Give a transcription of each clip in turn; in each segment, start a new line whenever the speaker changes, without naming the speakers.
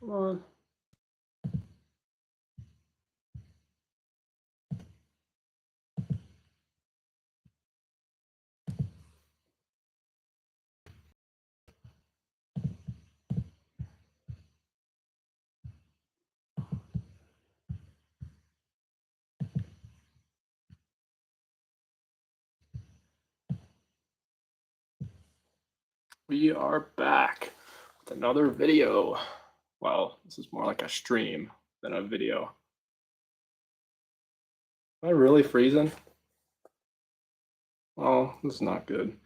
Come on. We are back with another video. Well, this is more like a stream than a video. Am I really freezing? Oh, this is not good.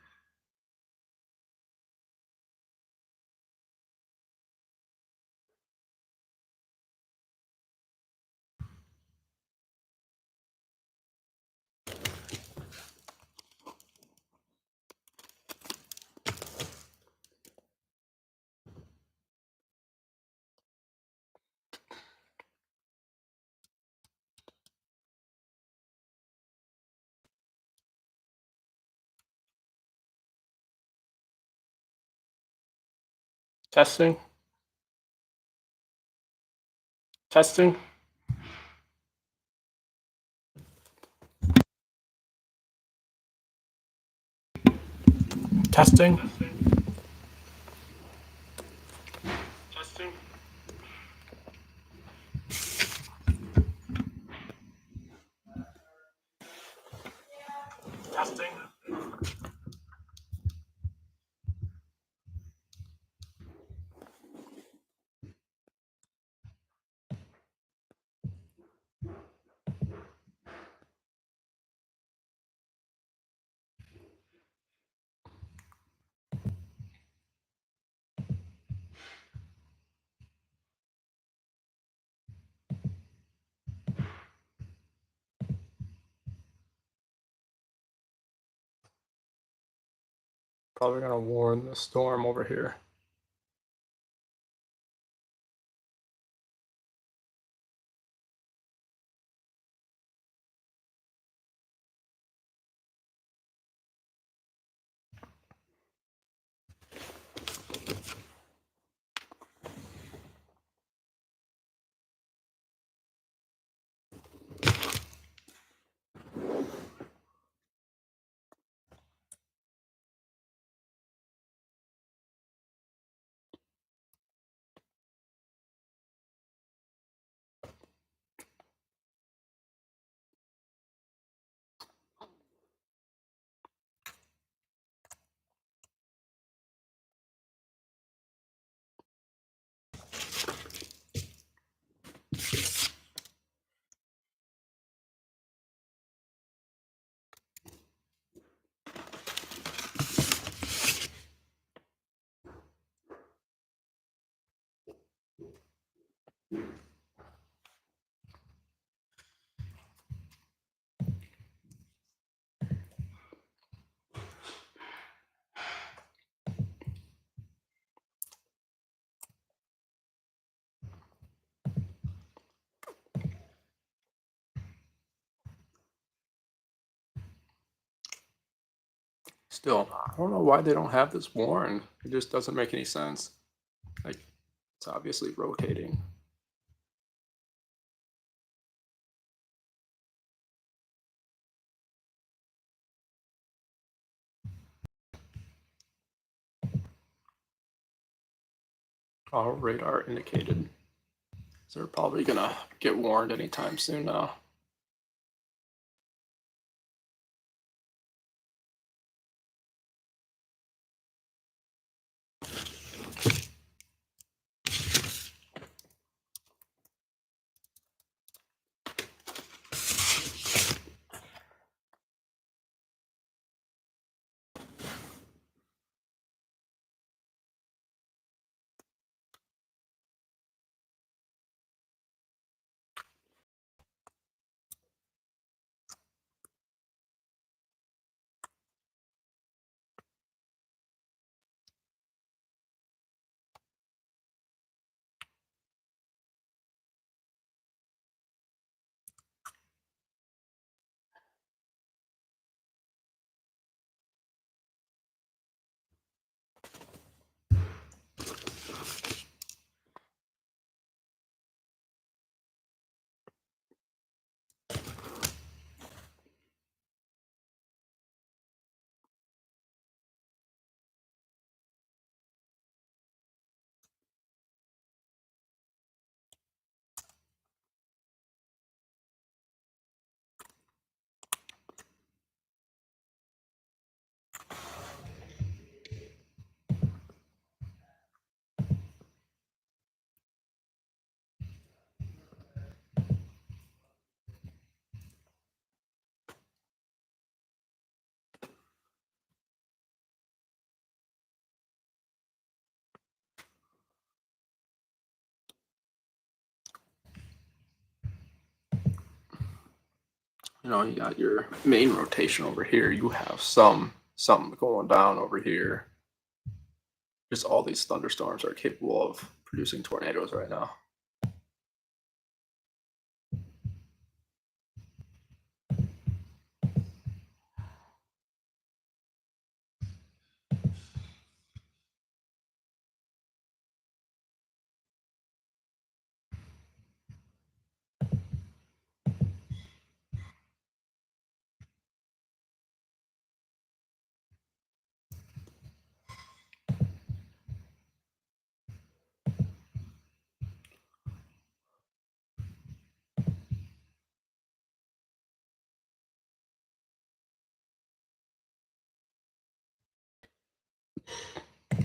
Testing. Testing. Testing. Testing. Testing. Probably gonna warn the storm over here. Still, I don't know why they don't have this worn. It just doesn't make any sense. Like, it's obviously rotating. Our radar indicated. So they're probably gonna get warned anytime soon now. You got your main rotation over here. You have something going down over here. Just all these thunderstorms are capable of producing tornadoes right now.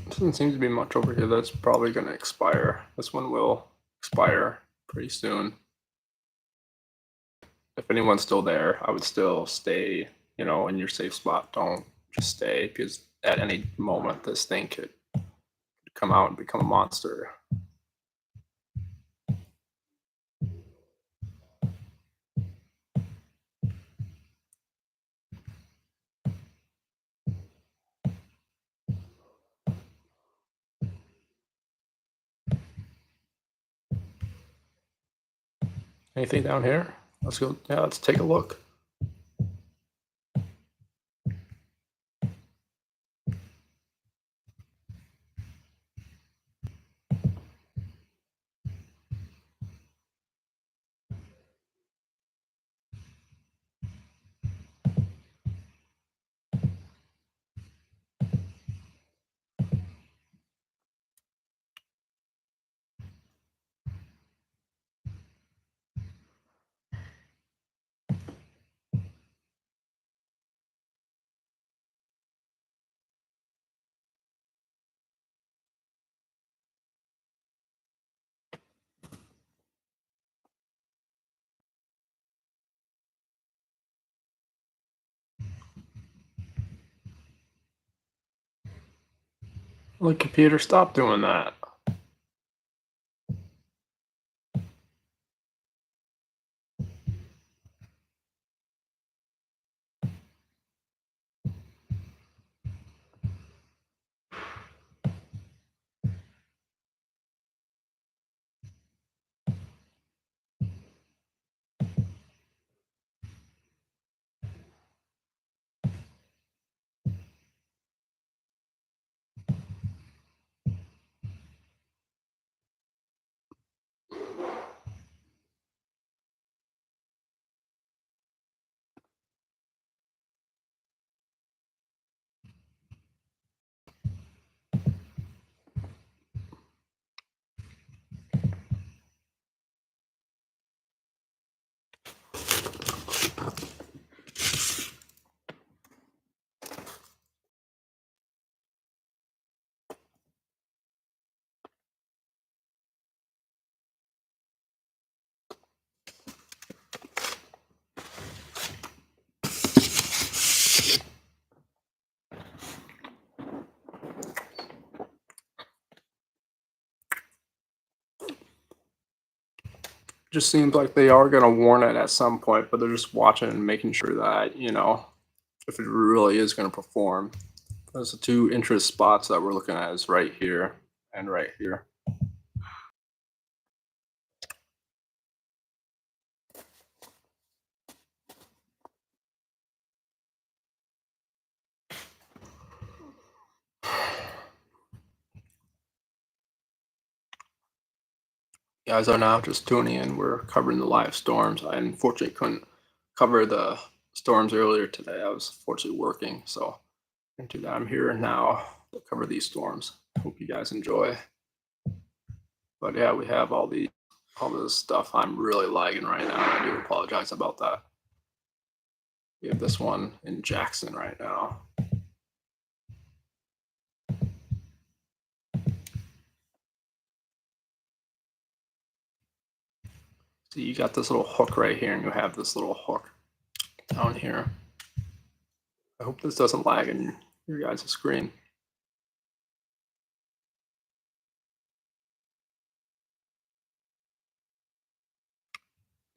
Doesn't seem to be much over here that's probably going to expire. This one will expire pretty soon. If anyone's still there, I would still stay, in your safe spot. Don't just stay, because at any moment this thing could come out and become a monster. Anything down here? Let's go. Yeah, let's take a look. Look, computer, stop doing that. Just seems like they are going to warn it at some point, but they're just watching and making sure that, if it really is going to perform. Those are two interest spots that we're looking at is right here and right here. Guys are now just tuning in. We're covering the live storms. I unfortunately couldn't cover the storms earlier today. I was fortunately working, so into that I'm here now to cover these storms. Hope you guys enjoy. But yeah, we have all this stuff. I'm really lagging right now. I do apologize about that. We have this one in Jackson right now. So you got this little hook right here, and you have this little hook down here. I hope this doesn't lag in your guys' screen.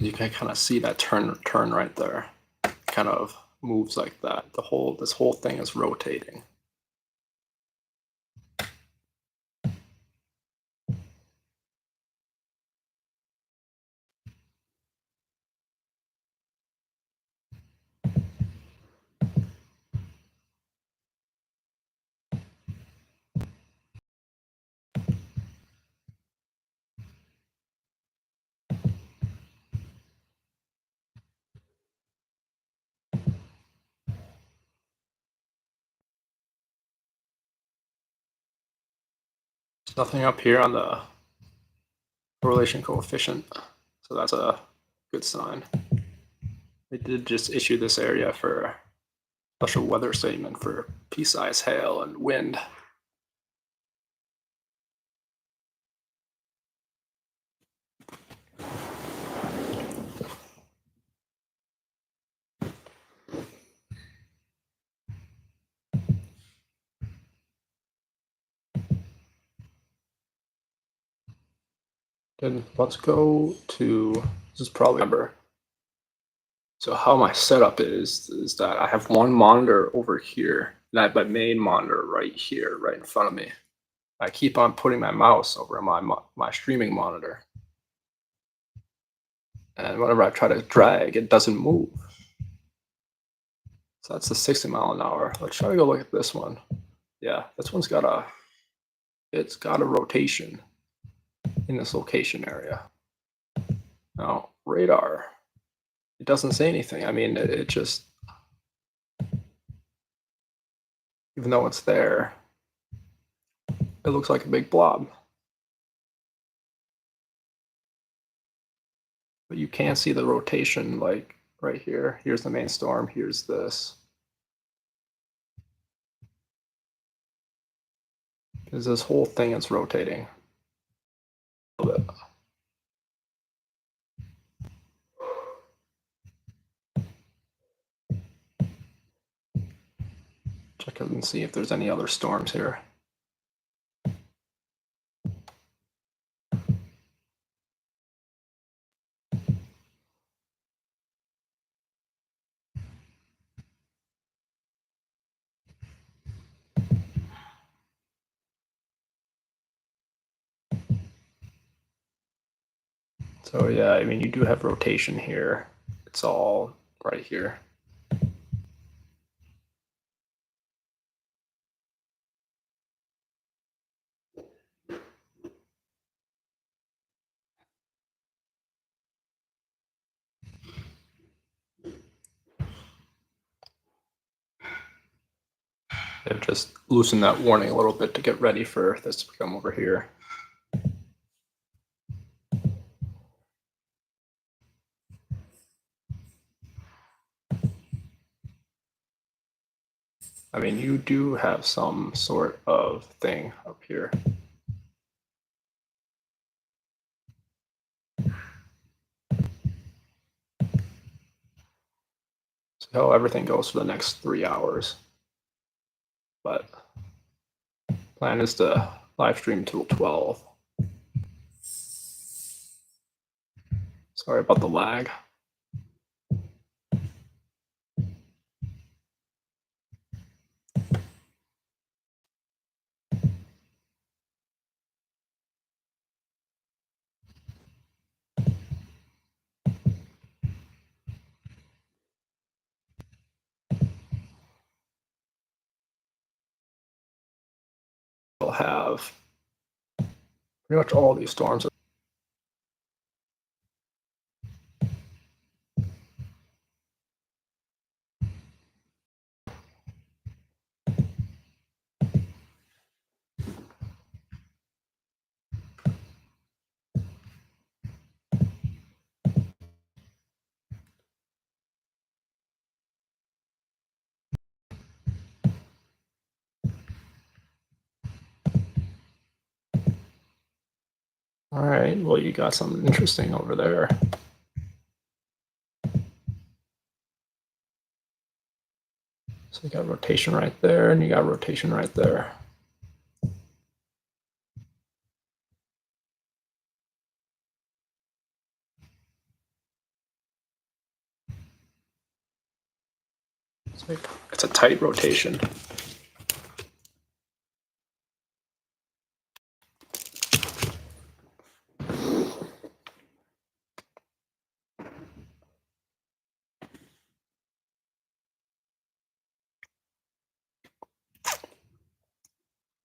You can kind of see that turn right there. kind of moves like that. This whole thing is rotating. There's nothing up here on the correlation coefficient, so that's a good sign. They did just issue this area for special weather statement for pea-size hail and wind. Then let's go to, this is probably number. So how my setup is that I have one monitor over here, and I have my main monitor right here, right in front of me. I keep on putting my mouse over my streaming monitor. And whenever I try to drag, it doesn't move. So that's the 60 mile an hour. Let's try to go look at this one. Yeah, this one's got a rotation in this location area. Now, radar, it doesn't say anything. I mean, it just, even though it's there, it looks like a big blob. But you can see the rotation, like right here. Here's the main storm, here's this. Because this whole thing is rotating a little bit. Check out and see if there's any other storms here. So yeah, I mean, you do have rotation here. It's all right here. They've just loosened that warning a little bit to get ready for this to come over here. I mean, you do have some sort of thing up here. So everything goes for the next 3 hours. But plan is to live stream till 12. Sorry about the lag. We'll have pretty much all these storms. All right, well, you got something interesting over there. So you got rotation right there, and you got rotation right there. It's a tight rotation.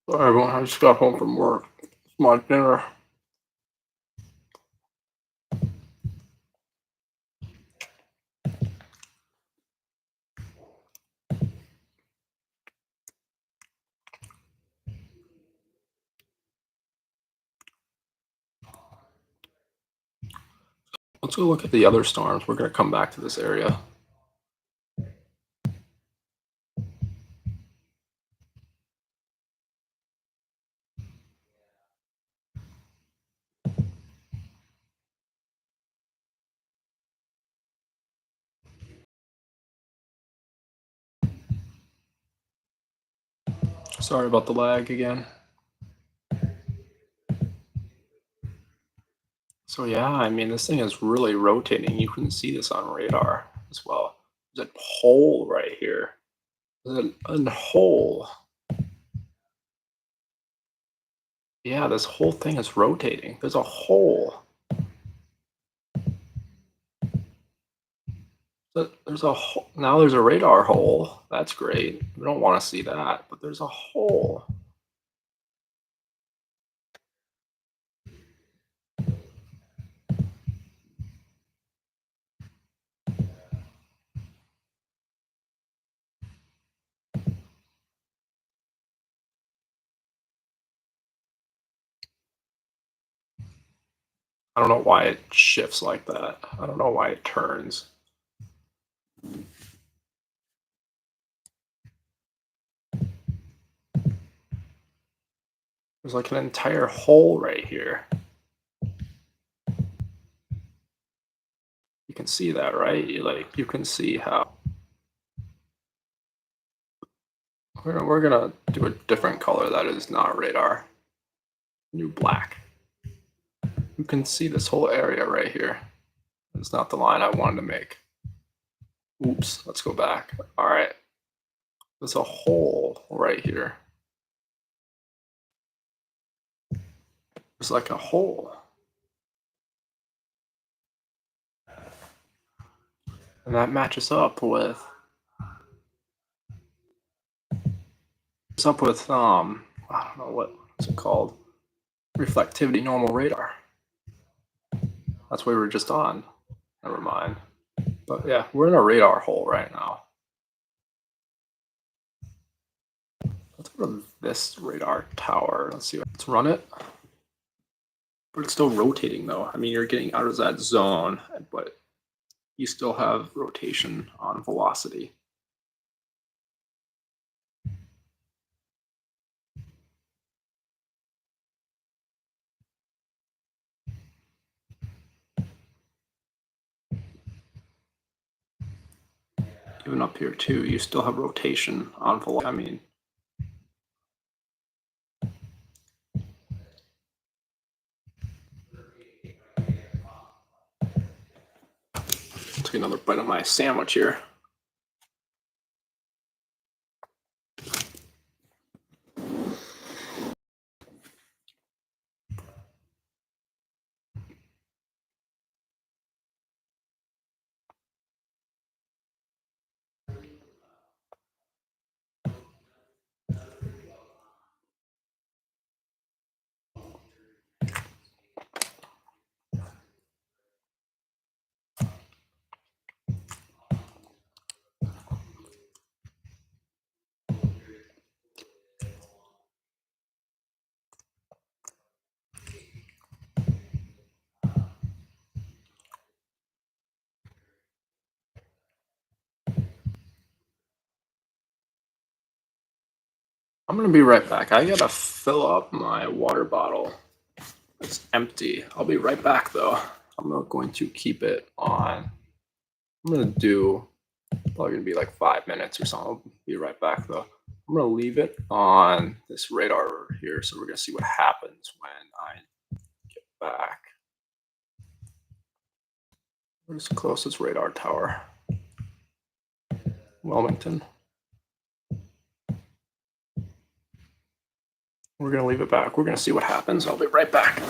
Sorry, everyone. I just got home from work. It's my dinner. Let's go look at the other storms. We're going to come back to this area. Sorry about the lag again. So yeah, I mean, this thing is really rotating. You can see this on radar as well. There's a hole right here. There's a hole. Yeah, this whole thing is rotating. There's a hole. There's a hole. Now there's a radar hole. That's great. We don't want to see that, but there's a hole. I don't know why it shifts like that. I don't know why it turns. There's like an entire hole right here. You can see that, right? You can see how. We're gonna do a different color that is not radar. New black. You can see this whole area right here. It's not the line I wanted to make. Oops, let's go back. All right. There's a hole right here. There's like a hole. And that matches up with I don't know what's it called? Reflectivity normal radar. That's what we were just on. Never mind. But yeah, we're in a radar hole right now. Let's go to this radar tower. Let's run it. But it's still rotating though. I mean, you're getting out of that zone, but you still have rotation on velocity. Even up here too, you still have rotation on velocity. I mean, take another bite of my sandwich here. I'm gonna be right back. I gotta fill up my water bottle. It's empty. I'll be right back though. I'm not going to keep it on. I'm gonna do probably gonna be like 5 minutes or something. I'll be right back though. I'm gonna leave it on this radar here, so we're gonna see what happens when I get back. Where's the closest radar tower? Wilmington. We're going to leave it back. We're going to see what happens. I'll be right back.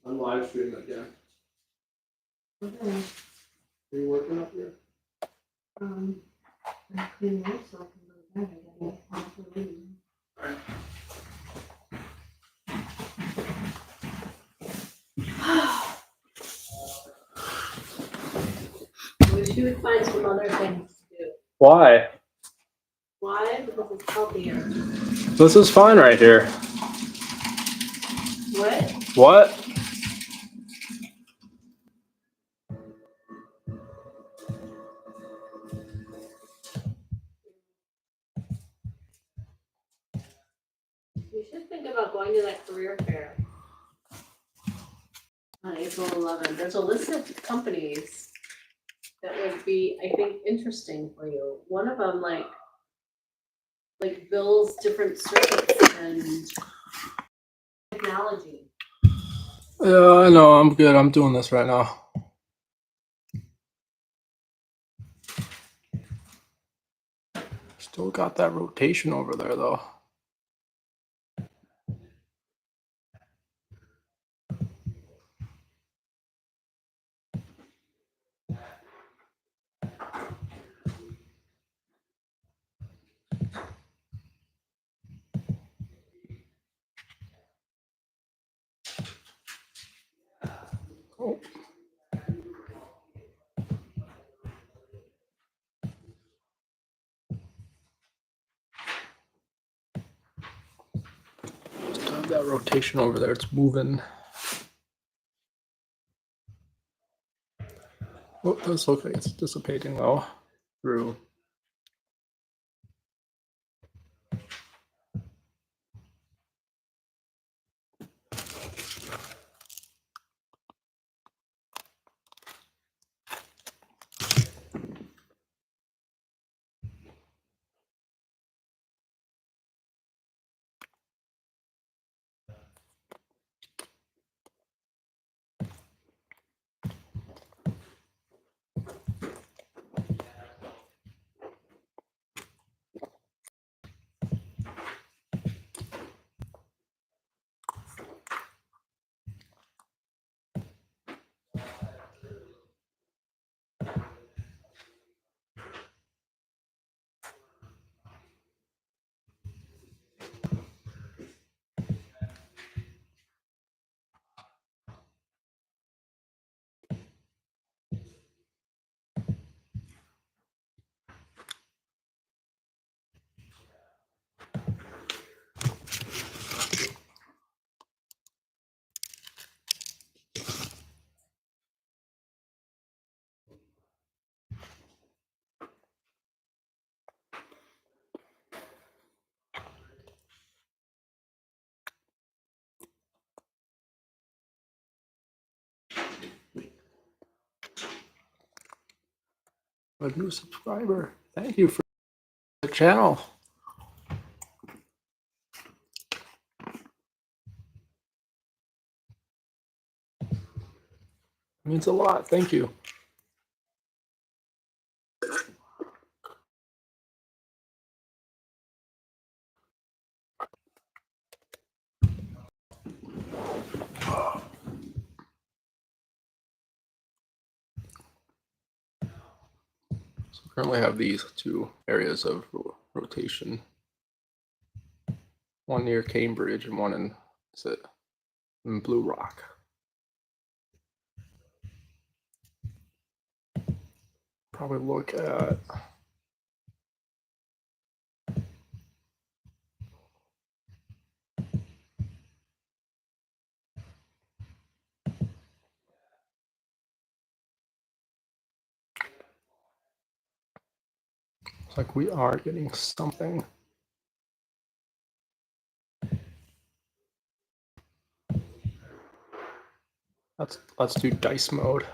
I'm live streaming again.
Okay.
Are you working up here?
I clean up so I can go to bed. I gotta get off the room. I wish you would find some other things to do.
Why?
Why? Because it's healthier.
This is fine right here.
What?
What?
You should think about going to that career fair on April 11th. There's a list of companies that would be, I think, interesting for you. One of them, like builds different circuits and technology.
Yeah, I know. I'm good. I'm doing this right now. Still got that rotation over there, though. Oh. Just have that rotation over there. It's moving. Oh, it does look like it's dissipating though through. A new subscriber. Thank you for the channel. Means a lot. Thank you. So currently have these two areas of rotation. One near Cambridge and one in Blue Rock. Probably look at it's like we are getting something. Let's do dice mode.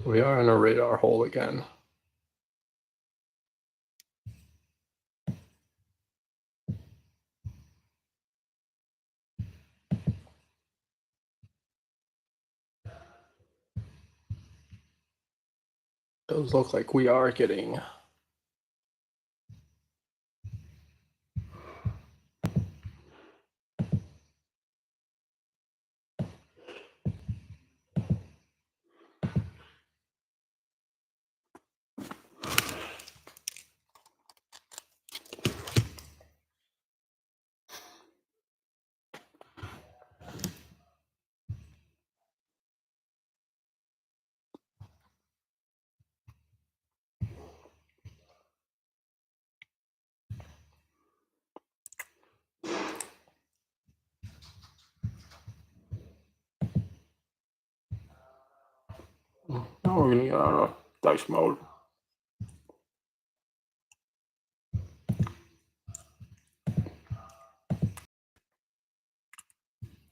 We are in a radar hole again. Does look like we are getting now we're gonna get out of dice mode.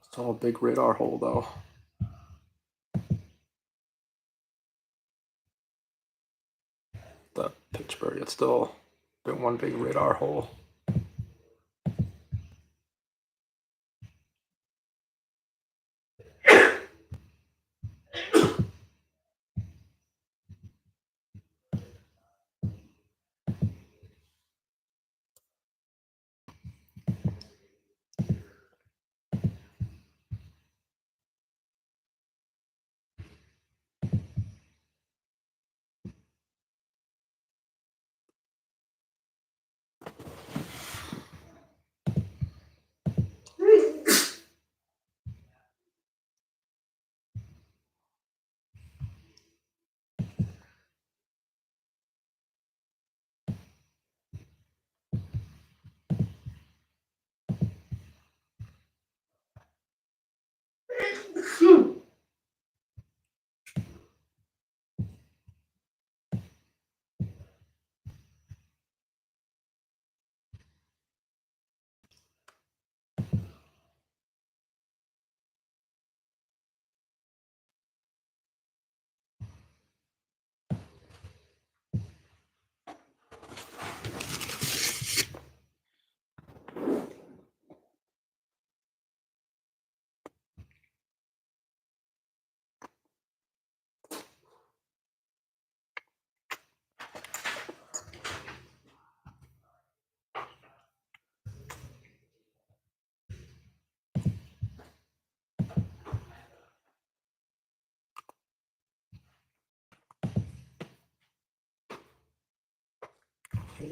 It's all a big radar hole though. The Pittsburgh, it's still been one big radar hole.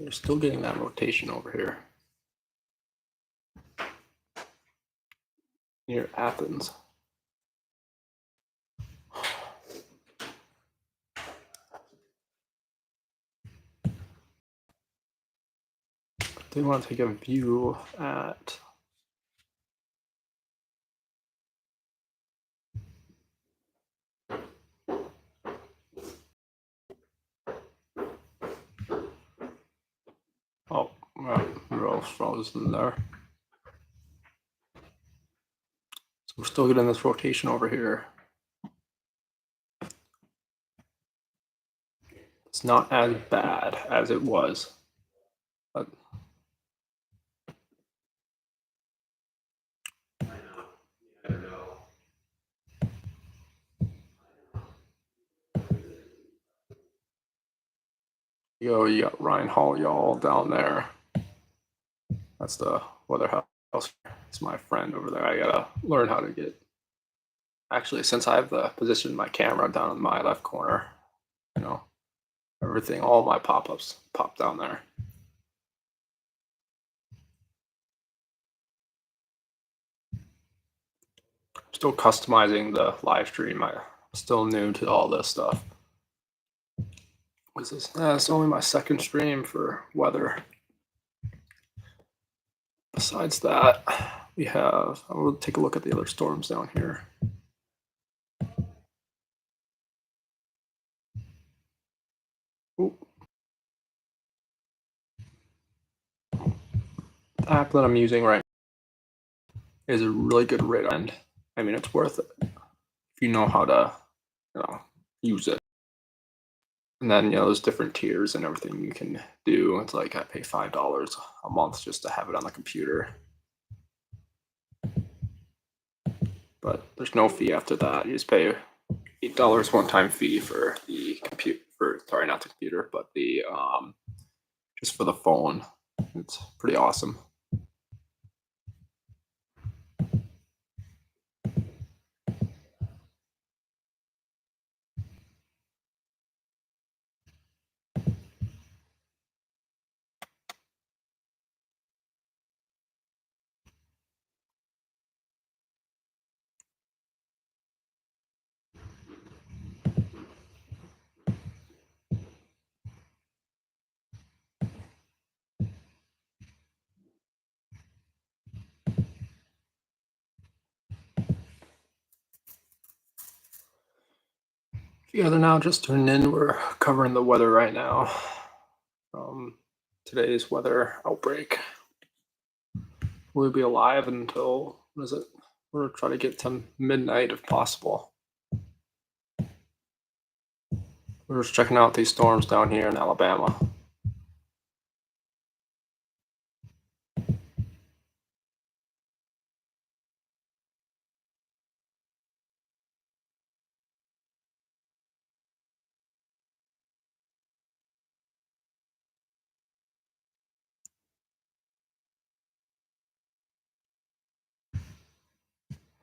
You're still getting that rotation over here near Athens. They want to take a view at real frozen there. So we're still getting this rotation over here. It's not as bad as it was, but you got Ryan Hall, y'all down there. That's the weather house. It's my friend over there. I gotta learn how to get. Actually, since I have the position my camera down in my left corner, you know, everything, all my pop-ups pop down there. Still customizing the live stream. I'm still new to all this stuff. This is it's only my second stream for weather. Besides that, we have. I will take a look at the other storms down here. Ooh. The app that I'm using right now is a really good radar, and I mean it's worth it if you know how to, use it. And then there's different tiers and everything you can do. It's like I pay $5 a month just to have it on the computer. But there's no fee after that. You just pay $8 one-time fee for the computer. Sorry, not the computer, but the just for the phone. It's pretty awesome. If you guys are now just tuning in, we're covering the weather right now. Today's weather outbreak. We'll be alive until, what is it? We're gonna try to get to midnight if possible. We're just checking out these storms down here in Alabama.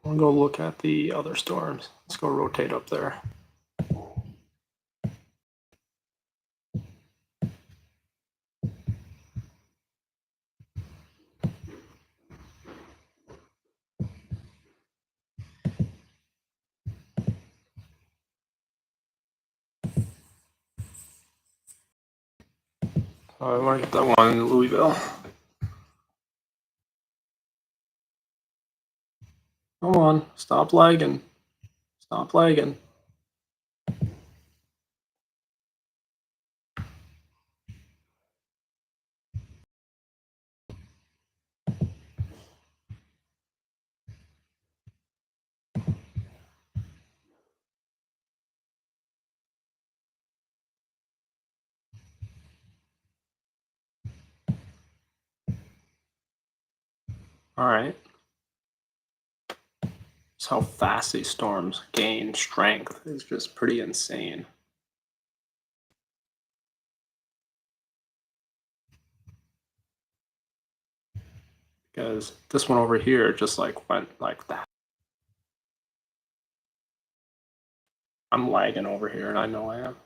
We'll go look at the other storms. Let's go rotate up there. I want to get that one in Louisville. Come on, stop lagging. Stop lagging. All right. So how fast these storms gain strength is just pretty insane. Because this one over here just like went like that. I'm lagging over here and I know I am.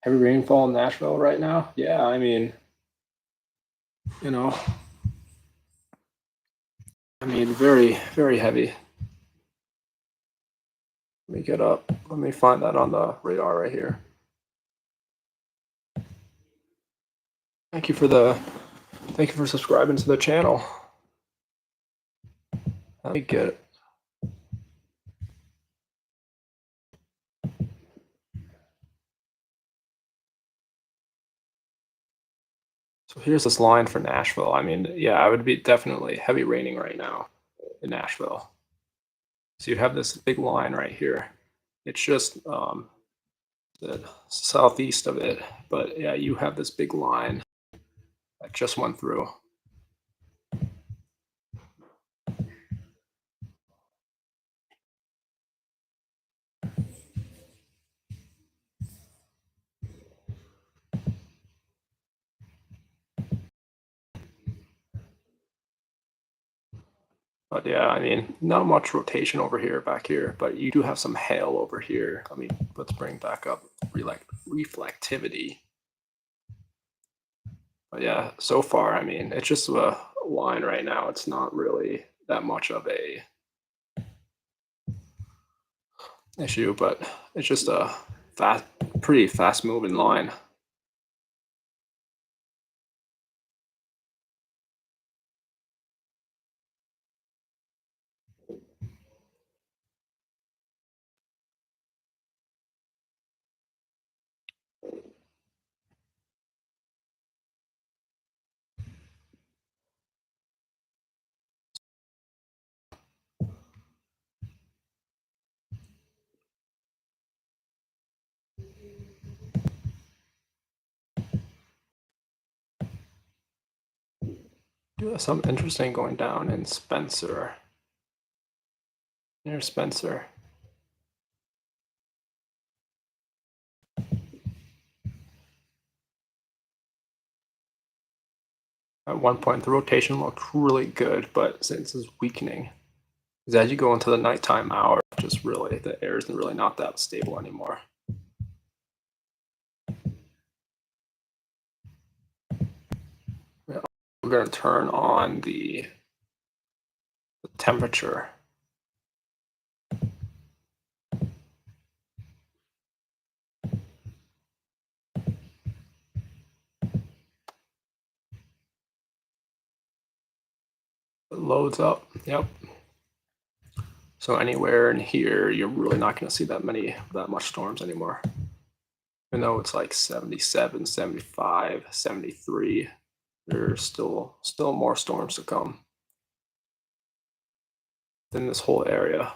Heavy rainfall in Nashville right now? Yeah, I mean, you know, I mean, very, very heavy. Let me get up. Let me find that on the radar right here. Thank you for subscribing to the channel. Let me get it. So here's this line for Nashville. I mean, yeah, it would be definitely heavy raining right now in Nashville. So you have this big line right here. It's just the southeast of it, but yeah, you have this big line that just went through. But yeah, I mean, not much rotation over here, back here, but you do have some hail over here. I mean, let's bring back up reflectivity. But yeah, so far, I mean, it's just a line right now. It's not really that much of a issue, but it's just a pretty fast moving line. Do something interesting going down in Spencer. Near Spencer. At one point, the rotation looked really good, but since it's weakening, because as you go into the nighttime hour, just really the air is really not that stable anymore. Yeah, we're going to turn on the temperature. It loads up. Yep. So anywhere in here, you're really not going to see that much storms anymore. Even though it's like 77, 75, 73, there's still more storms to come in this whole area.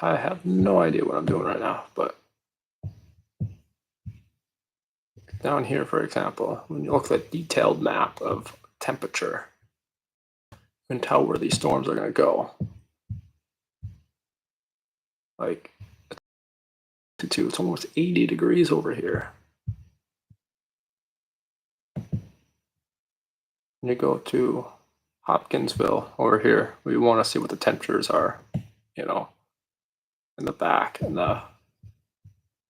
I have no idea what I'm doing right now, but down here, for example, when you look at the detailed map of temperature, you can tell where these storms are going to go. Like, it's almost 80 degrees over here. When you go to Hopkinsville over here, we want to see what the temperatures are, you know, in the back and the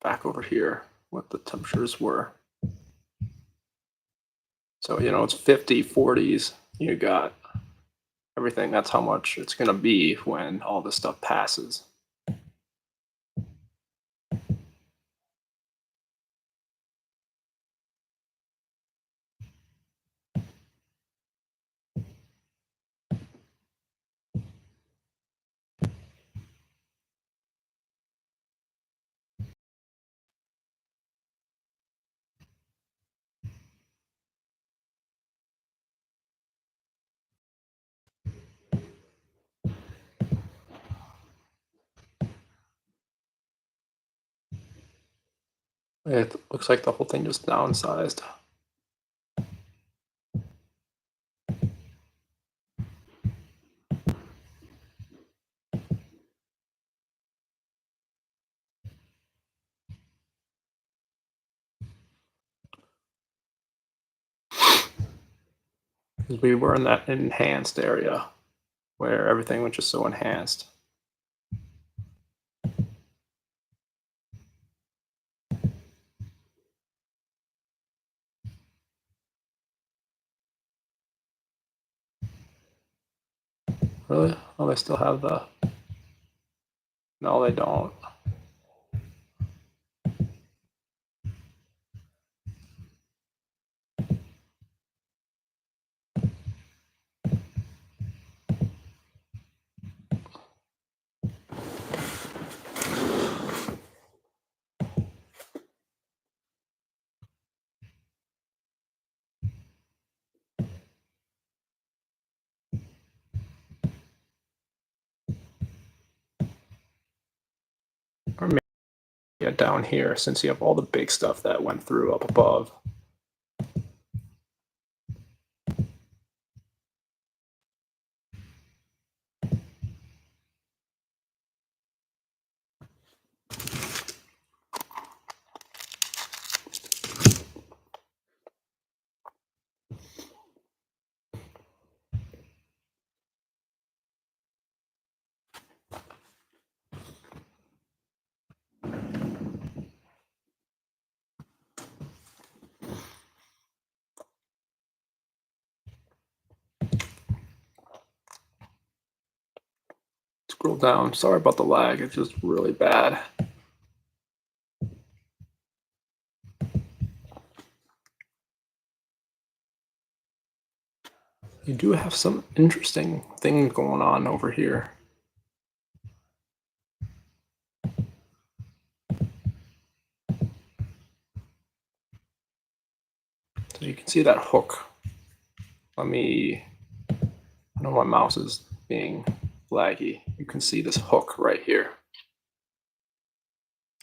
back over here, what the temperatures were. So, you know, it's 50, 40s. You got everything. That's how much it's going to be when all this stuff passes. It looks like the whole thing just downsized. 'Cause we were in that enhanced area where everything was just so enhanced. Really? Oh, they still have the. No, they don't. Or maybe down here, since you have all the big stuff that went through up above. Scroll down. Sorry about the lag. It's just really bad. You do have some interesting things going on over here. So you can see that hook. I know my mouse is being laggy. You can see this hook right here.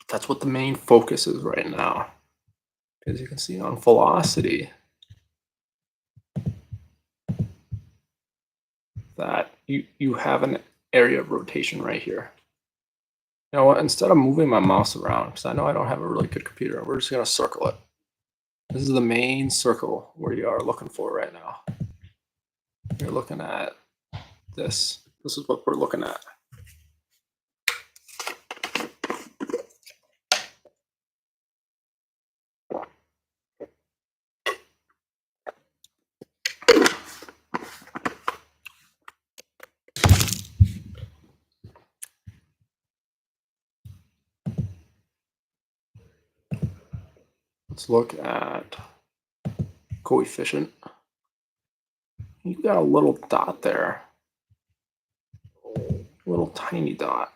That's what the main focus is right now. Because you can see on velocity that you have an area of rotation right here. You know what? Instead of moving my mouse around, because I know I don't have a really good computer, we're just going to circle it. This is the main circle where you are looking for right now. You're looking at this. This is what we're looking at. Let's look at coefficient. You got a little dot there, little tiny dot.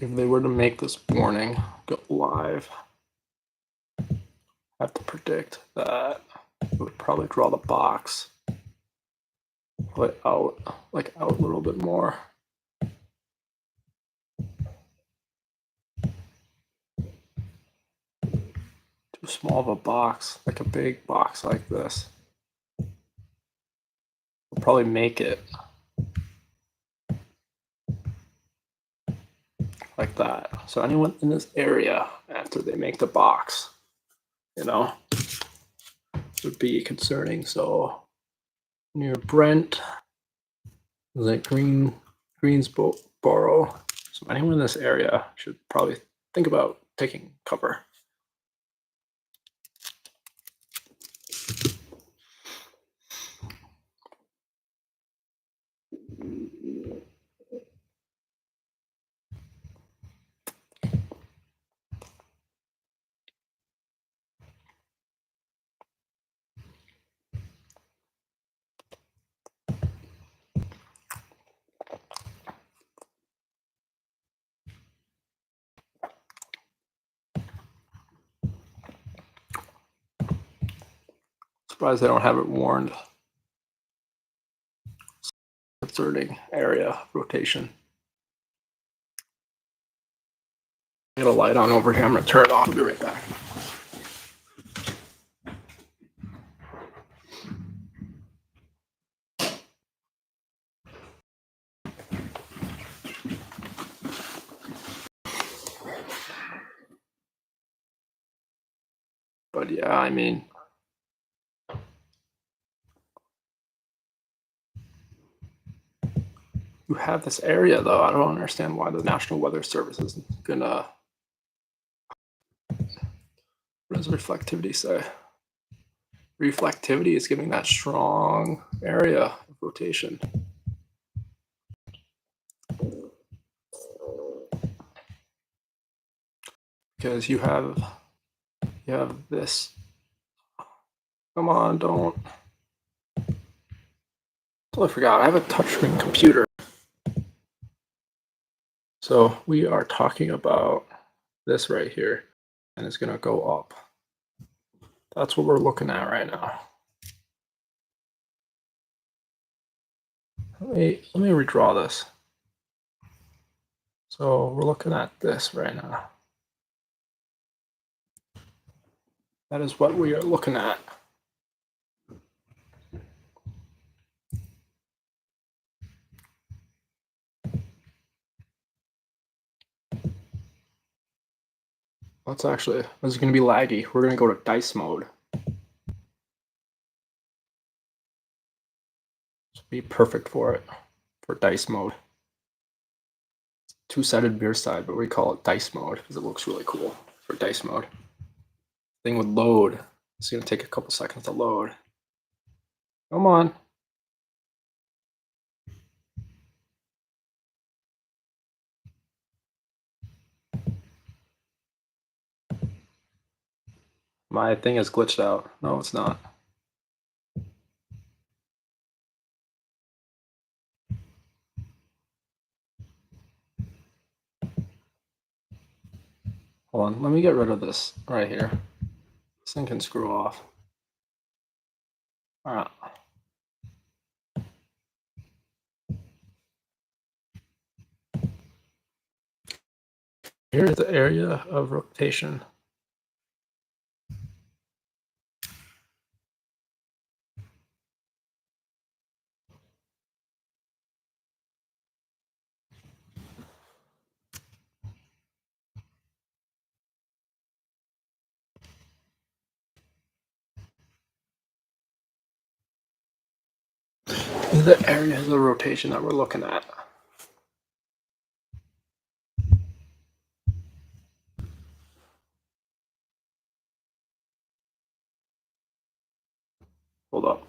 If they were to make this warning go live, I have to predict that it would probably draw the box put out, like out a little bit more. Too small of a box, like a big box like this. We'll probably make it like that. So anyone in this area, after they make the box, you know, would be concerning. So near Brent, like Greensboro. So anyone in this area should probably think about taking cover. Surprised they don't have it warned. Inserting area rotation. I got a light on over here. I'm gonna turn it off. I'll be right back. But yeah, I mean, you have this area though. I don't understand why the National Weather Service is gonna. What does reflectivity say? Reflectivity is giving that strong area of rotation. Because you have this. Come on, don't. Oh, I forgot. I have a touchscreen computer. So we are talking about this right here, and it's gonna go up. That's what we're looking at right now. Let me redraw this. So we're looking at this right now. That is what we are looking at. Let's actually, this is going to be laggy. We're going to go to dice mode. This would be perfect for it, for dice mode. Two-sided beer side, but we call it dice mode because it looks really cool for dice mode. Thing would load. It's going to take a couple seconds to load. Come on. My thing is glitched out. No, it's not. Hold on, let me get rid of this right here. This thing can screw off. All right. Here's the area of rotation. The areas of rotation that we're looking at. Hold up.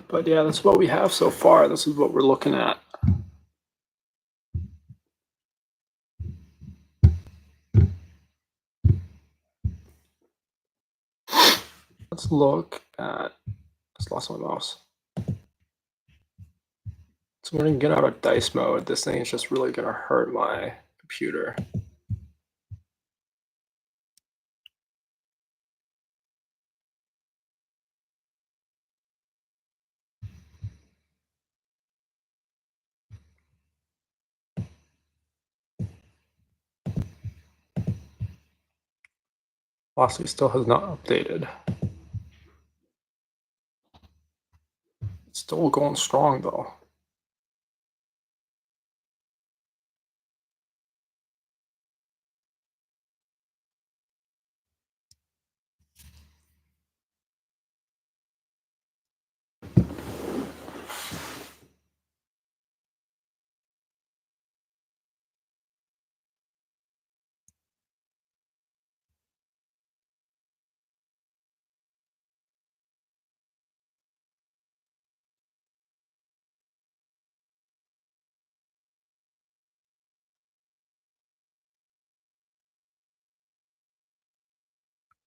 But yeah, that's what we have so far. This is what we're looking at. Let's look at, just lost my mouse. So we're gonna get out of dice mode. This thing is just really gonna hurt my computer. Velocity still has not updated. It's still going strong though.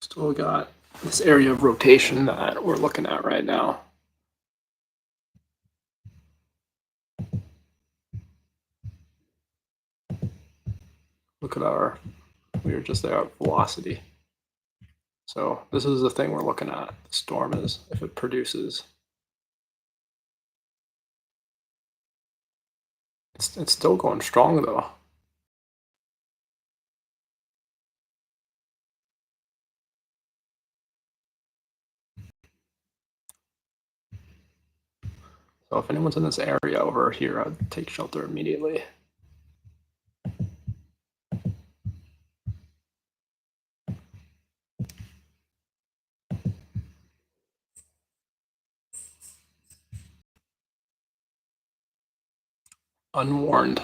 Still got this area of rotation that we're looking at right now. Look at we were just there at velocity. So this is the thing we're looking at. The storm is if it produces. It's still going strong though. So if anyone's in this area over here, I'd take shelter immediately. Unwarned.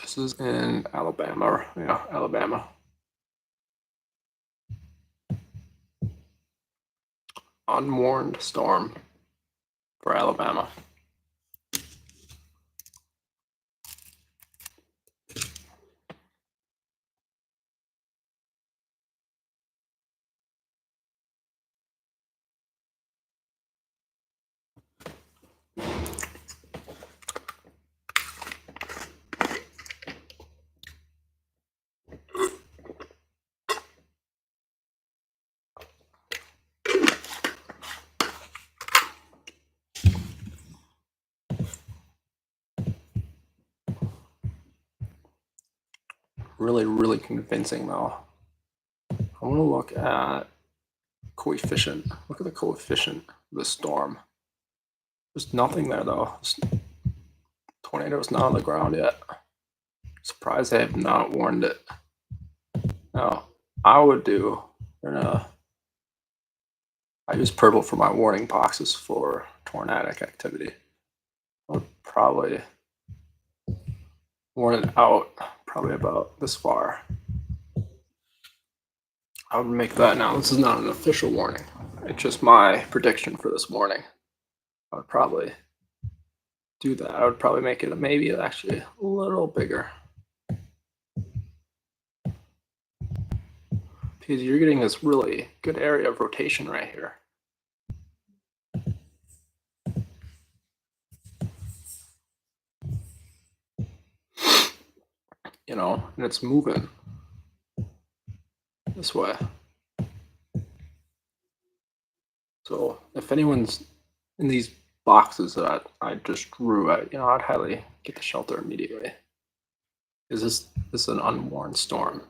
This is in Alabama, yeah, Alabama. Unwarned storm for Alabama. Really, really convincing though. I want to look at coefficient. Look at the coefficient of the storm. There's nothing there though. This tornado's not on the ground yet. Surprised they have not warned it. Now, I would do, I use purple for my warning boxes for tornadic activity. I would probably warn it out probably about this far. I would make that now. This is not an official warning. It's just my prediction for this morning. I would probably do that. I would probably make it maybe actually a little bigger. Because you're getting this really good area of rotation right here. You know, and it's moving this way. So if anyone's in these boxes that I just drew, I'd highly get the shelter immediately. Is this is an unwarned storm?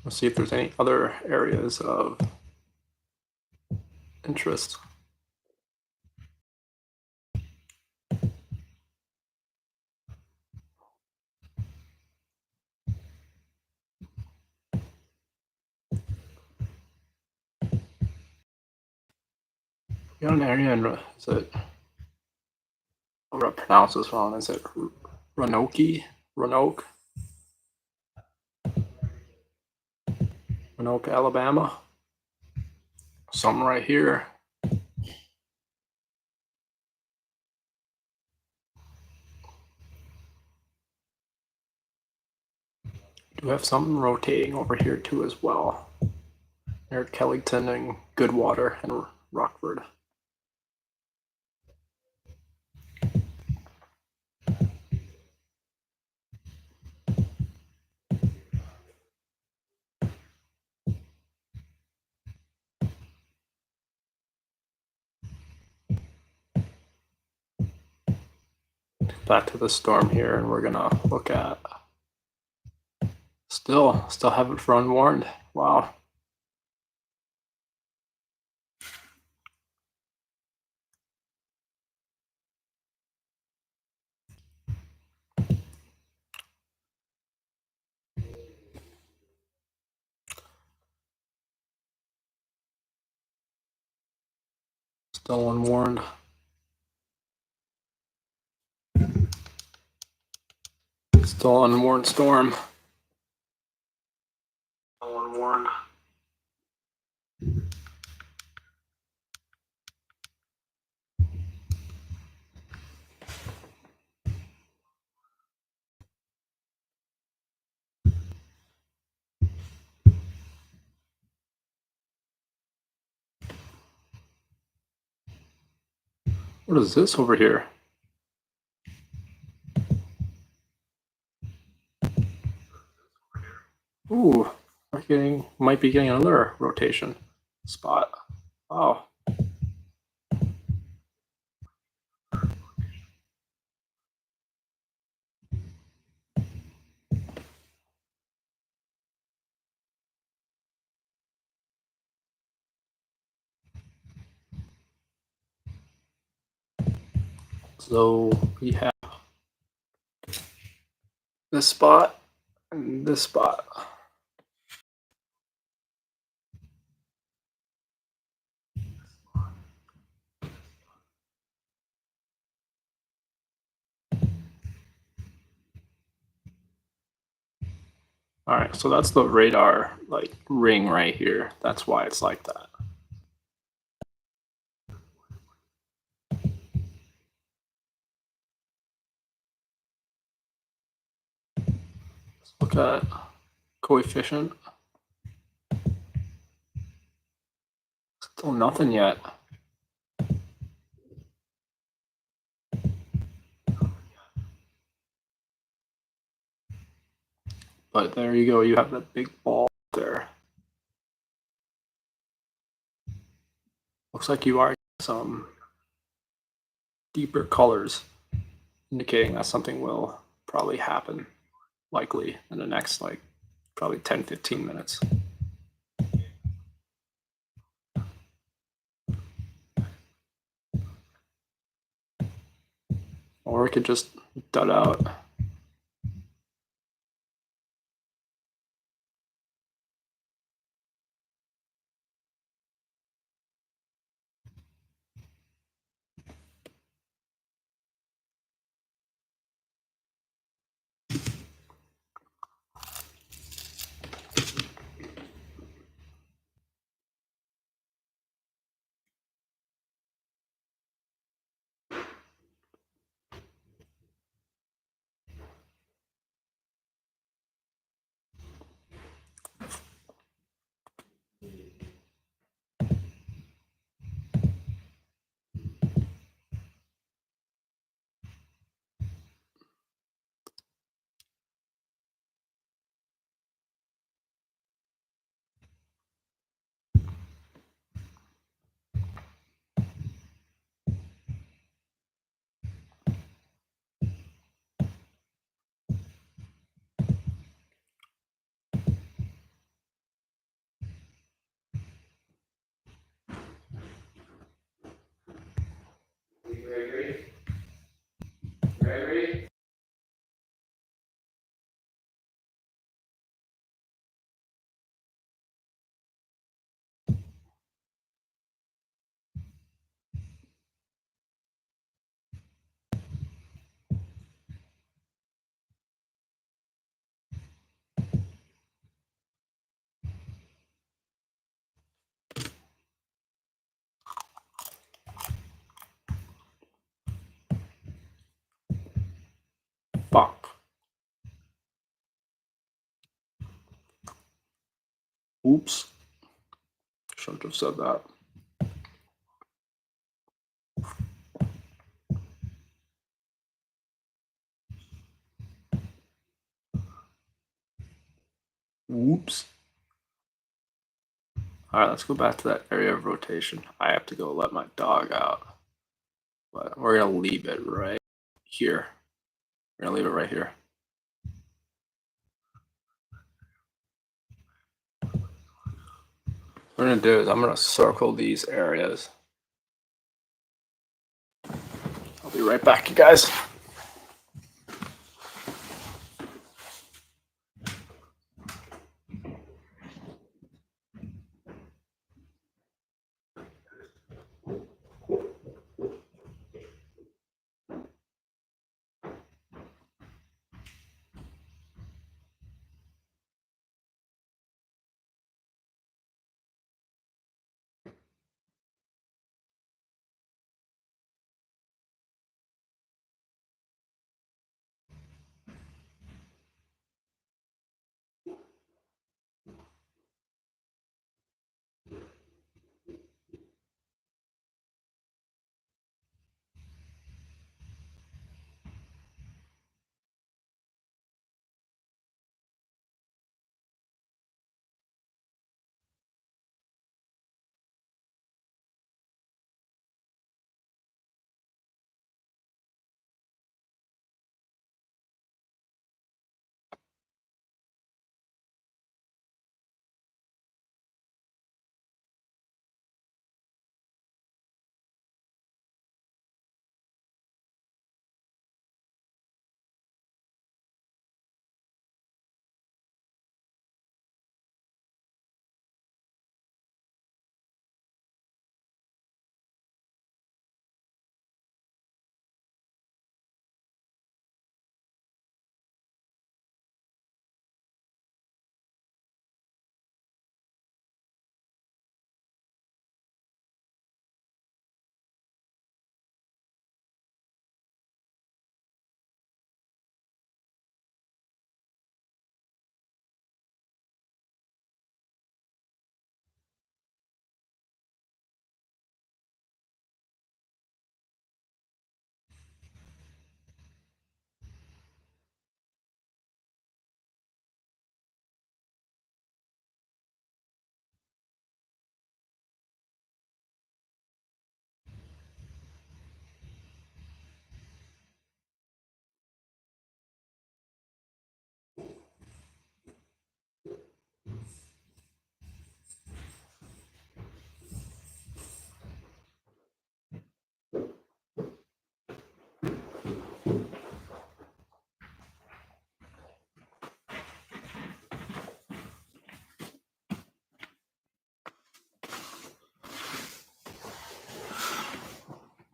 Let's see if there's any other areas of interest. You got an area in, is it, I'm gonna pronounce this wrong, is it Roanoke? Roanoke, Alabama? Something right here. Do have something rotating over here too as well. Near Kellington and Goodwater and Rockford. back to the storm here, and we're gonna look at still have it for unwarned. Wow. Still unwarned. Still unwarned storm. Still unwarned. What is this over here? Ooh, might be getting another rotation spot. Wow. So we have this spot and this spot. All right, so that's the radar like ring right here. That's why it's like that. Let's look at coefficient. Still nothing yet. But there you go. You have that big ball there. Looks like you are some deeper colors, indicating that something will probably happen, likely in the next like probably 10-15 minutes. Or it could just dud out. Gregory? Fuck. Oops. Shouldn't have said that. Whoops. All right, let's go back to that area of rotation. I have to go let my dog out, but we're gonna leave it right here. We're gonna leave it right here. What I'm gonna do is I'm gonna circle these areas. I'll be right back, you guys.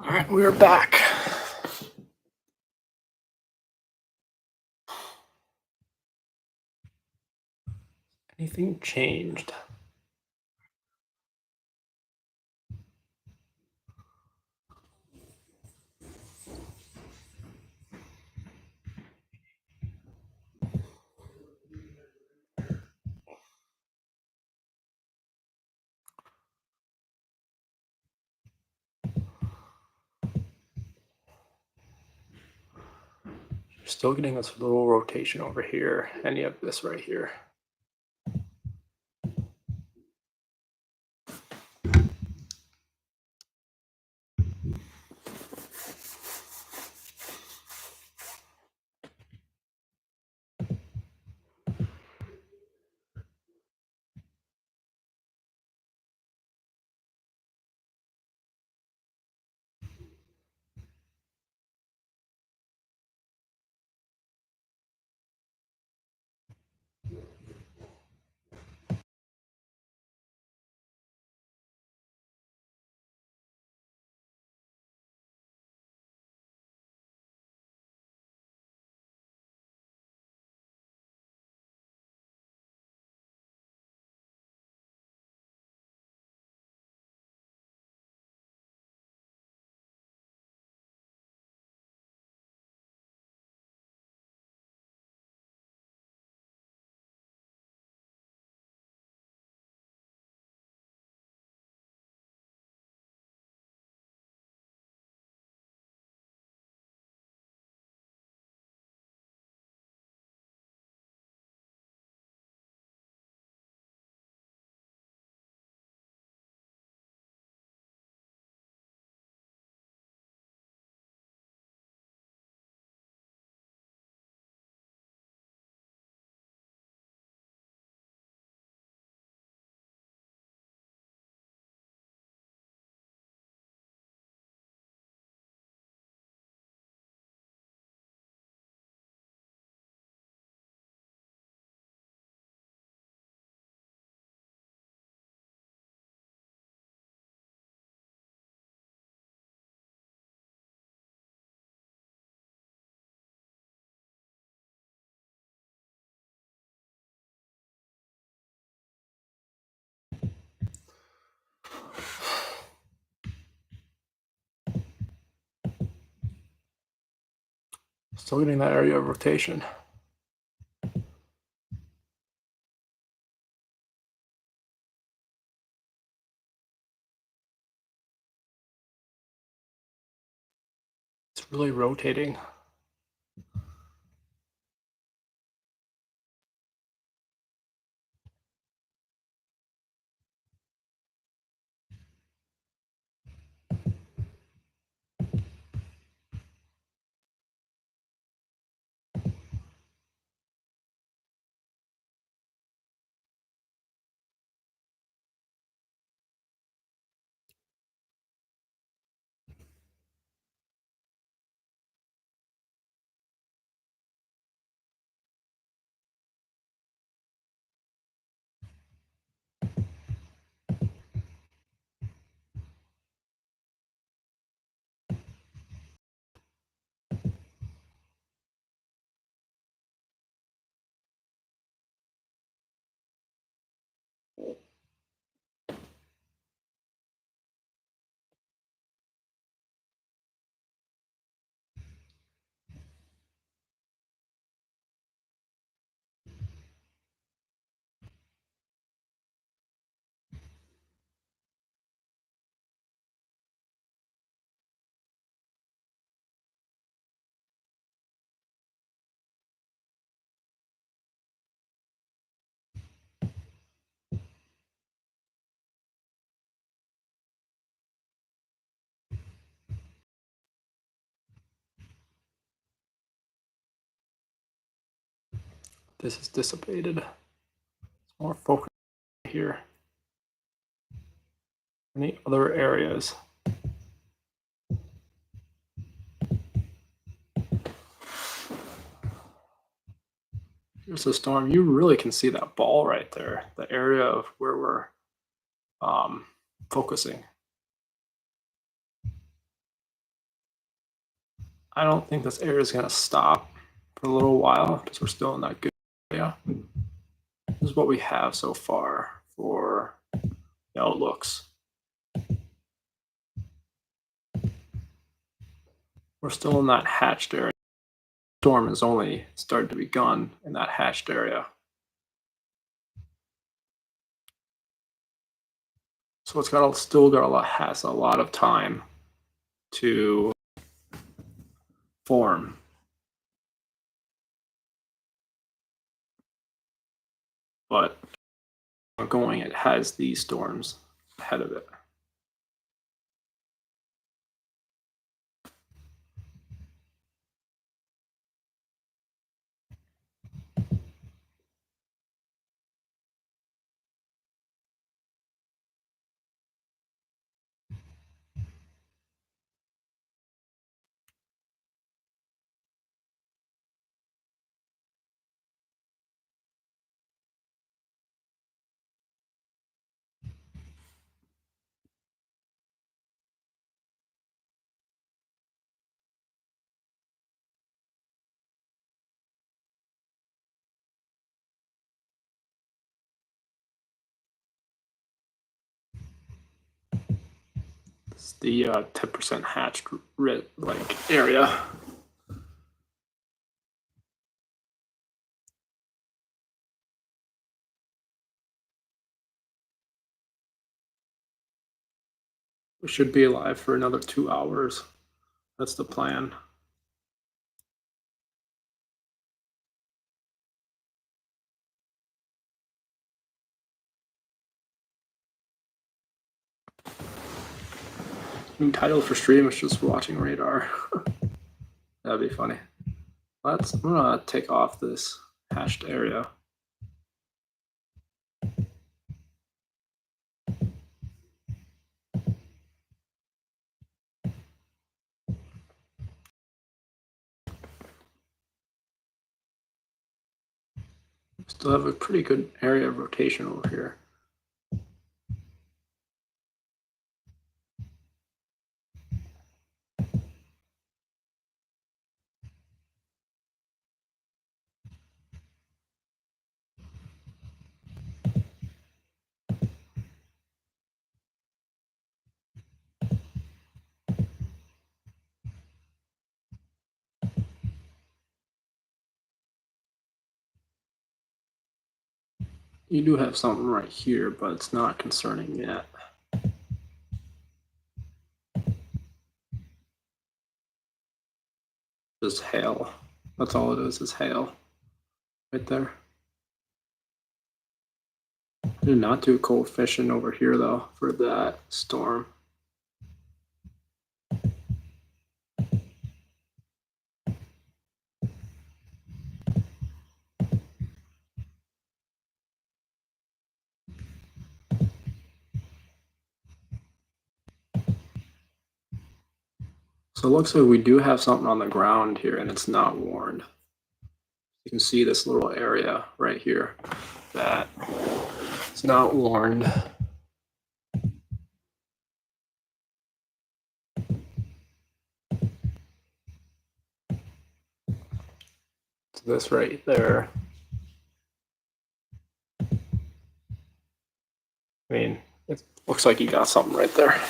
All right, we're back. Anything changed? You're still getting this little rotation over here, and you have this right here. Still getting that area of rotation. It's really rotating. This is dissipated. It's more focused here. Any other areas? Here's the storm. You really can see that ball right there, the area of where we're focusing. I don't think this area is going to stop for a little while because we're still in that good area. This is what we have so far for the outlooks. We're still in that hatched area. The storm has only started to begun in that hatched area. So it's has a lot of time to form. But it has these storms ahead of it. It's the 10% hatched area. We should be alive for another 2 hours. That's the plan. New title for stream is just watching radar. That'd be funny. I'm gonna take off this hashed area. Still have a pretty good area of rotation over here. you do have something right here, but it's not concerning yet. Just hail. That's all it is hail. Right there. I did not do coefficient over here though for that storm. So it looks like we do have something on the ground here and it's not warned. You can see this little area right here that it's not warned. So this right there. I mean, it looks like you got something right there.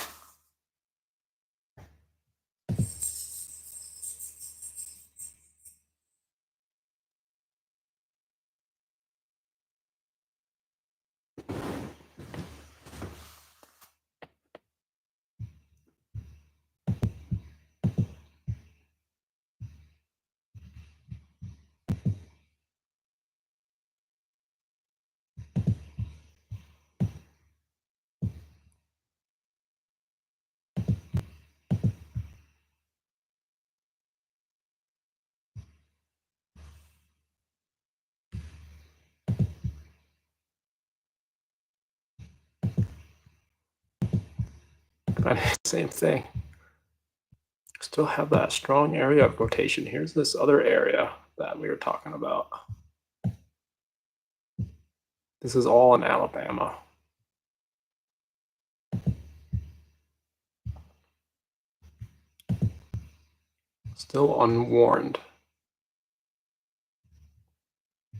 Same thing. Still have that strong area of rotation. Here's this other area that we were talking about. This is all in Alabama. Still unwarned.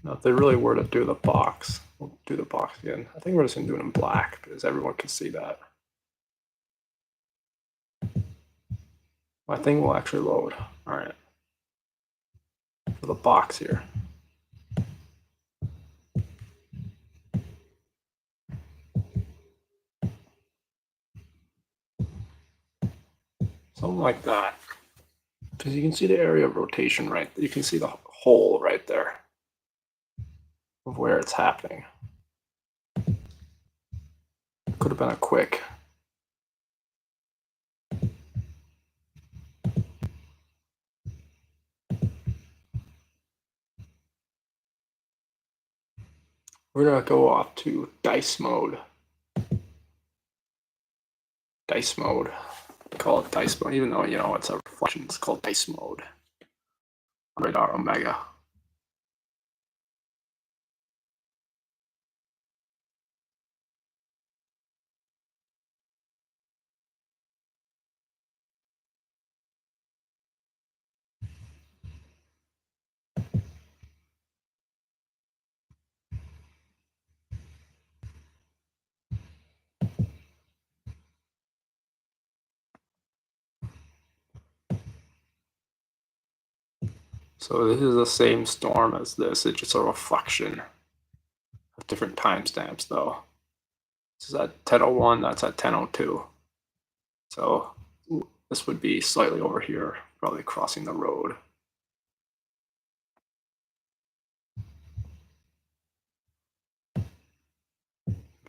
Now, if they really were to do the box, we'll do the box again. I think we're just gonna do it in black because everyone can see that. My thing will actually load. All right. For the box here. Something like that. Because you can see the area of rotation right. You can see the hole right there of where it's happening. Could have been a quick. We're gonna go off to dice mode. Dice mode. Call it dice mode, even though you know it's a reflection. It's called dice mode. Radar Omega. So this is the same storm as this. It's just a reflection of different timestamps, though. This is at 10:01. That's at 10:02. So this would be slightly over here, probably crossing the road.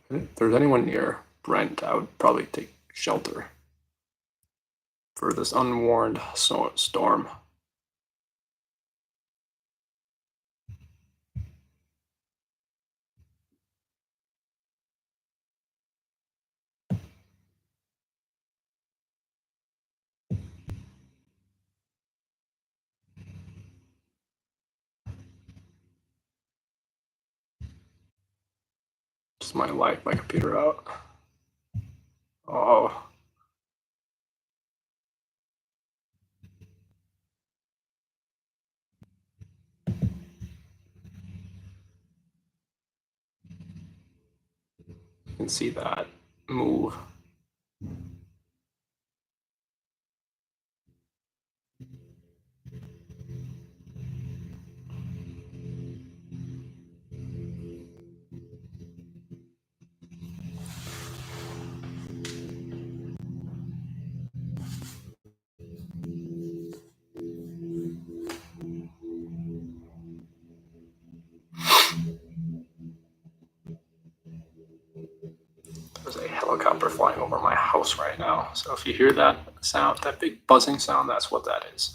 If there's anyone near Brent, I would probably take shelter for this unwarned storm. Just might light my computer out. Oh. You can see that move. There's a helicopter flying over my house right now. So if you hear that sound, that big buzzing sound, that's what that is.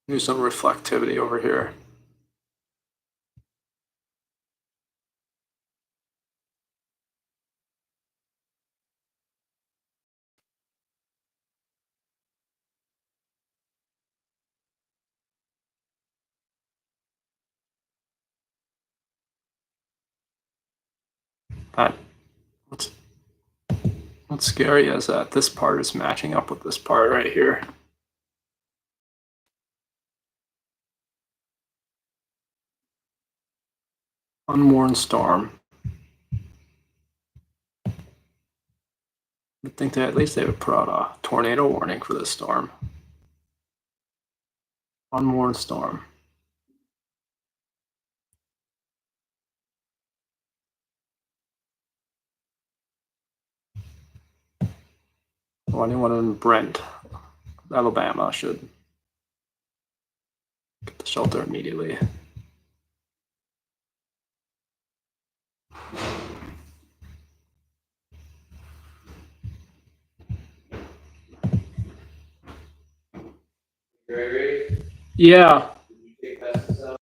There's some reflectivity over here. That what's scary is that this part is matching up with this part right here. Unwarned storm. I think that at least they would put out a tornado warning for this storm. Unwarned storm. Well, anyone in Brent, Alabama should get the shelter immediately.
Gregory,
Yeah.
did you take Festus out?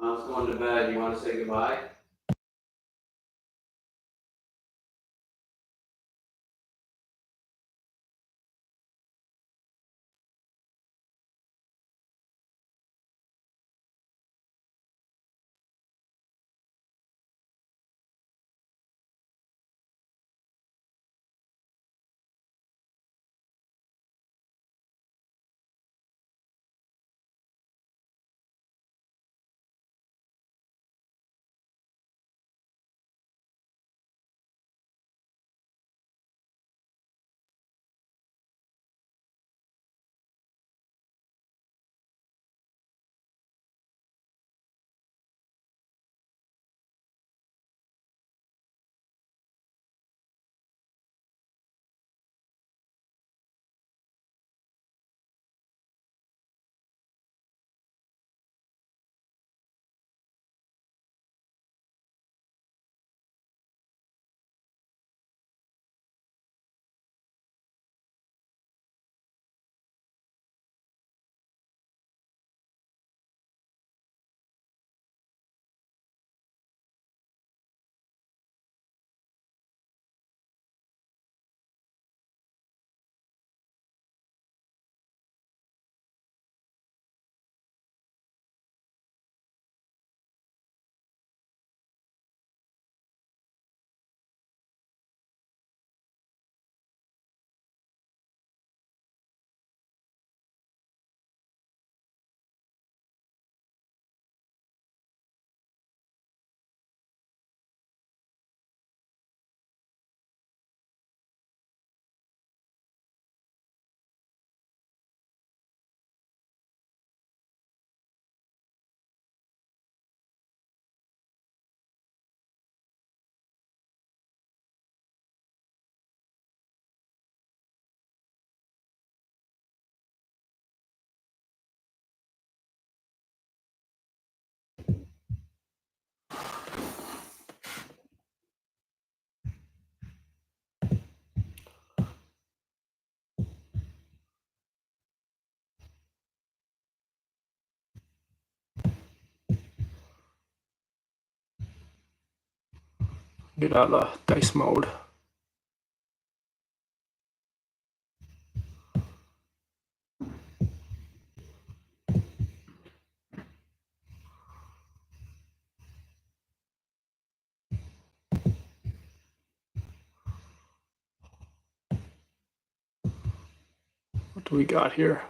Mom's going to bed. You want to say goodbye?
Get out of dice mode. What do we got here?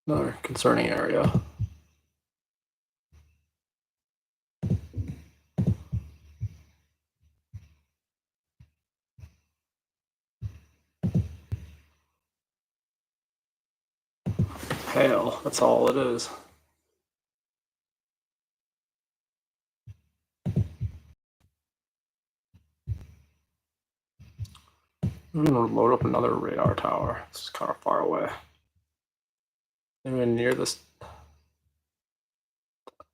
Another concerning area. Hail, that's all it is. I'm gonna load up another radar tower. This is kind of far away. Anyone near this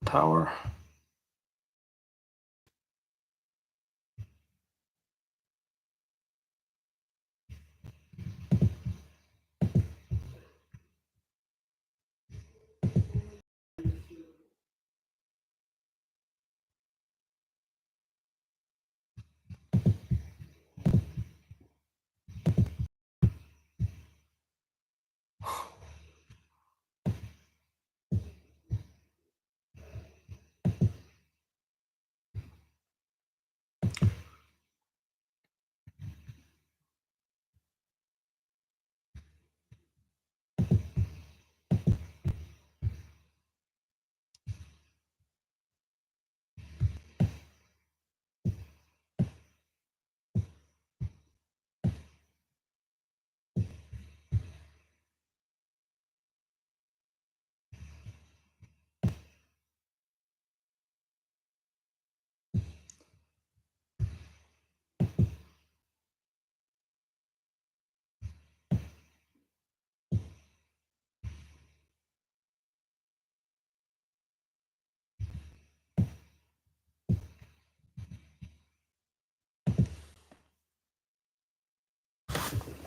tower?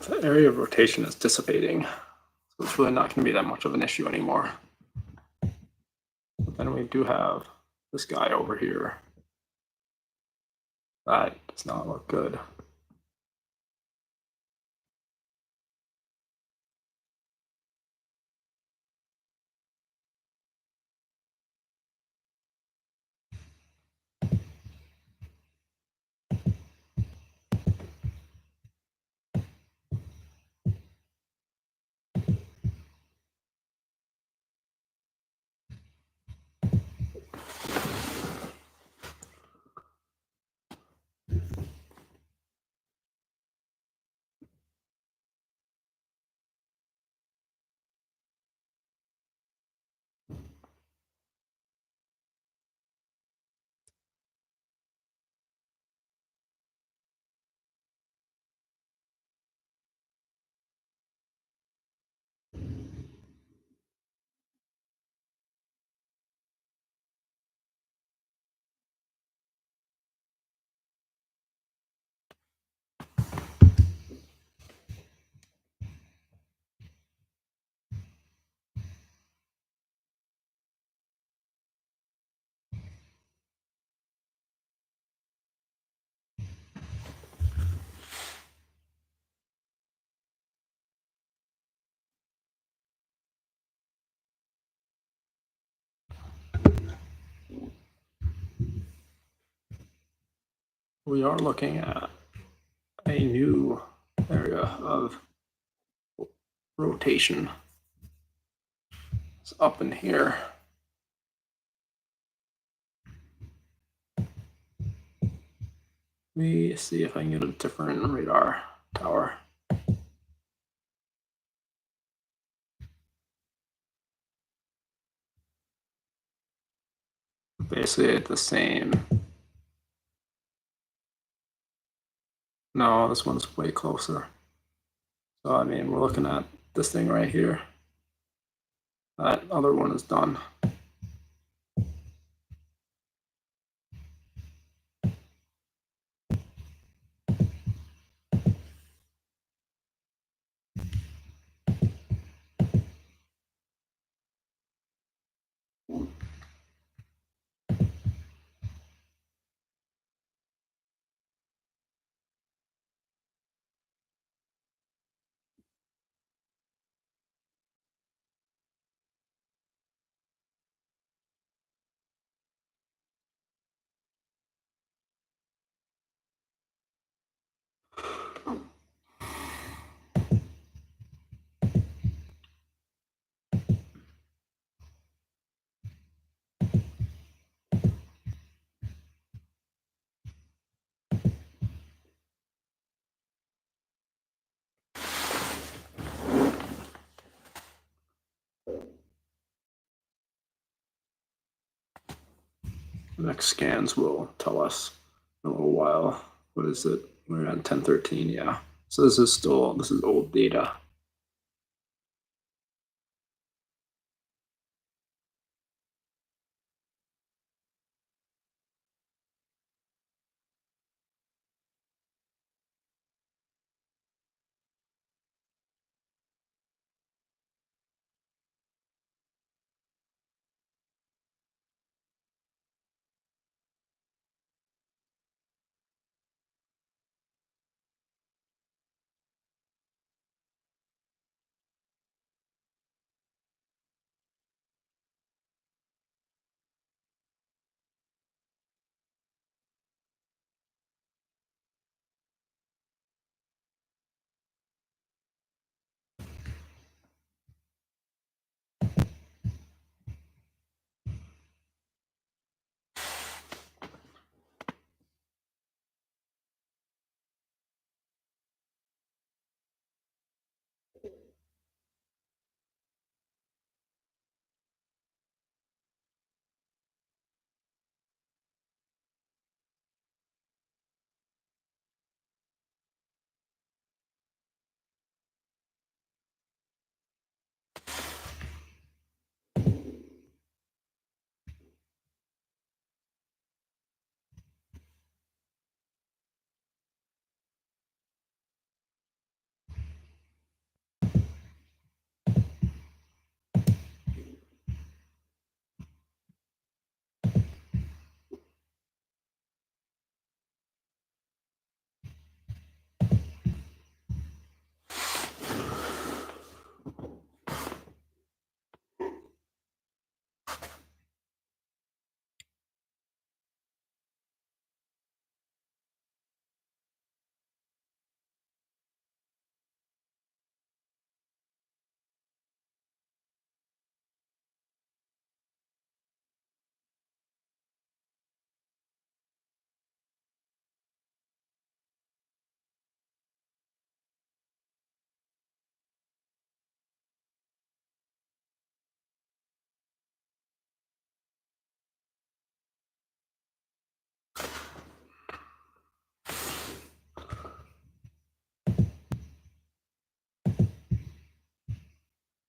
The area of rotation is dissipating, so it's really not going to be that much of an issue anymore. But then we do have this guy over here. That does not look good. We are looking at a new area of rotation. It's up in here. Let me see if I can get a different radar tower. Basically the same. No, this one's way closer. So I mean, we're looking at this thing right here. That other one is done. The next scans will tell us in a little while. What is it? We're at 1013, yeah. So this is old data.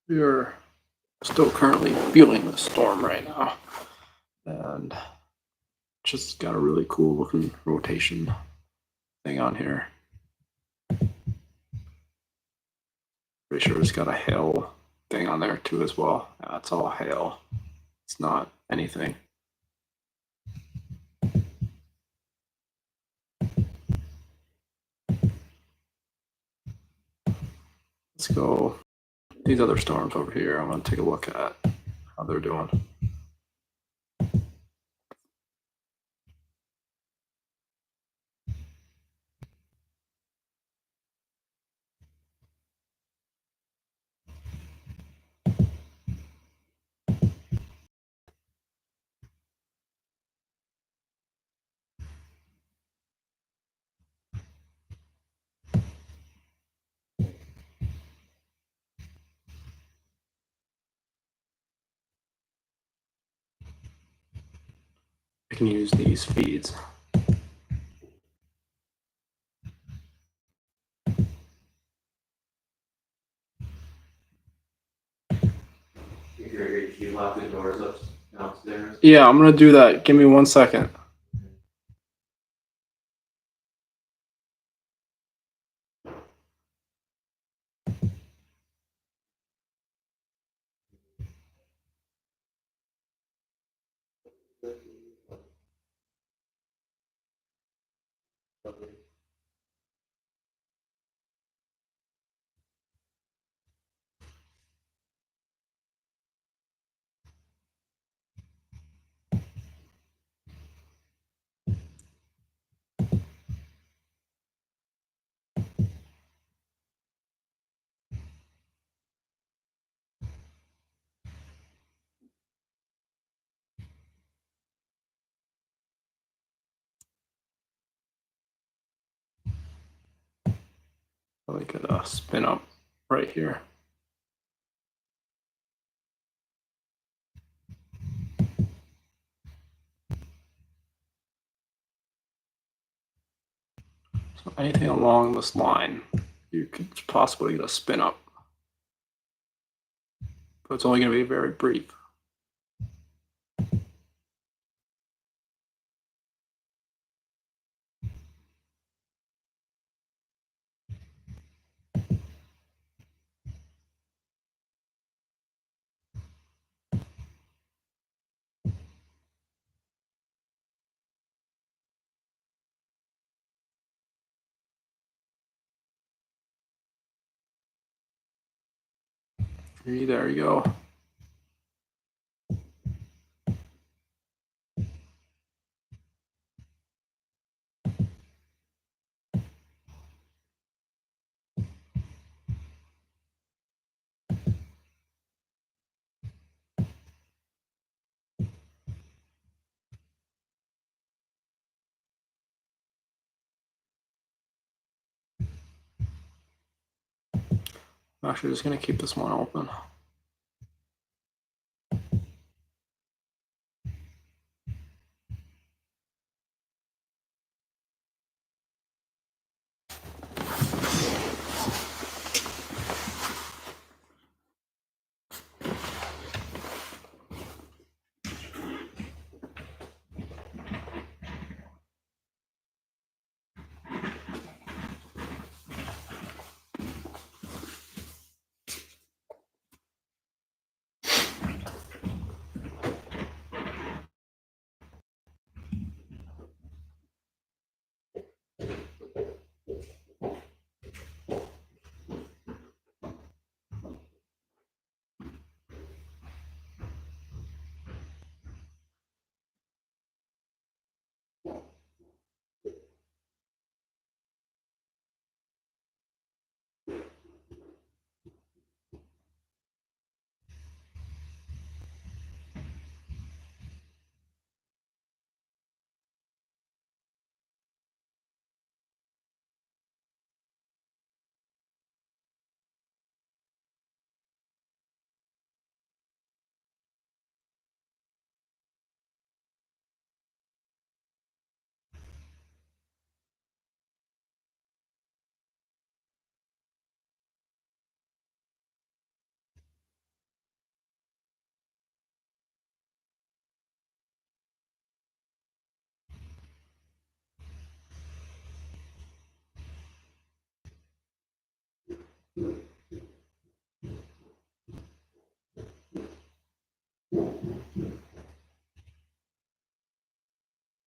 We're still currently feeling the storm right now, and just got a really cool looking rotation thing on here. Pretty sure it's got a hail thing on there too as well. Yeah, it's all hail. It's not anything. Let's go these other storms over here. I'm gonna take a look at how they're doing. I can use these feeds.
You lock the doors up downstairs?
Yeah, I'm gonna do that. Give me 1 second. Probably could spin up right here. So anything along this line you could possibly get a spin up. But it's only going to be very brief. There you go. I'm actually just going to keep this one open.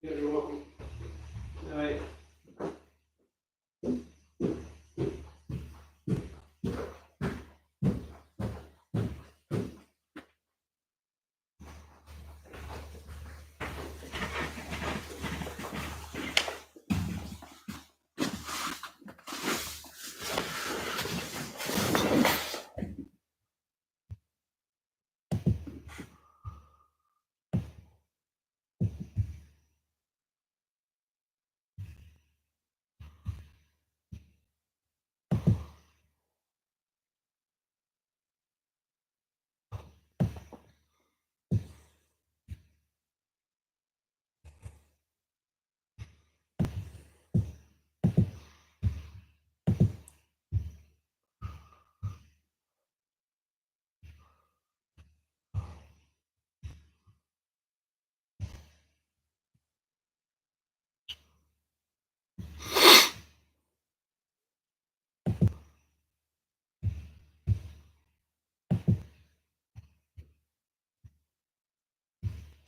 Yeah, you're welcome. All right.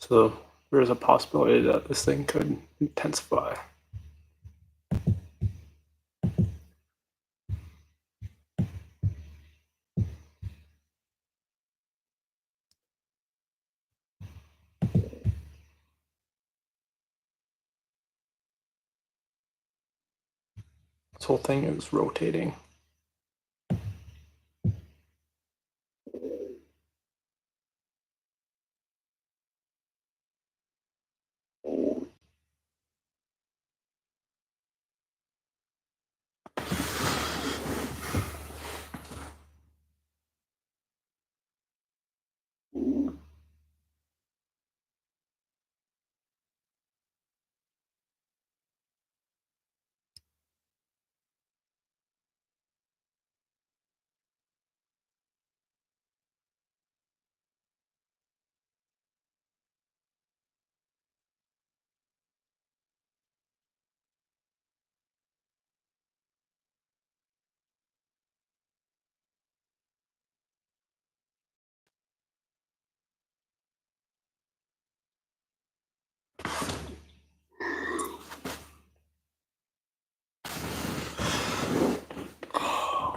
So there's a possibility that this thing could intensify. This whole thing is rotating.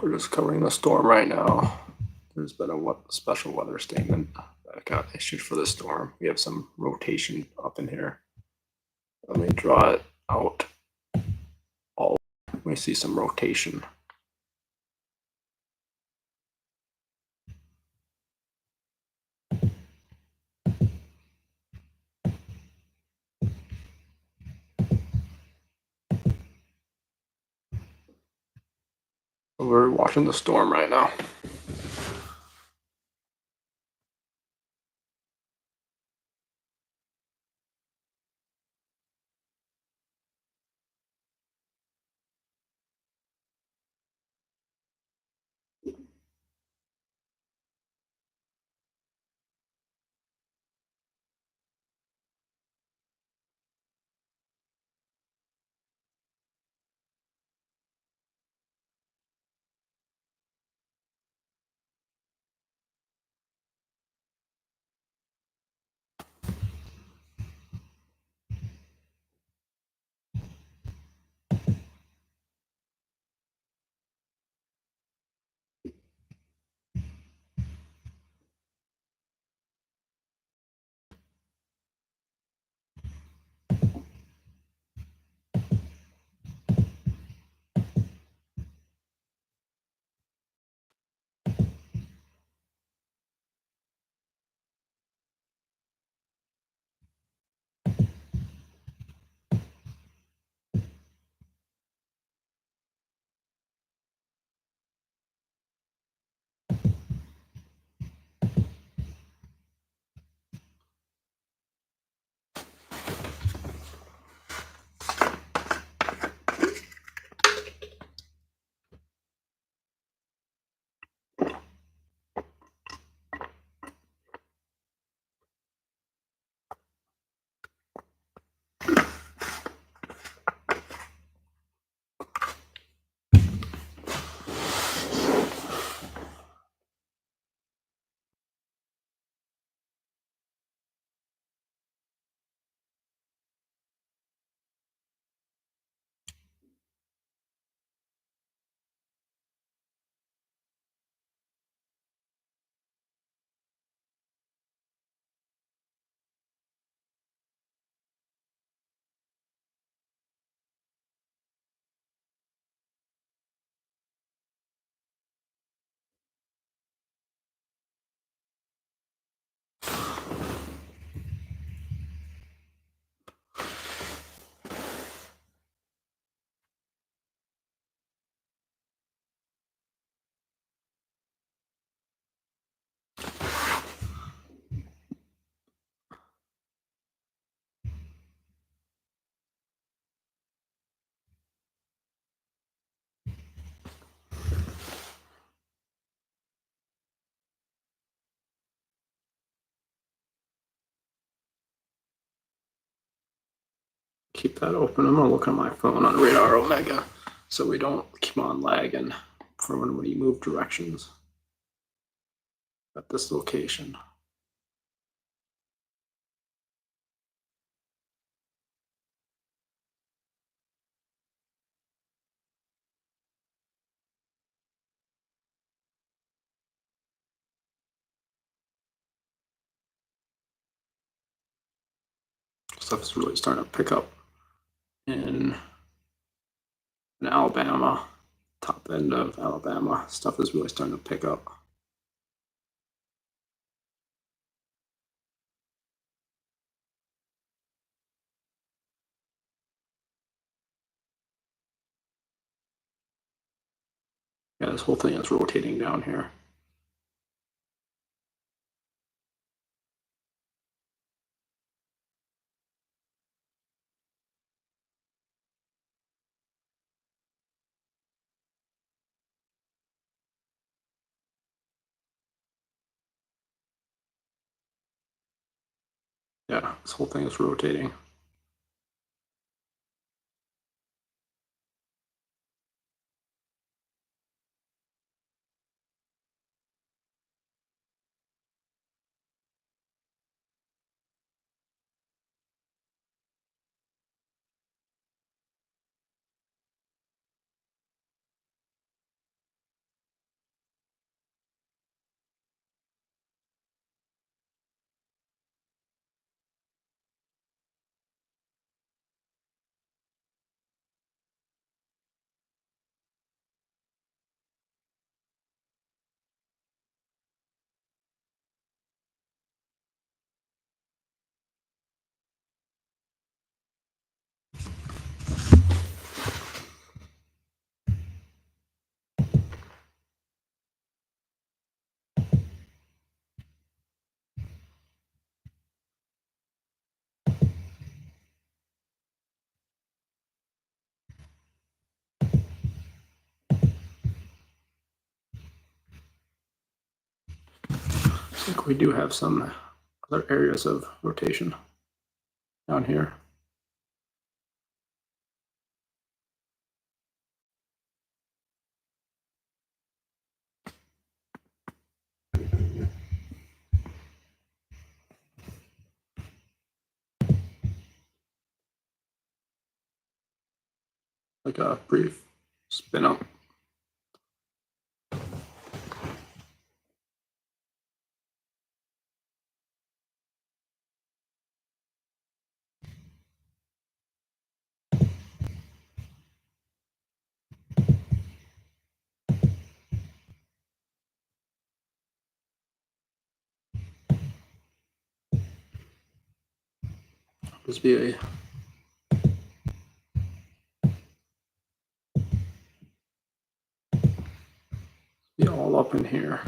We're just covering the storm right now. There's been a special weather statement that got issued for the storm. We have some rotation up in here. Let me draw it out. We see some rotation. We're watching the storm right now. Keep that open. I'm gonna look at my phone on Radar Omega so we don't keep on lagging for when we move directions at this location. Stuff's really starting to pick up in Alabama, top end of Alabama. Stuff is really starting to pick up. Yeah, this whole thing is rotating down here. Yeah, this whole thing is rotating. think we do have some other areas of rotation down here. Like a brief spin up. Just be all up in here.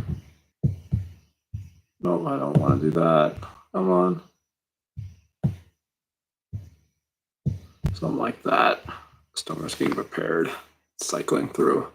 No, I don't want to do that. Come on. Something like that. Stoner's getting prepared, cycling through.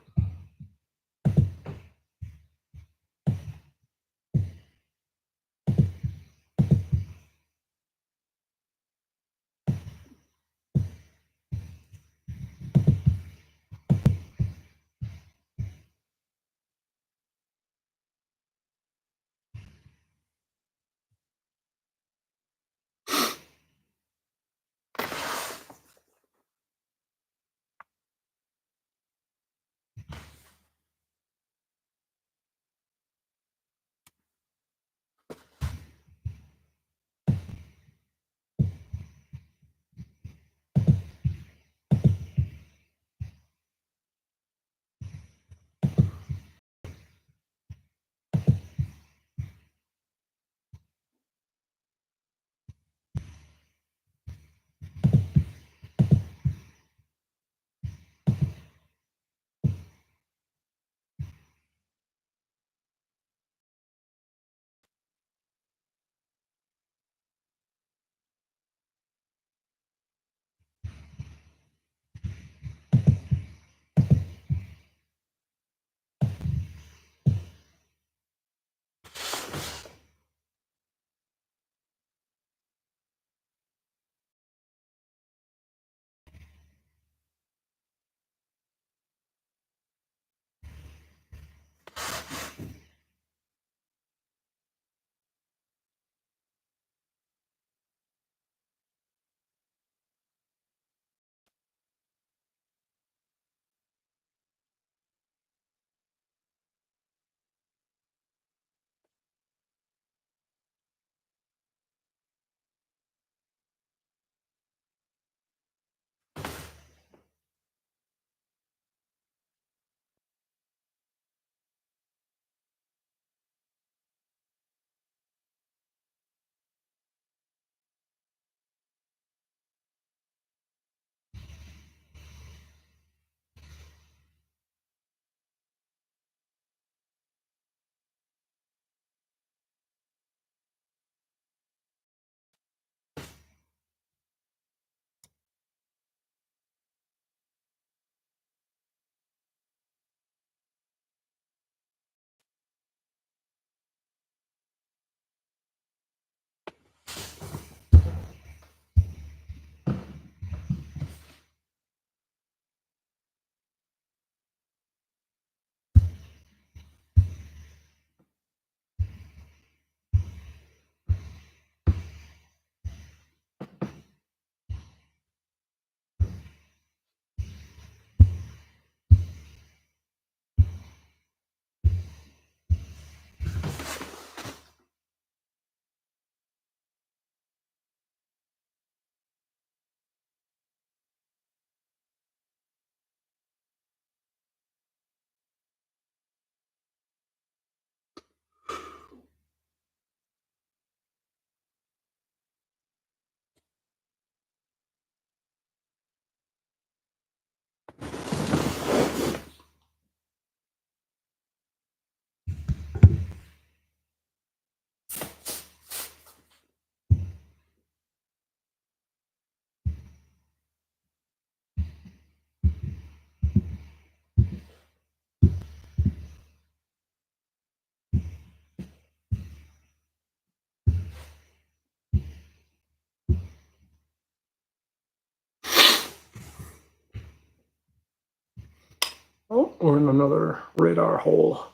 Oh, we're in another radar hole.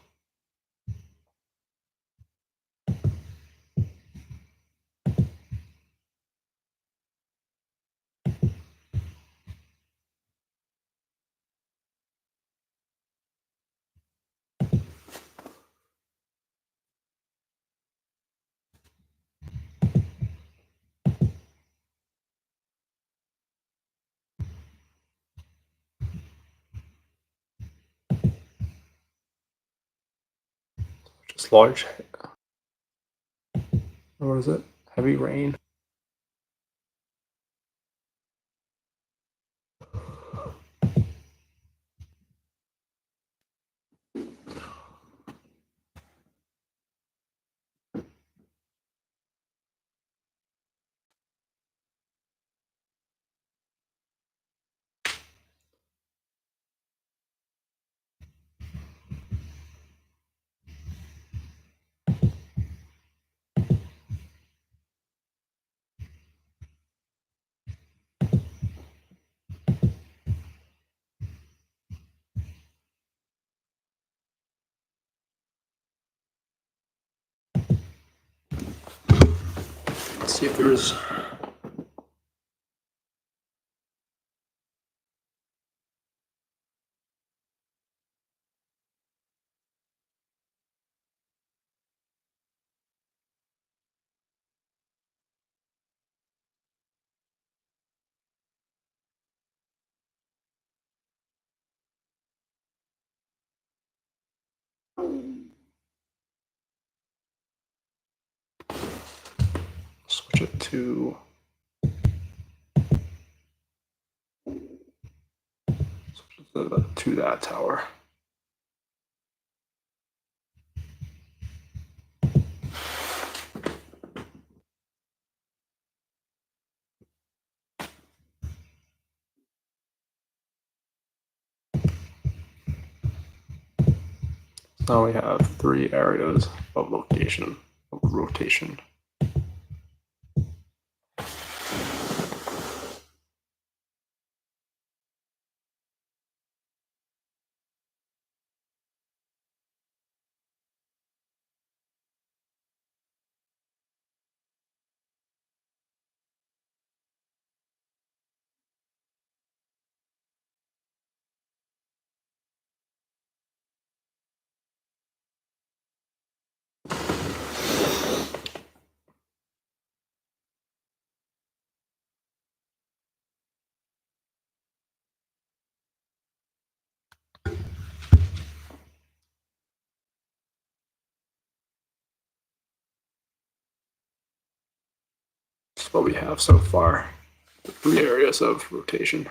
Just large. What is it? Heavy rain. Let's see if there's. Switch it to that tower. Now we have 3 areas of rotation. That's what we have so far. 3 areas of rotation.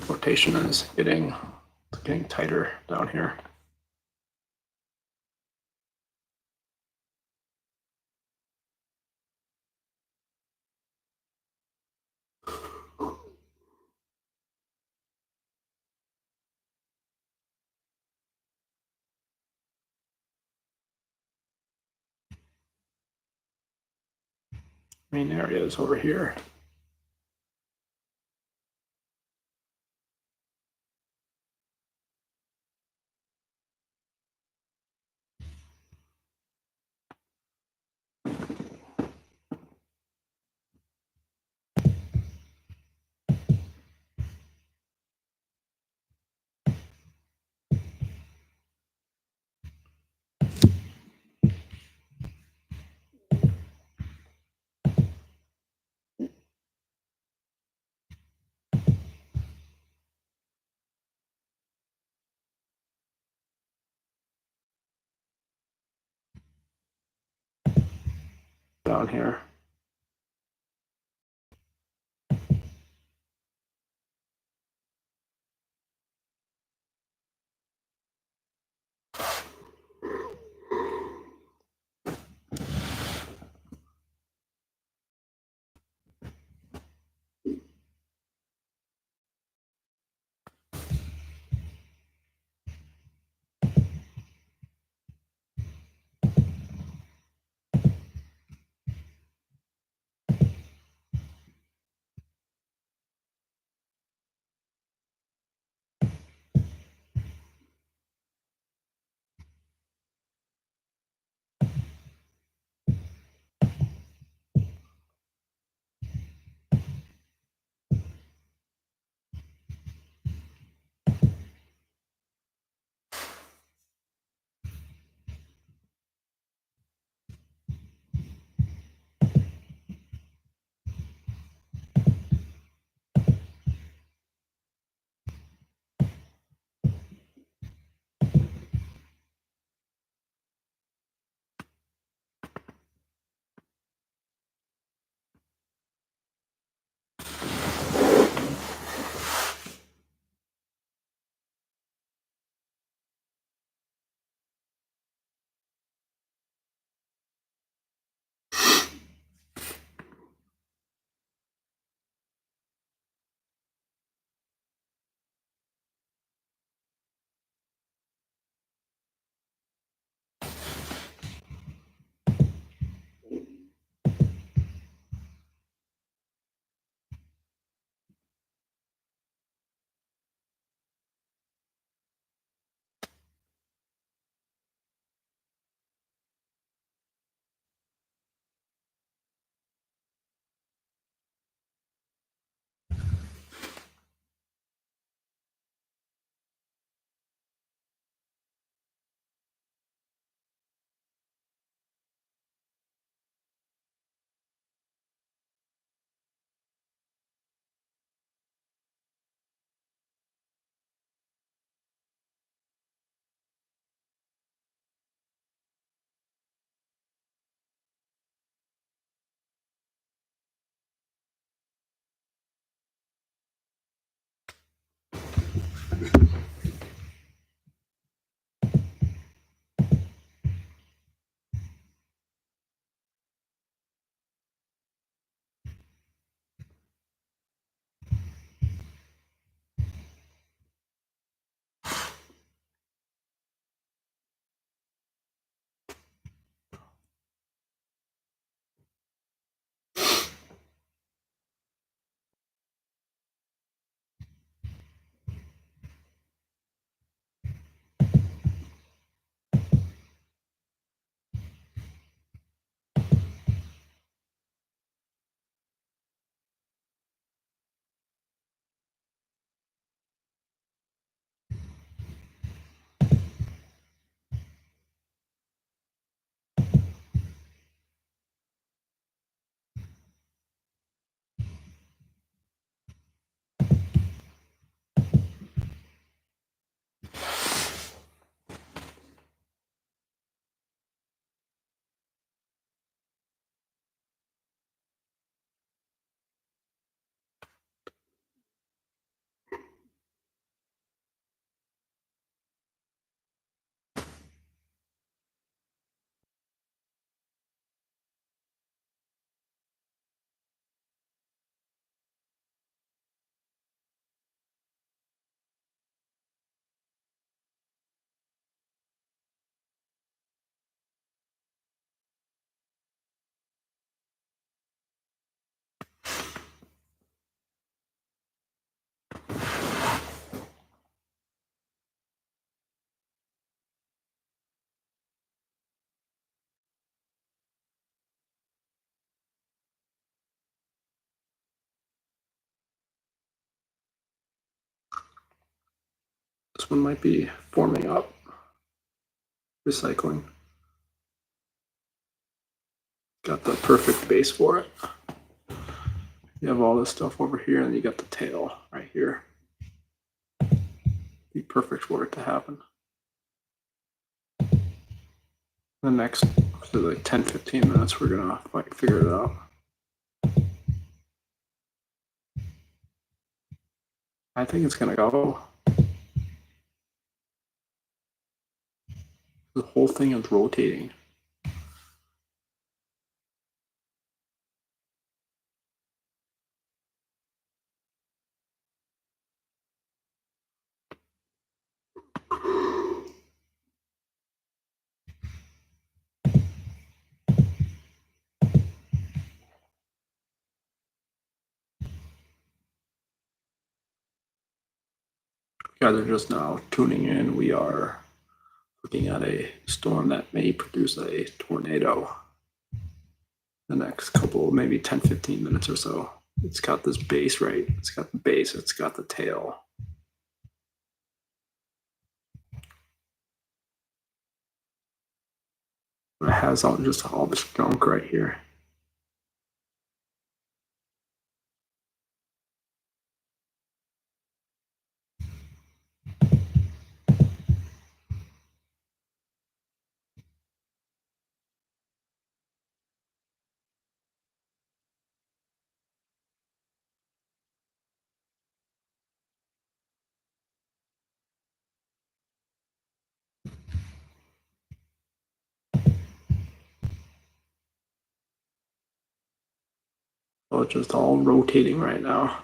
Rotation is getting tighter down here. Main area is over here. Down here. this one might be forming up. Recycling. Got the perfect base for it. You have all this stuff over here, and you got the tail right here. Be perfect for it to happen. The next like 10-15 minutes, we're gonna figure it out. I think it's gonna go. The whole thing is rotating. You guys are just now tuning in. We are looking at a storm that may produce a tornado the next couple, maybe 10-15 minutes or so. It's got this base, right? It's got the base, it's got the tail. It has just all this junk right here. So it's just all rotating right now.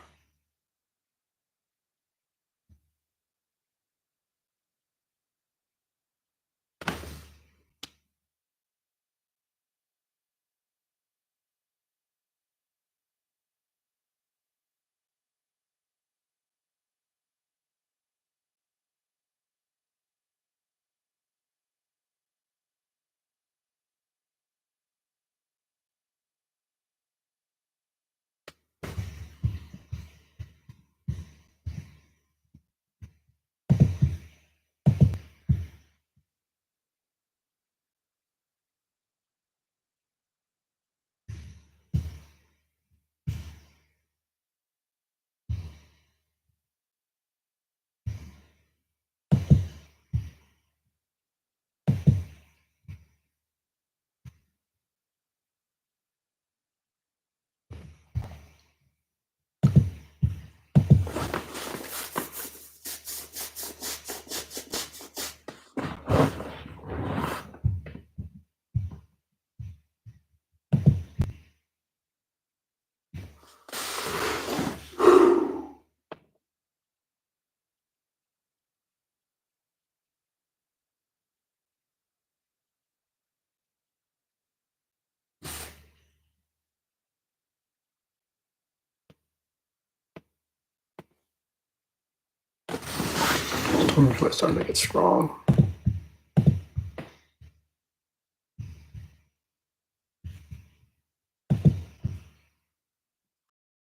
It's starting to get strong.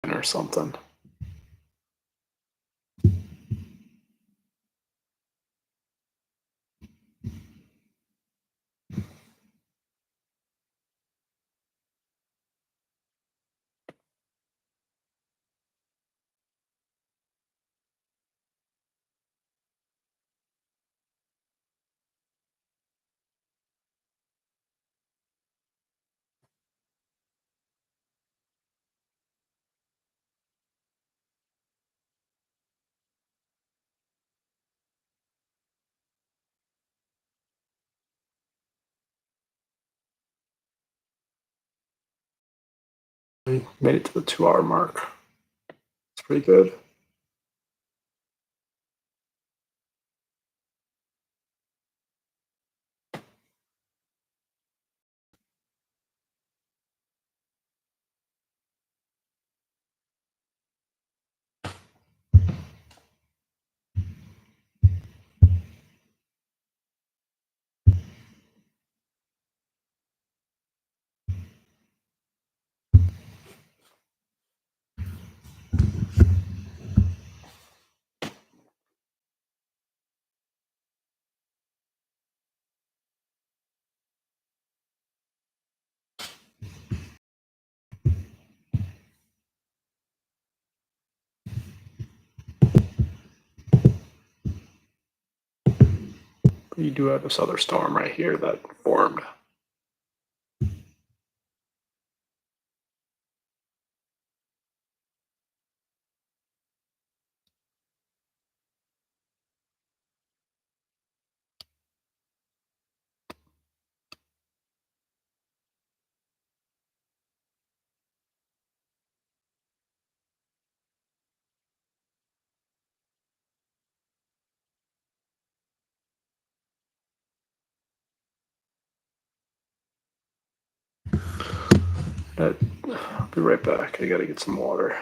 Or something. We made it to the 2-hour mark. It's pretty good. you do have this other storm right here that formed. But I'll be right back. I gotta get some water.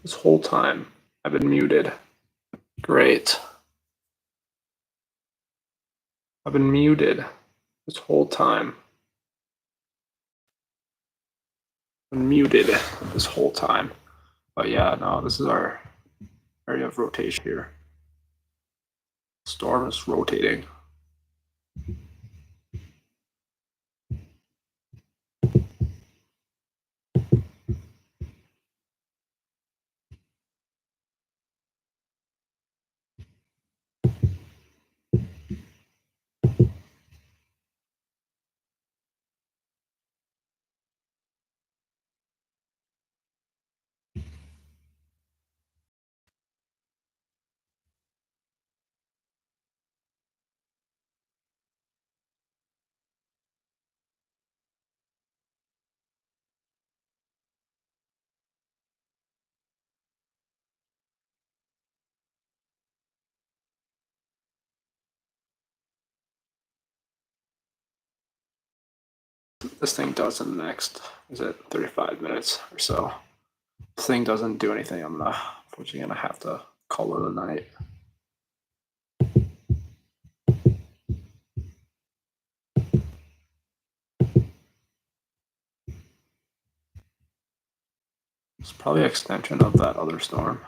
This whole time I've been muted. Great. I've been muted this whole time. Been muted this whole time. But yeah, no, this is our area of rotation here. Storm is rotating. This thing does in the next, is it 35 minutes or so? This thing doesn't do anything. I'm unfortunately gonna have to call it a night. It's probably an extension of that other storm.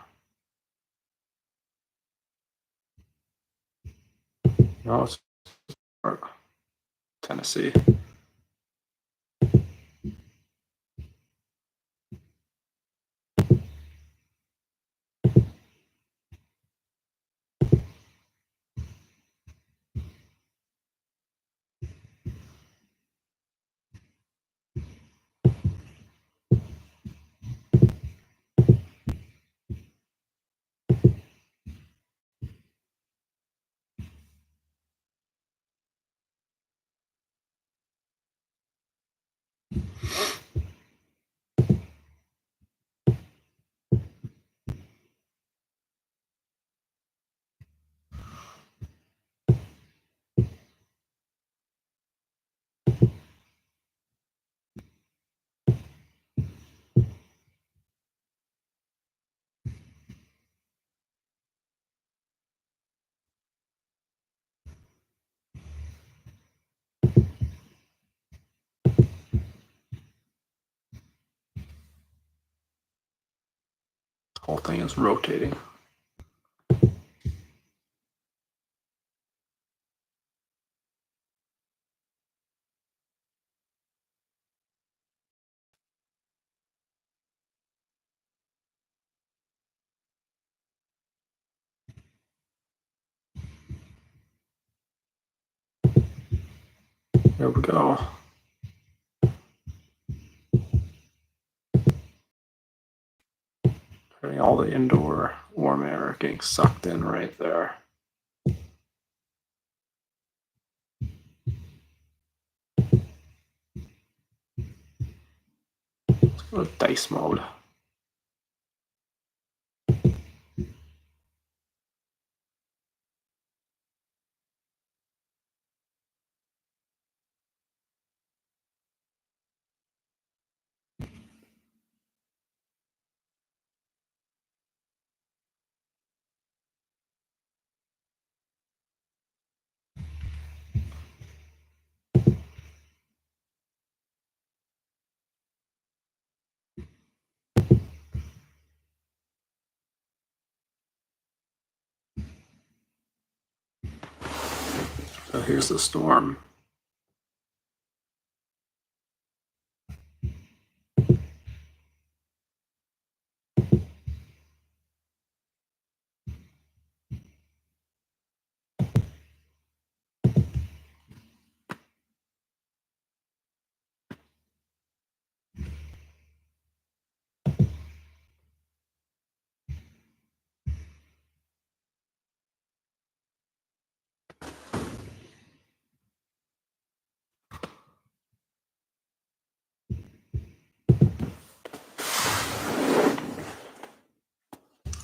No, it's Tennessee. The whole thing is rotating. There we go. All the indoor warm air getting sucked in right there. Let's go to dice mode. So here's the storm.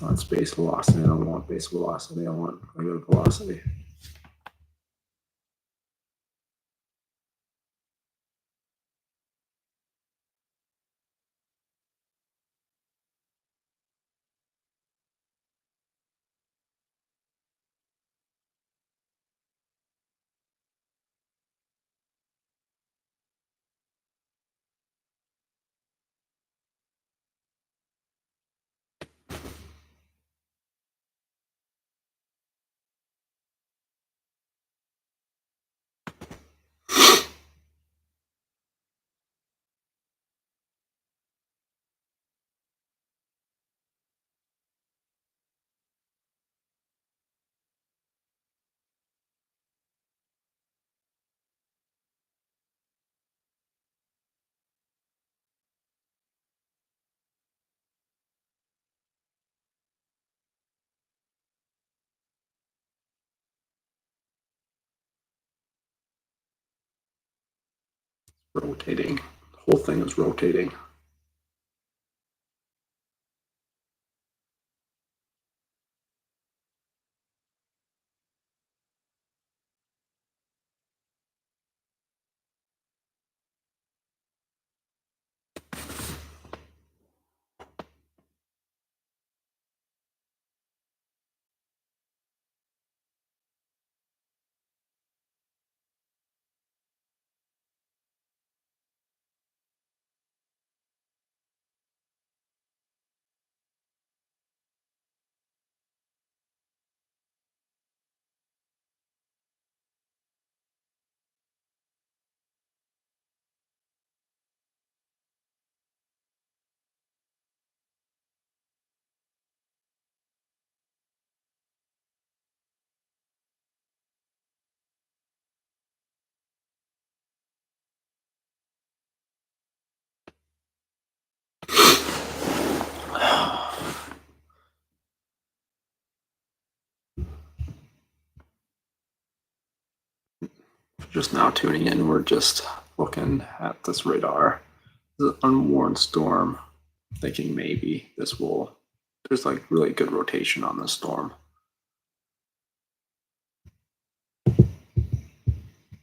That's base velocity. I don't want base velocity. I want regular velocity. rotating. The whole thing is rotating. Just now tuning in, we're just looking at this radar, the unwarned storm, thinking maybe this will, there's like really good rotation on this storm.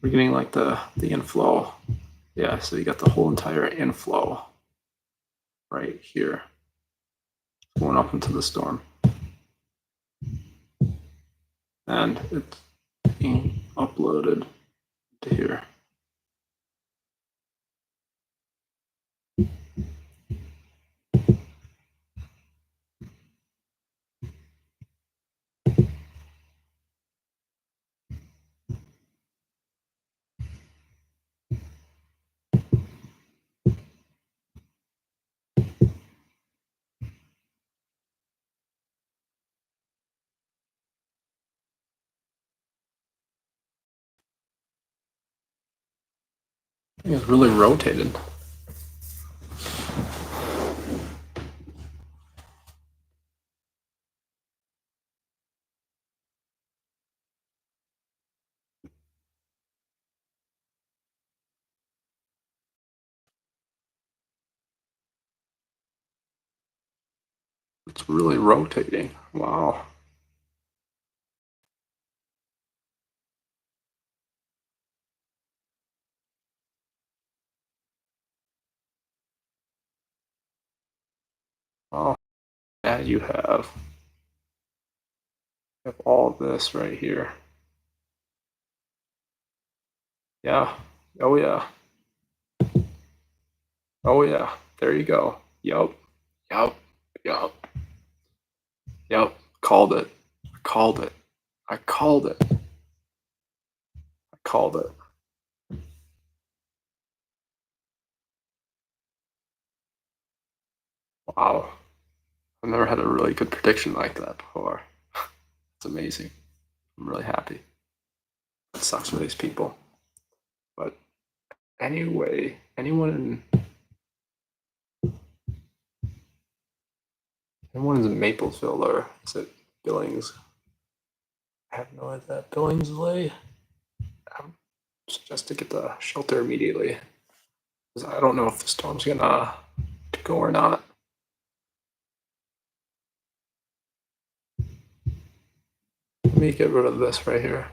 We're getting like the inflow. Yeah, so you got the whole entire inflow right here going up into the storm. And it's being uploaded to here. It's really rotated. It's really rotating. Wow. Oh, yeah, you have all this right here. Yeah. Oh yeah. Oh yeah. There you go. Yup. Yup. Yup. Yup. Called it. I called it. I called it. I called it. Wow. I've never had a really good prediction like that before. It's amazing. I'm really happy. It sucks for these people. But anyway, anyone in Maplesville or is it Billings? I have no idea. Billingsley? Just to get the shelter immediately. 'Cause I don't know if the storm's gonna go or not. Let me get rid of this right here.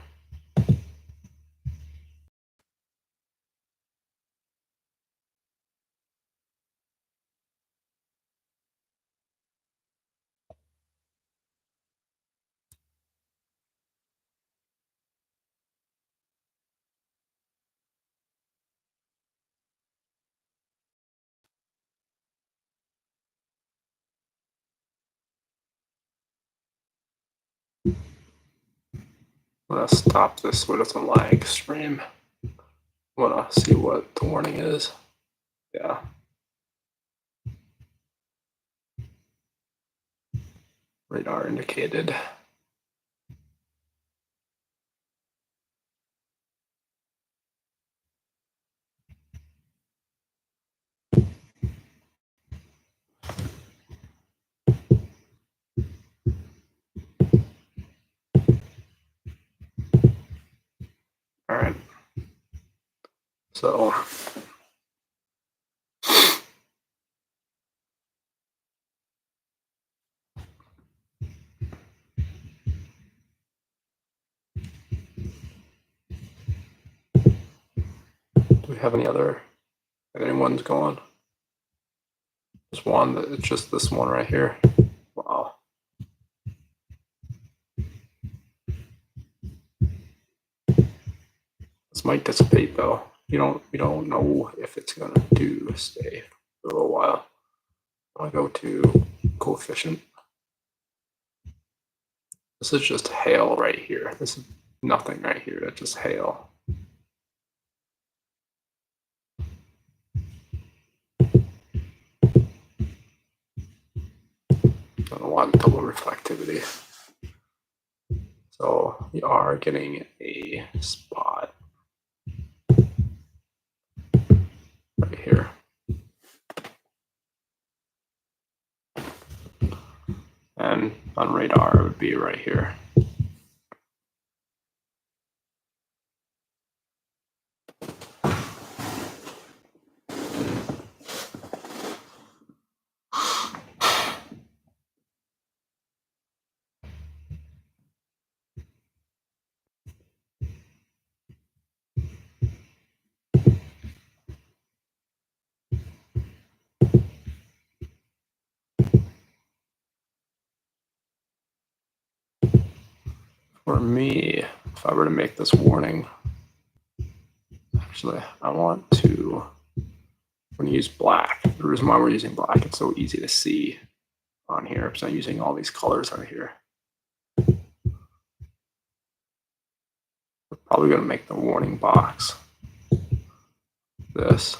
I'm gonna stop this so it doesn't lag stream. I wanna see what the warning is. Yeah. Radar indicated. All right. So you have any other, if anyone's going? Just one, it's just this one right here. Wow. This might dissipate though. We don't know if it's gonna stay for a little while. I want to go to coefficient. This is just hail right here. This is nothing right here. It's just hail. I don't want double reflectivity. So we are getting a spot right here. And on radar, it would be right here. For me, if I were to make this warning, actually, I want to, we're going to use black. The reason why we're using black, it's so easy to see on here, because I'm using all these colors on here. We're probably going to make the warning box this.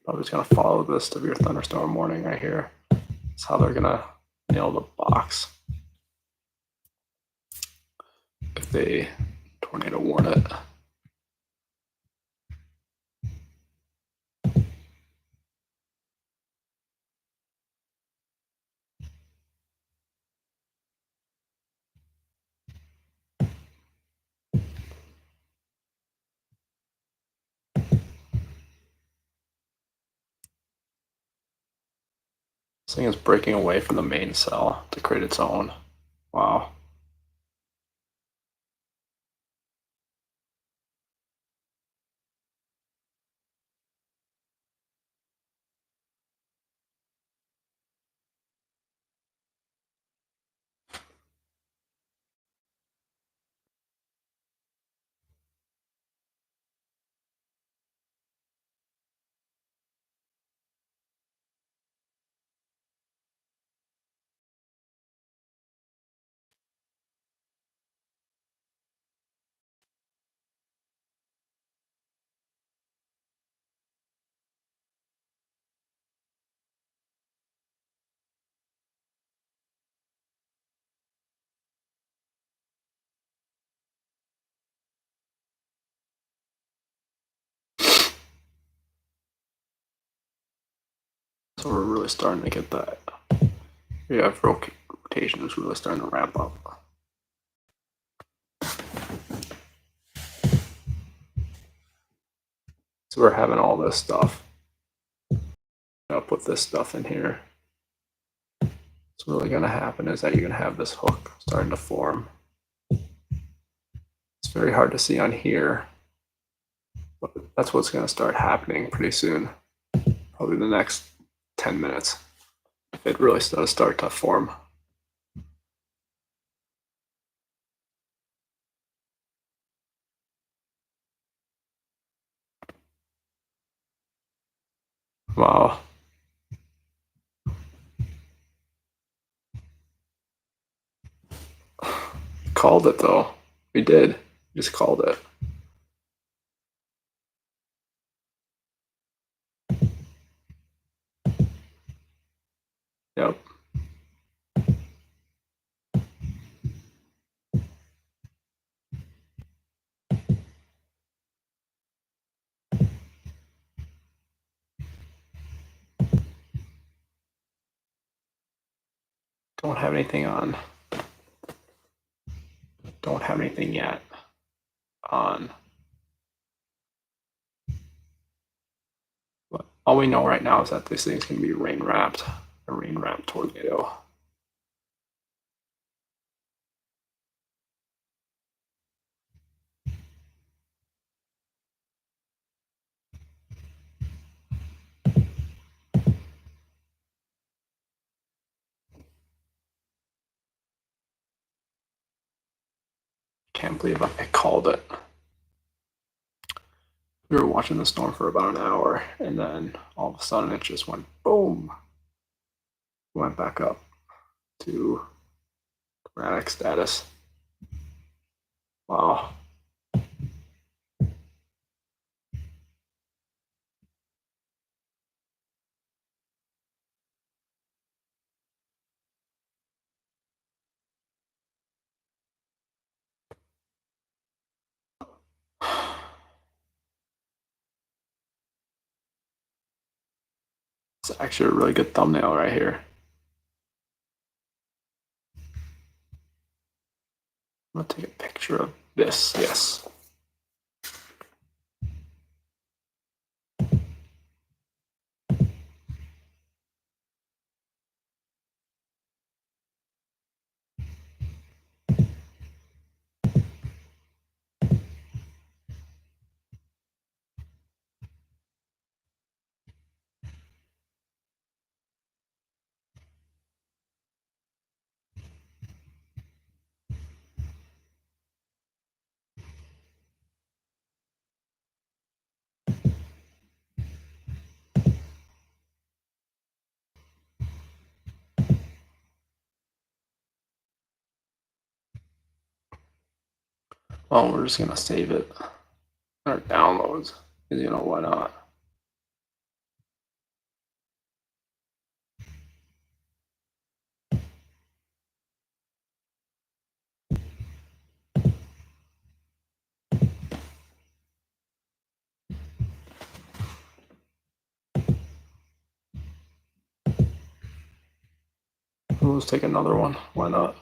Probably just going to follow the severe thunderstorm warning right here. That's how they're going to nail the box if they tornado warn it. This thing is breaking away from the main cell to create its own. Wow. So we're really starting to get that. Yeah, rotation is really starting to ramp up. So we're having all this stuff. I'll put this stuff in here. What's really going to happen is that you're going to have this hook starting to form. It's very hard to see on here, but that's what's going to start happening pretty soon. Probably the next 10 minutes. It really does start to form. Wow. Called it though. We did. We just called it. Yep. Don't have anything on. Don't have anything yet on. But all we know right now is that this thing's going to be rain wrapped, a rain wrapped tornado. believe I called it. We were watching the storm for about an hour, and then all of a sudden it just went boom. Went back up to dramatic status. Wow. It's actually a really good thumbnail right here. I'm gonna take a picture of this, yes. Well, we're just gonna save it. Or downloads, because why not? Let's take another one. Why not?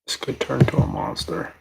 This could turn to a monster.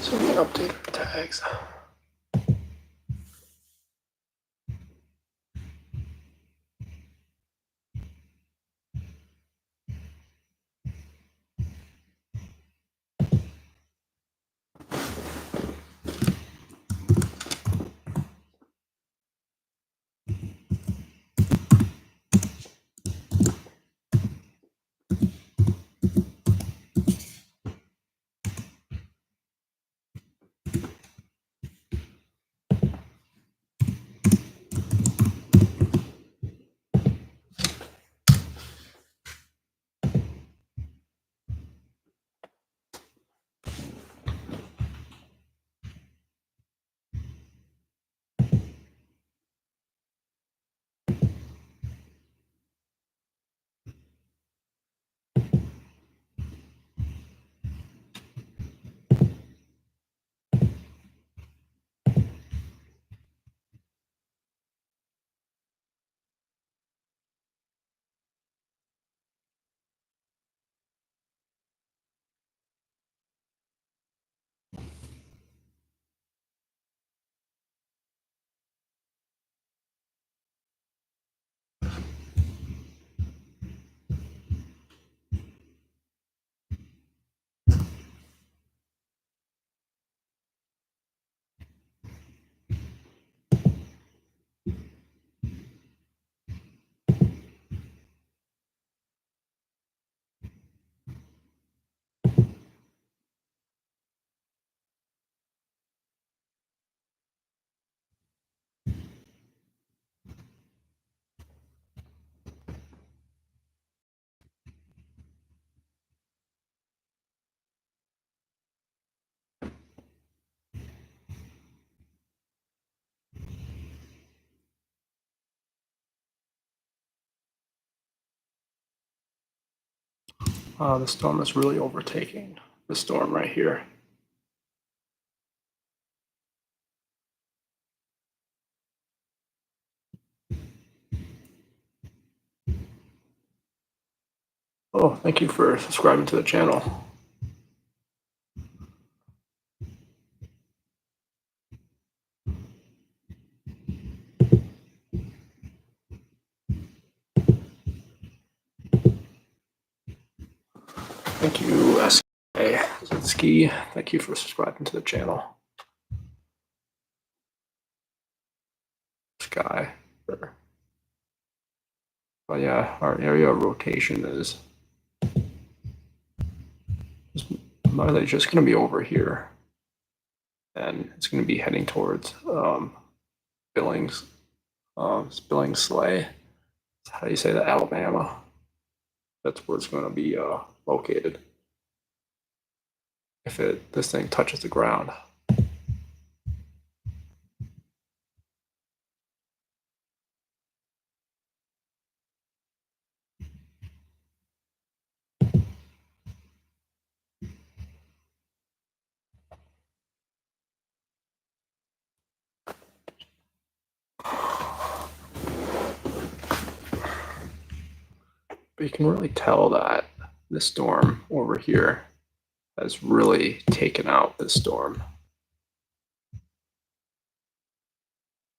So we can update our tags. The storm is really overtaking the storm right here. Oh, thank you for subscribing to the channel. Thank you, S.A. Ski. Thank you for subscribing to the channel. Sky. But yeah, our area of rotation is mostly just going to be over here. And it's going to be heading towards Billings Slay. How do you say that? Alabama. That's where it's going to be located. If this thing touches the ground. But you can really tell that this storm over here has really taken out this storm.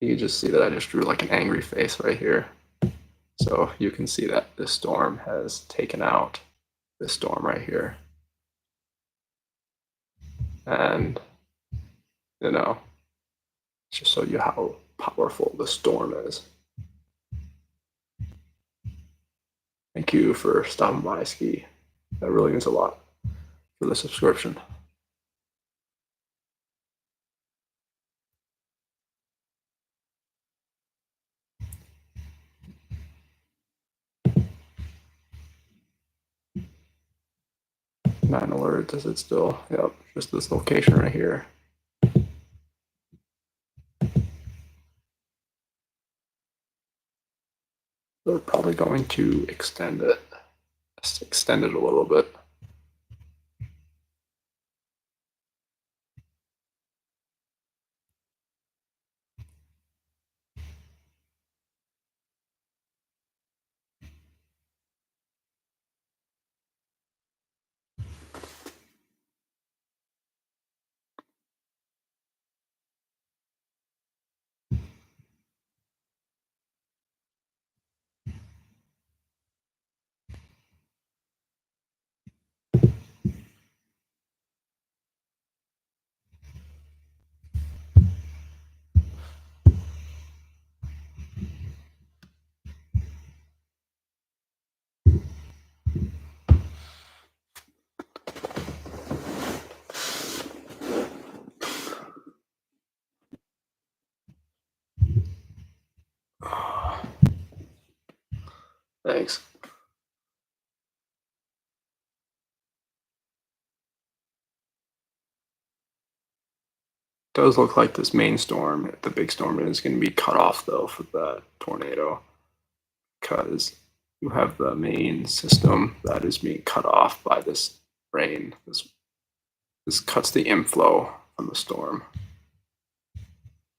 You can just see that I just drew like an angry face right here. So you can see that this storm has taken out this storm right here. And, you know, just show you how powerful the storm is. Thank you for stopping by, Ski. That really means a lot for the subscription. Nine alerts, is it still? Yep, just this location right here. They're probably going to extend it a little bit. does look like this main storm, the big storm, is going to be cut off though for the tornado, because you have the main system that is being cut off by this rain. This cuts the inflow from the storm.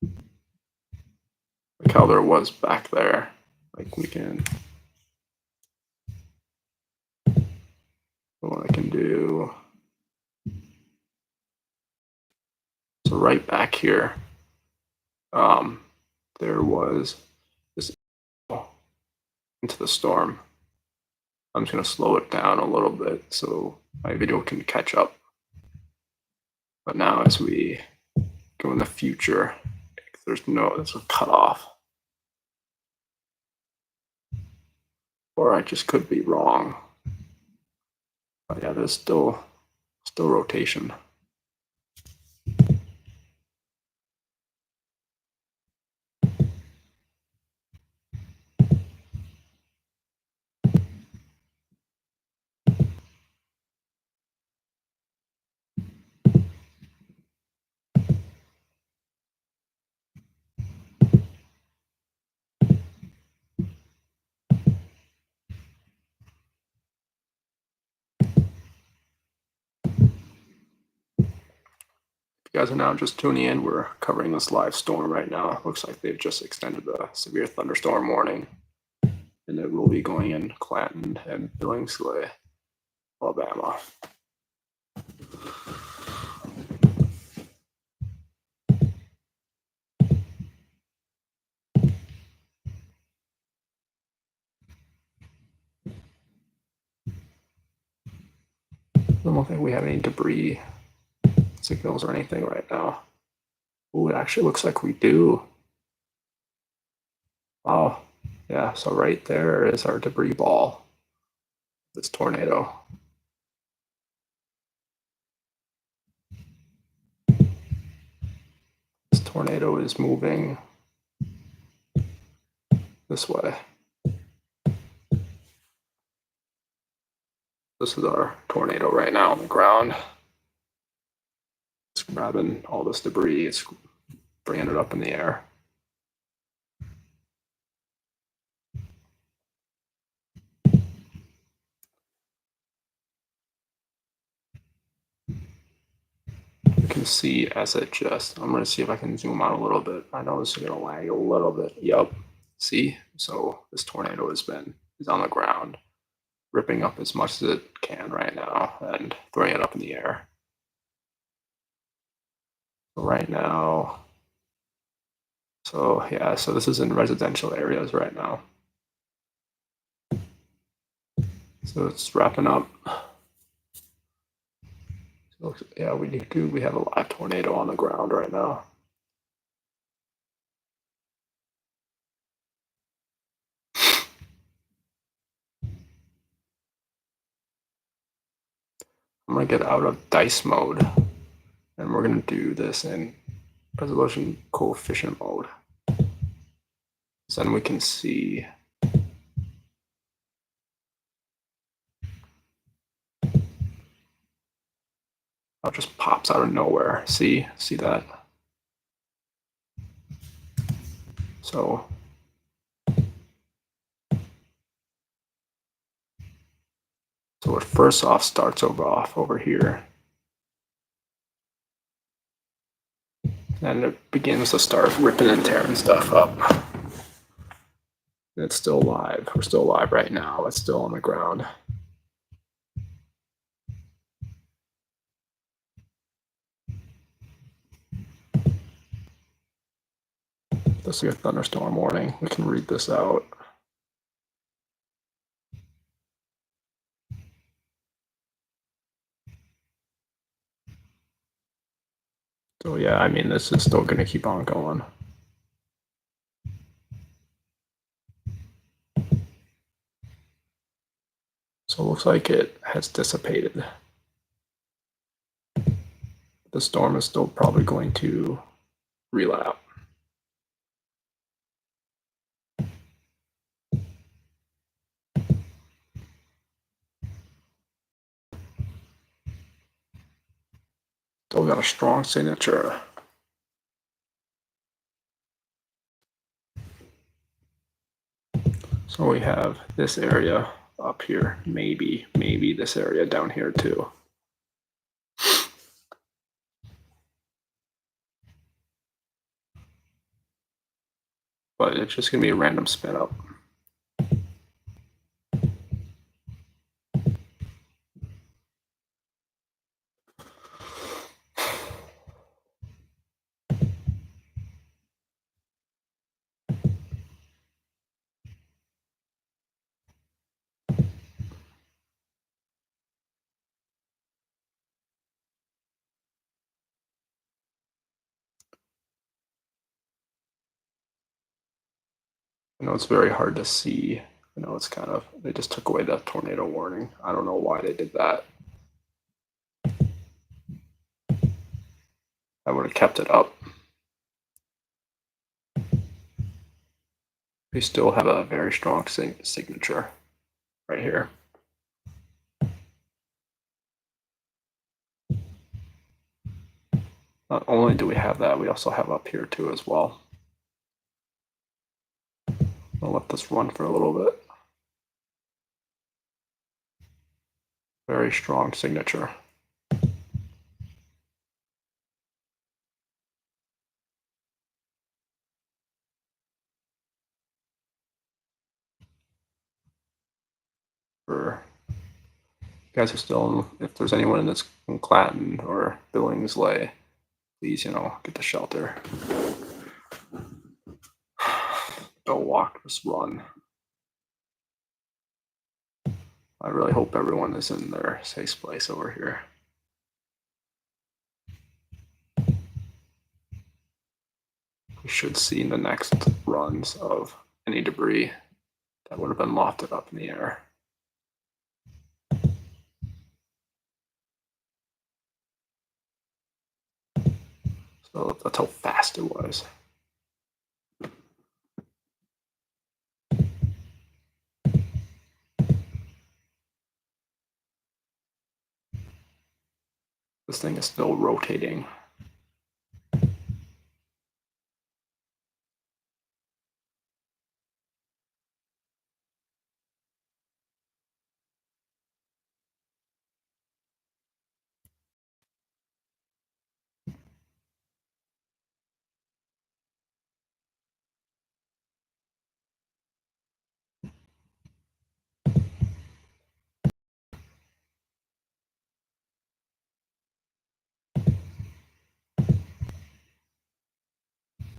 Like how there was back there. Like we can, what I can do. So right back here, there was this into the storm. I'm just gonna slow it down a little bit so my video can catch up. But now as we go in the future, there's a cutoff. Or I just could be wrong. But yeah, there's still rotation. You guys are now just tuning in. We're covering this live storm right now. Looks like they've just extended the severe thunderstorm warning, and it will be going in Clanton and Billingsley, Alabama. I don't think we have any debris signals or anything right now. Oh, it actually looks like we do. Wow. Yeah, so right there is our debris ball. This tornado. This tornado is moving this way. This is our tornado right now on the ground. It's grabbing all this debris, it's bringing it up in the air. You can see as it just, I'm going to see if I can zoom out a little bit. I know this is going to lag a little bit. Yep. See? So this tornado is on the ground, ripping up as much as it can right now and throwing it up in the air. So right now, so yeah, so this is in residential areas right now. So it's wrapping up. So yeah, we have a live tornado on the ground right now. I'm gonna get out of dice mode, and we're gonna do this in resolution coefficient mode. So then we can see how it just pops out of nowhere. See that? So it first off starts over here. And it begins to start ripping and tearing stuff up. It's still live. We're still live right now. It's still on the ground. This is a thunderstorm warning. We can read this out. So yeah, I mean, this is still going to keep on going. So it looks like it has dissipated. The storm is still probably going to relapse. Still got a strong signature. So we have this area up here, maybe this area down here too. But it's just gonna be a random spin up. I know it's very hard to see. I know it's kind of, they just took away the tornado warning. I don't know why they did that. I would have kept it up. We still have a very strong signature right here. Not only do we have that, we also have up here too as well. I'll let this run for a little bit. Very strong signature. For you guys are still, if there's anyone that's in Clatton or Billingsley, please, get the shelter. Don't walk, just run. I really hope everyone is in their safe place over here. We should see in the next runs of any debris that would have been lofted up in the air. So that's how fast it was. This thing is still rotating.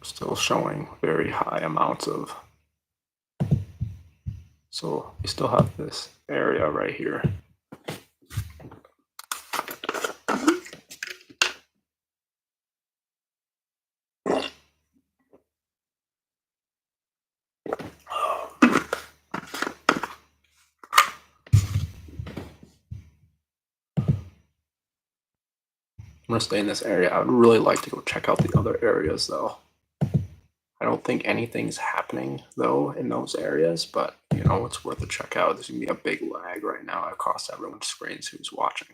Still showing very high amounts of. So we still have this area right here. I'm gonna stay in this area. I would really like to go check out the other areas though. I don't think anything's happening though in those areas, but it's worth a check out. There's gonna be a big lag right now across everyone's screens who's watching.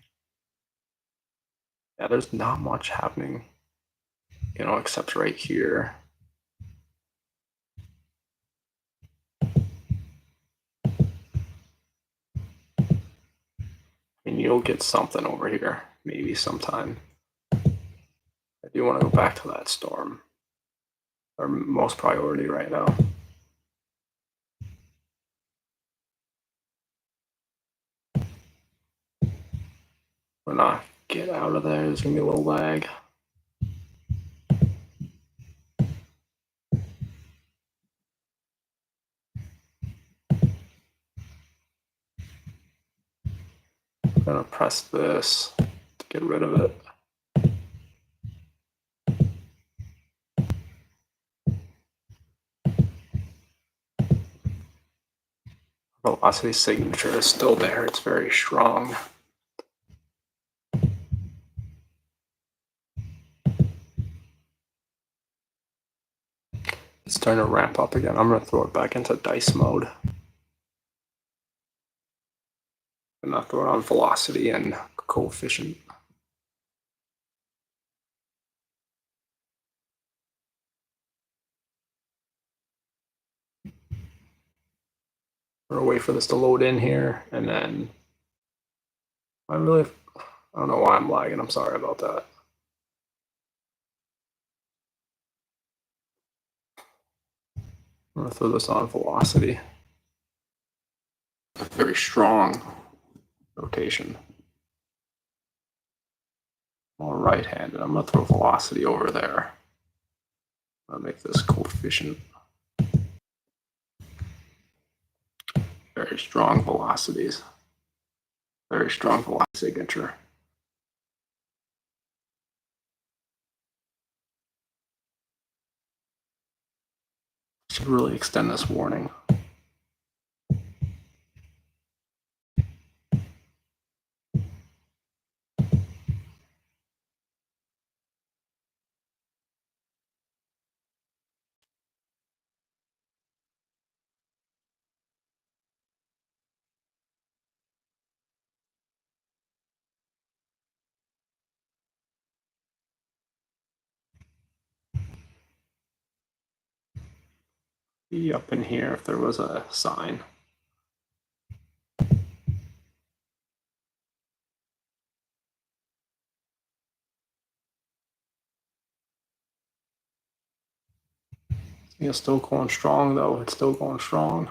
Yeah, there's not much happening, except right here. I mean, you'll get something over here, maybe sometime. I do want to go back to that storm. Our most priority right now. We're not get out of there. There's gonna be a little lag. I'm gonna press this to get rid of it. Velocity signature is still there. It's very strong. It's starting to ramp up again. I'm gonna throw it back into dice mode. I'm not throwing on velocity and coefficient. We're gonna wait for this to load in here, and then I don't know why I'm lagging. I'm sorry about that. I'm gonna throw this on velocity. Very strong rotation. More right-handed. I'm gonna throw velocity over there. I'm gonna make this coefficient. Very strong velocities. Very strong velocity signature. Should really extend this warning. Be up in here if there was a sign. It's still going strong though. It's still going strong.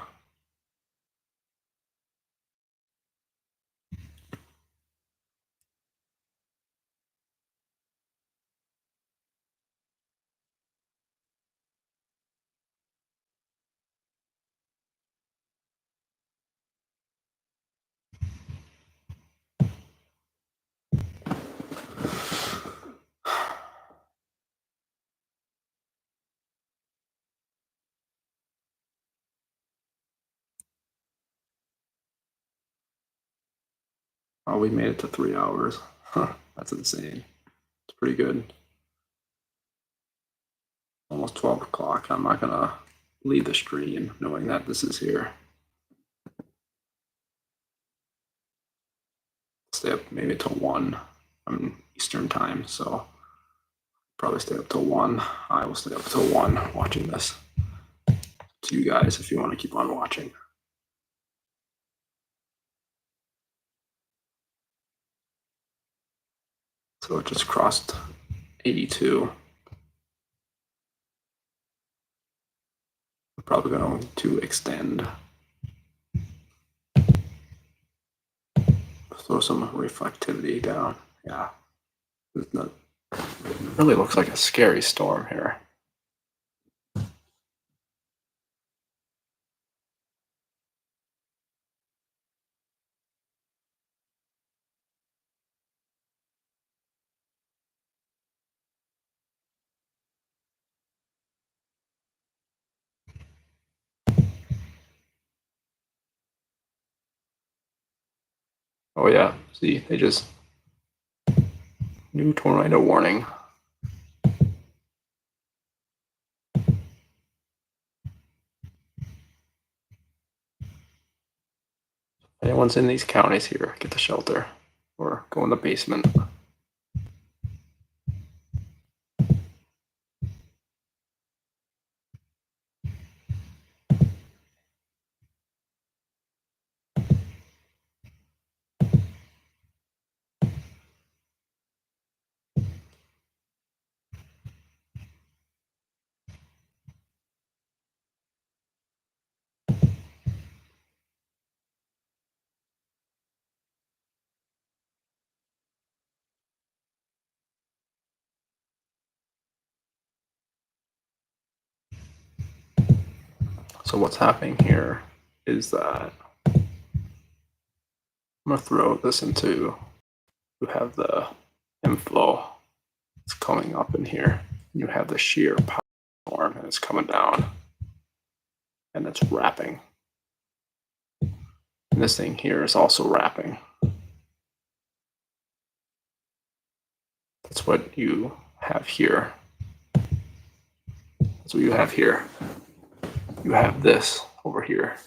Oh, we made it to 3 hours. Huh, that's insane. It's pretty good. Almost 12 o'clock. I'm not gonna leave the stream knowing that this is here. Stay up maybe till 1. I'm Eastern time, so probably stay up till 1. I will stay up till 1 watching this. To you guys if you want to keep on watching. So it just crossed 82. We're probably going to extend. Throw some reflectivity down. Yeah. It really looks like a scary storm here. Oh yeah, see, they just new tornado warning. Anyone's in these counties here, get the shelter or go in the basement. So what's happening here is that I'm gonna throw this into, you have the inflow, it's coming up in here. You have the shear power storm and it's coming down and it's wrapping. And this thing here is also wrapping. That's what you have here. That's what you have here. You have this over here.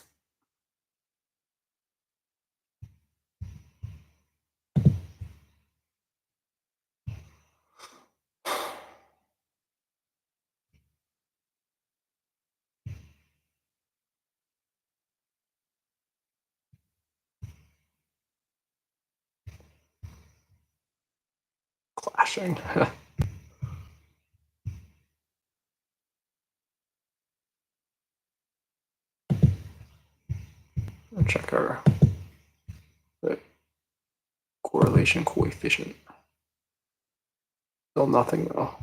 flashing. I'll check our the correlation coefficient. Still nothing though.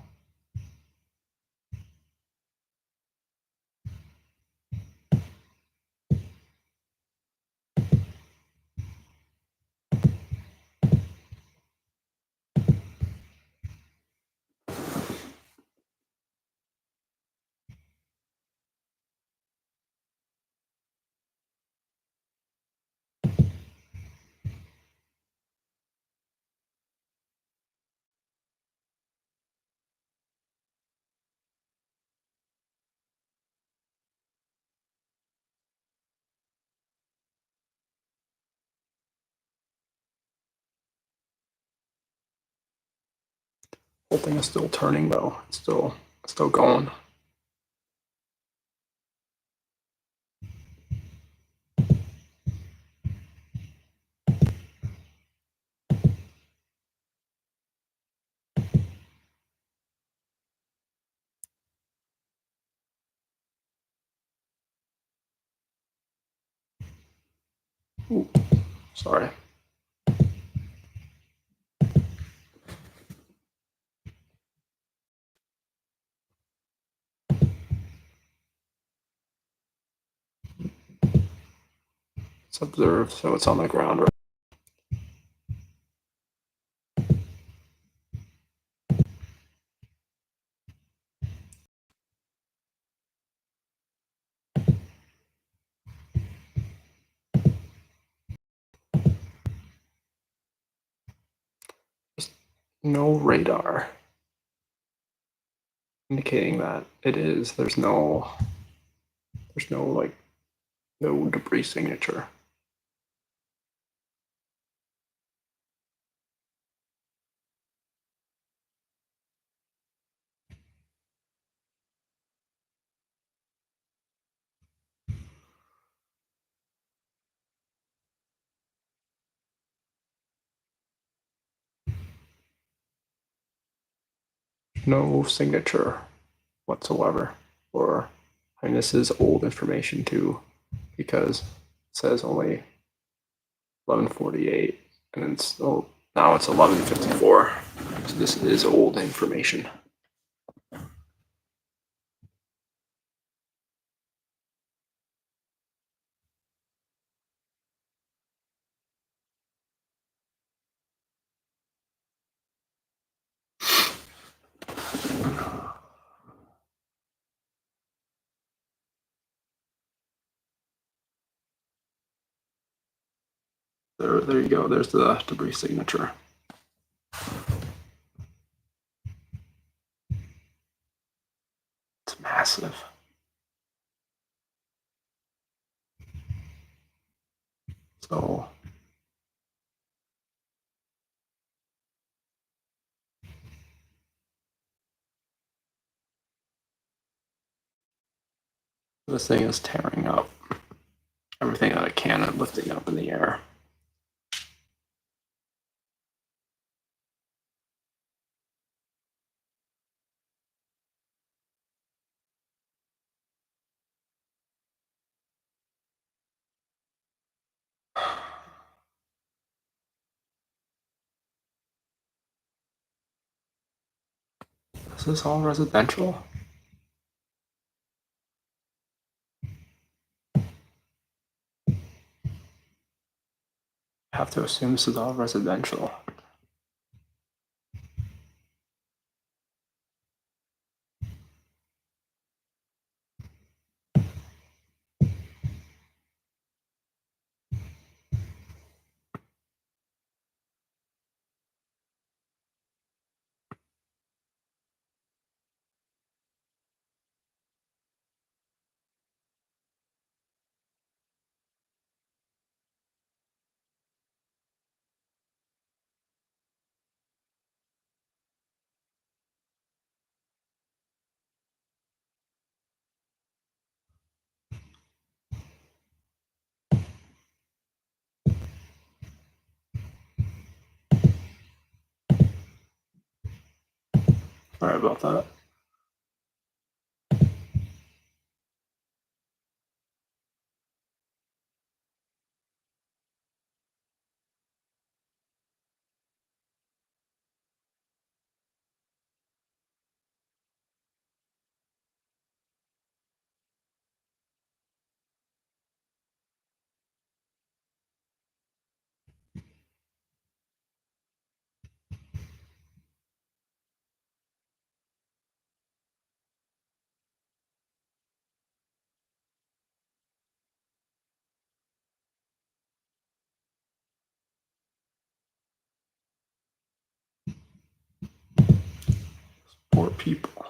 Whole thing is still turning though. It's still going. Ooh, sorry. It's observed, so it's on the ground. There's no radar indicating that it is. There's no like no debris signature. No signature whatsoever. And this is old information too, because it says only 11:48, and now it's 11:54. So this is old information. There you go. There's the debris signature. It's massive. So this thing is tearing up everything that it can and lifting up in the air. Is this all residential? I have to assume this is all residential. Sorry about that. Poor people.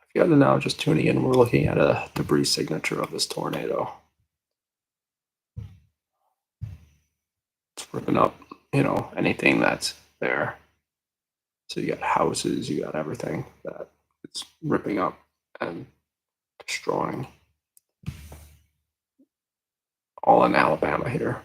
If you guys are now just tuning in, we're looking at a debris signature of this tornado. It's ripping up, anything that's there. So you got houses, you got everything that it's ripping up and destroying. All in Alabama here.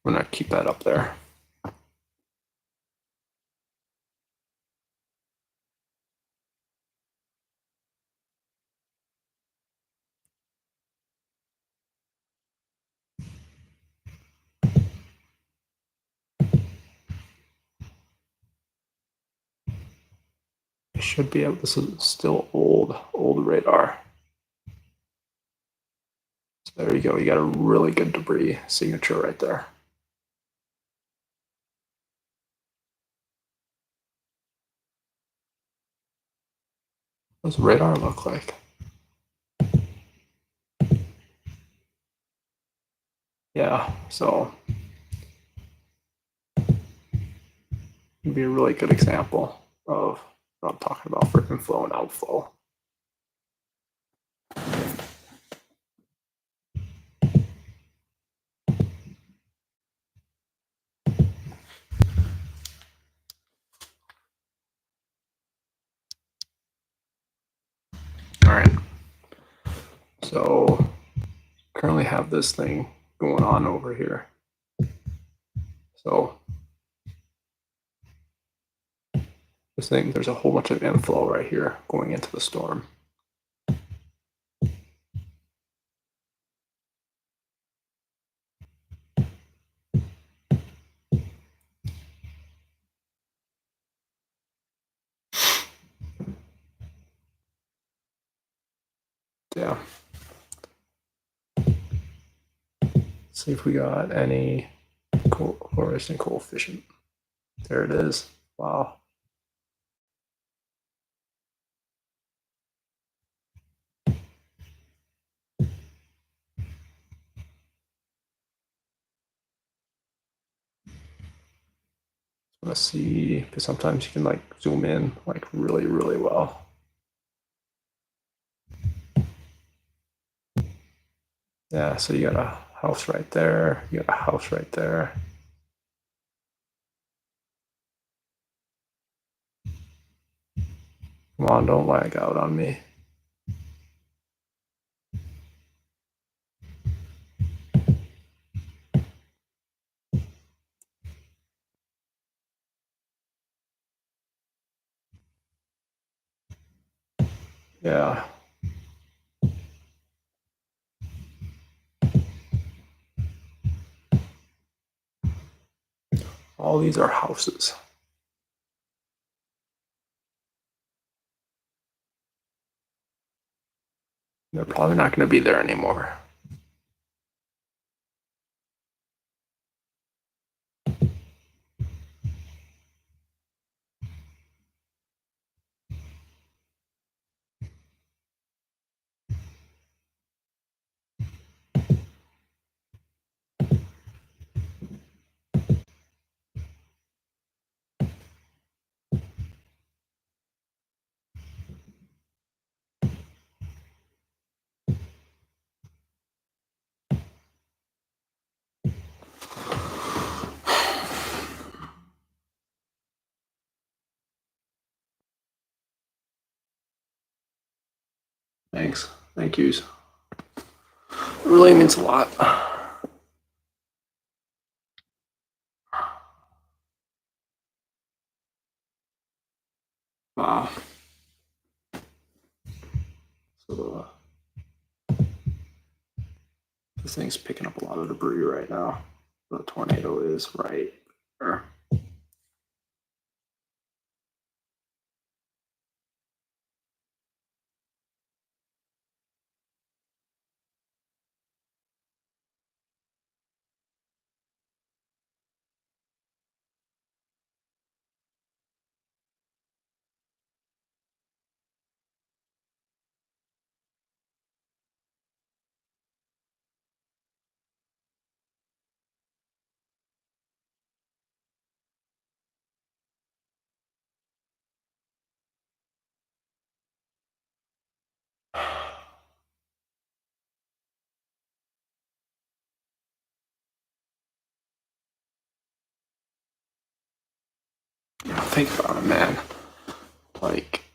I'm gonna keep that up there. I should be able. This is still old radar. So there you go. You got a really good debris signature right there. What does radar look like? Yeah, so it'd be a really good example of what I'm talking about for inflow and outflow. All right. So currently have this thing going on over here. So this thing, there's a whole bunch of inflow right here going into the storm. Yeah. See if we got any correlation coefficient. There it is. Wow. Let's see, because sometimes you can like zoom in like really, really well. Yeah, so you got a house right there. You got a house right there. Come on, don't lag out on me. Yeah. All these are houses. They're probably not going to be there anymore. Thanks. Thank yous. It really means a lot. Wow. So this thing's picking up a lot of debris right now. The tornado is right there. Think about it, man. Like,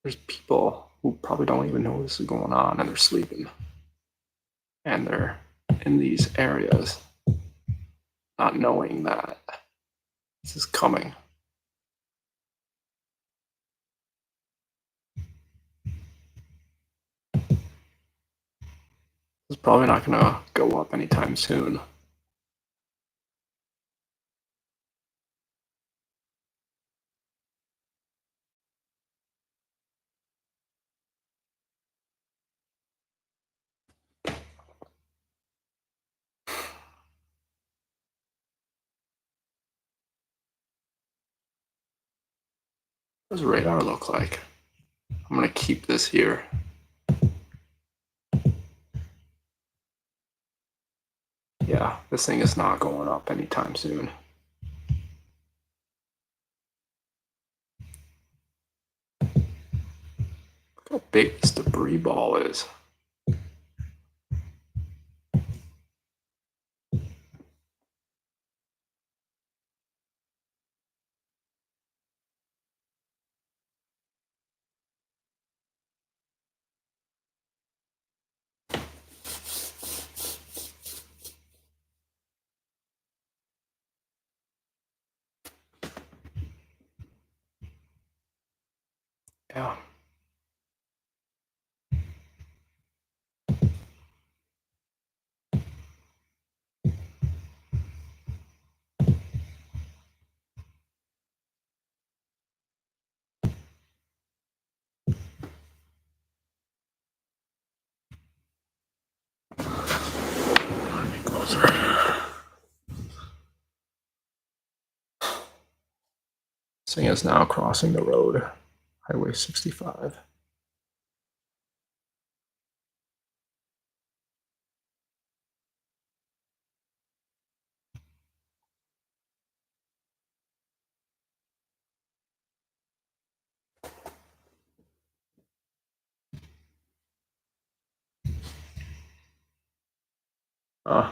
there's people who probably don't even know this is going on and they're sleeping. And they're in these areas not knowing that this is coming. It's probably not going to go up anytime soon. What does radar look like? I'm going to keep this here. Yeah, this thing is not going up anytime soon. Look how big this debris ball is. Yeah. Closer. This thing is now crossing the road, Highway 65.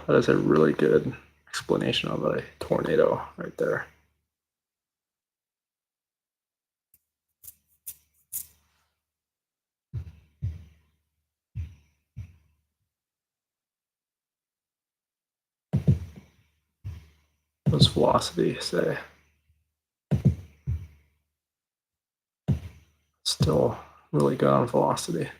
That is a really good explanation of a tornado right there. What does velocity say? Still really good on velocity.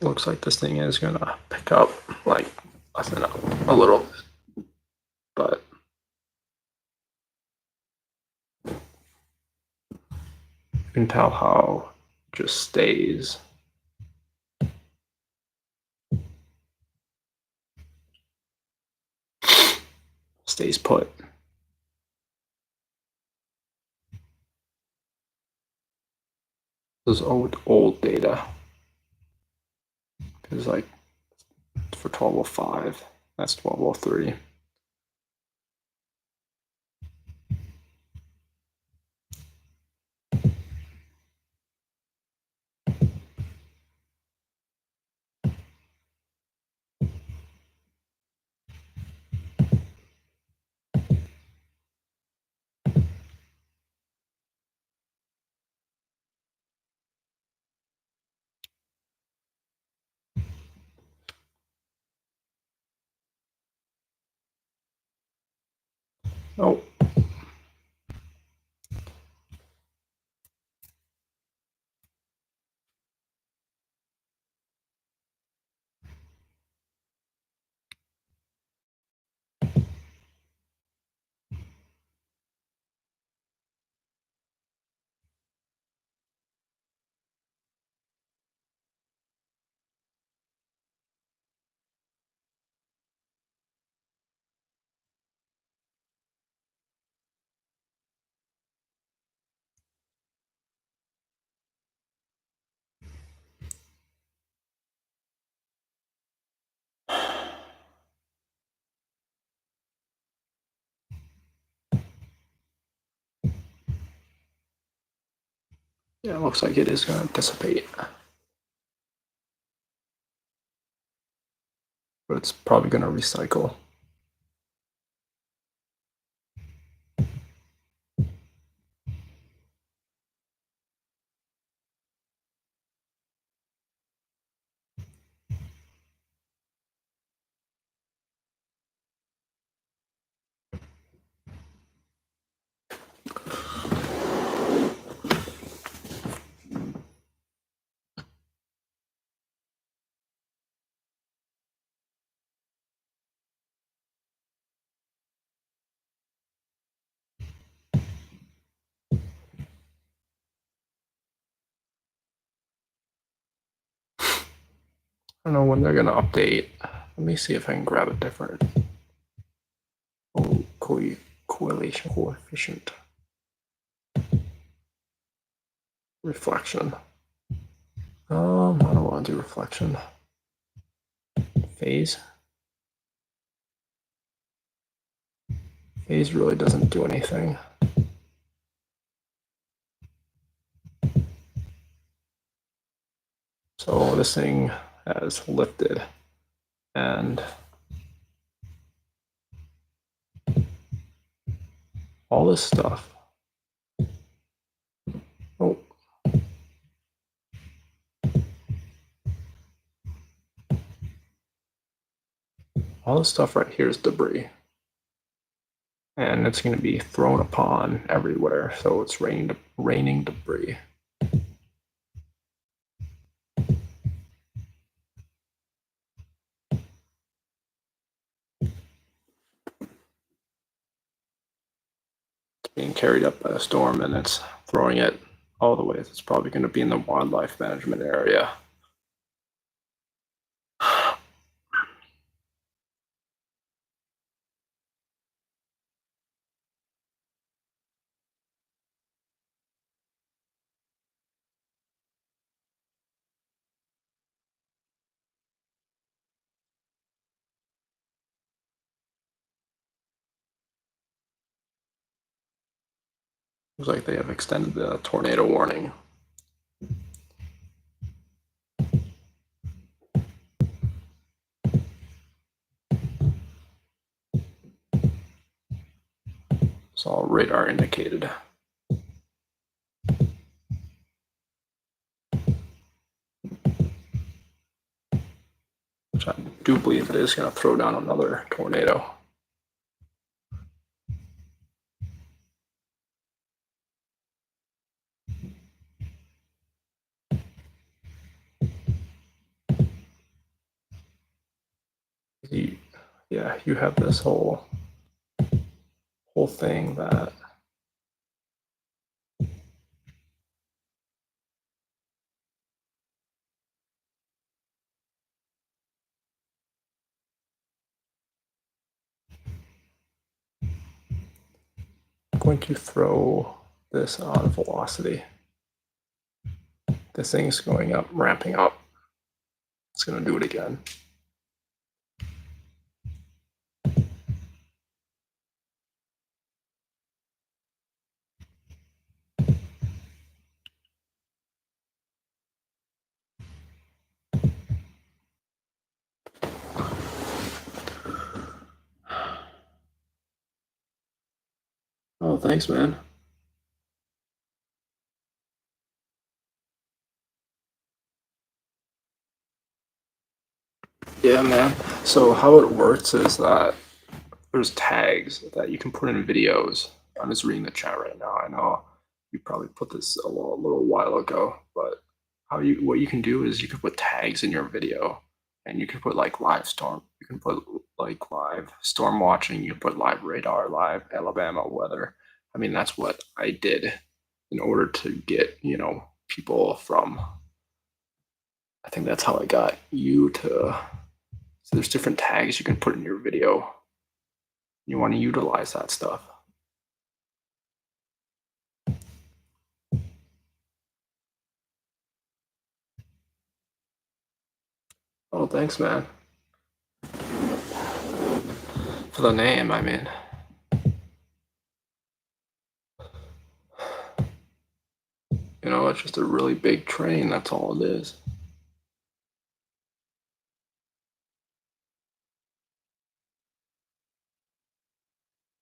Looks like this thing is gonna pick up like lessen up a little, but you can tell how it just stays put. This is old data. Because like for 1205, that's 1203. Oh. Yeah, it looks like it is going to dissipate. But it's probably going to recycle. I don't know when they're going to update. Let me see if I can grab a different correlation coefficient. Reflection. I don't want to do reflection. Phase. Phase really doesn't do anything. So this thing has lifted and all this stuff. Oh. All this stuff right here is debris. And it's going to be thrown upon everywhere. So it's raining debris. Being carried up by a storm and it's throwing it all the way. It's probably going to be in the wildlife management area. Looks like they have extended the tornado warning. It's all radar indicated. Which I do believe it is going to throw down another tornado. Yeah, you have this whole thing that I'm going to throw this on velocity. This thing's going up, ramping up. It's going to do it again. Oh, thanks, man. Yeah, man. So how it works is that there's tags that you can put in videos. I'm just reading the chat right now. I know you probably put this a little while ago, but what you can do is you can put tags in your video, and you can put like live storm. You can put like live storm watching. You can put live radar, live Alabama weather. I mean, that's what I did in order to get people from. I think that's how I got you to. So there's different tags you can put in your video. You want to utilize that stuff. Oh, thanks, man. For the name, I mean. It's just a really big train. That's all it is.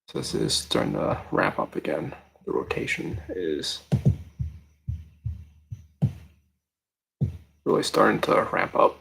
So this is starting to ramp up again. The rotation is really starting to ramp up.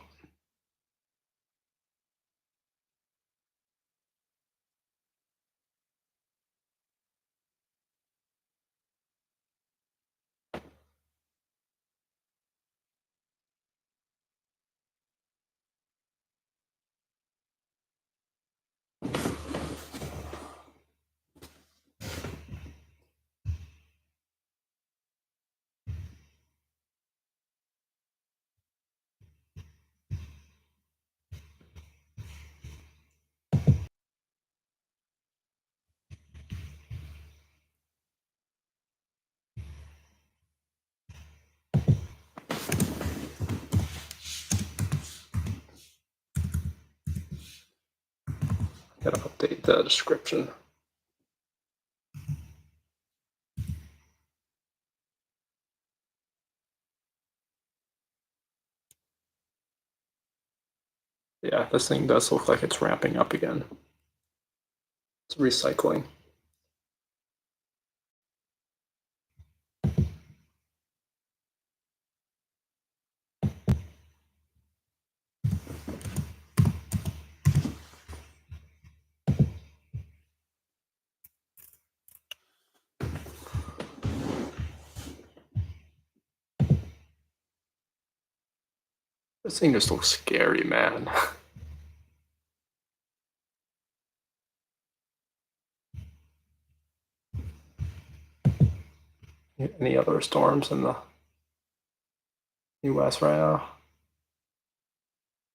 Gotta update the description. Yeah, this thing does look like it's ramping up again. It's recycling. This thing just looks scary, man. Any other storms in the US right now?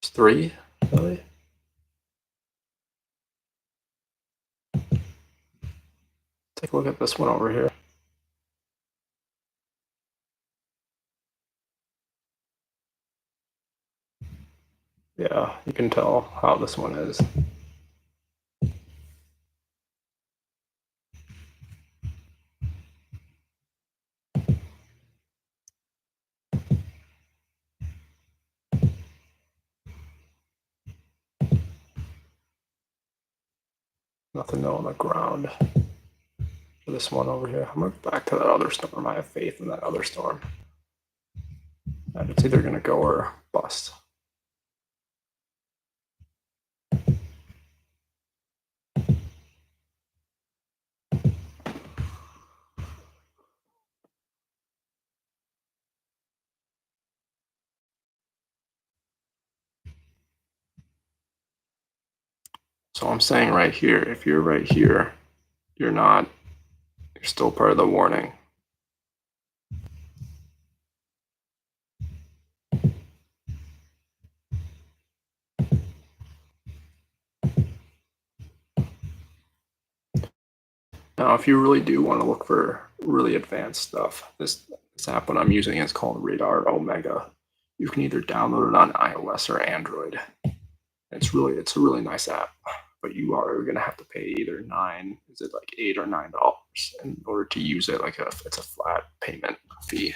It's 3, really? Take a look at this one over here. Yeah, you can tell how this one is. Nothing on the ground for this one over here. I'm going back to that other storm. I have faith in that other storm. And it's either going to go or bust. So I'm saying right here, if you're right here, you're still part of the warning. Now, if you really do want to look for really advanced stuff, this app what I'm using is called Radar Omega. You can either download it on iOS or Android. It's a really nice app, but you are going to have to pay either $8 or $9 in order to use it. It's a flat payment fee.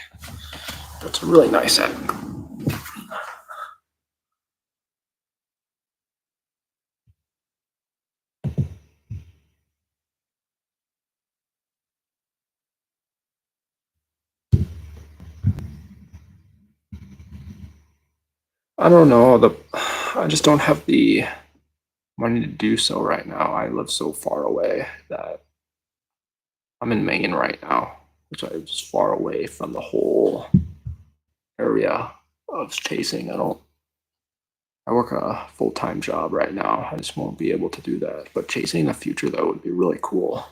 It's a really nice app. I don't know. I just don't have the money to do so right now. I live so far away that I'm in Maine right now, which is far away from the whole area of chasing. I work a full-time job right now. I just won't be able to do that. But chasing in the future, though, would be really cool.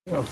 Yeah.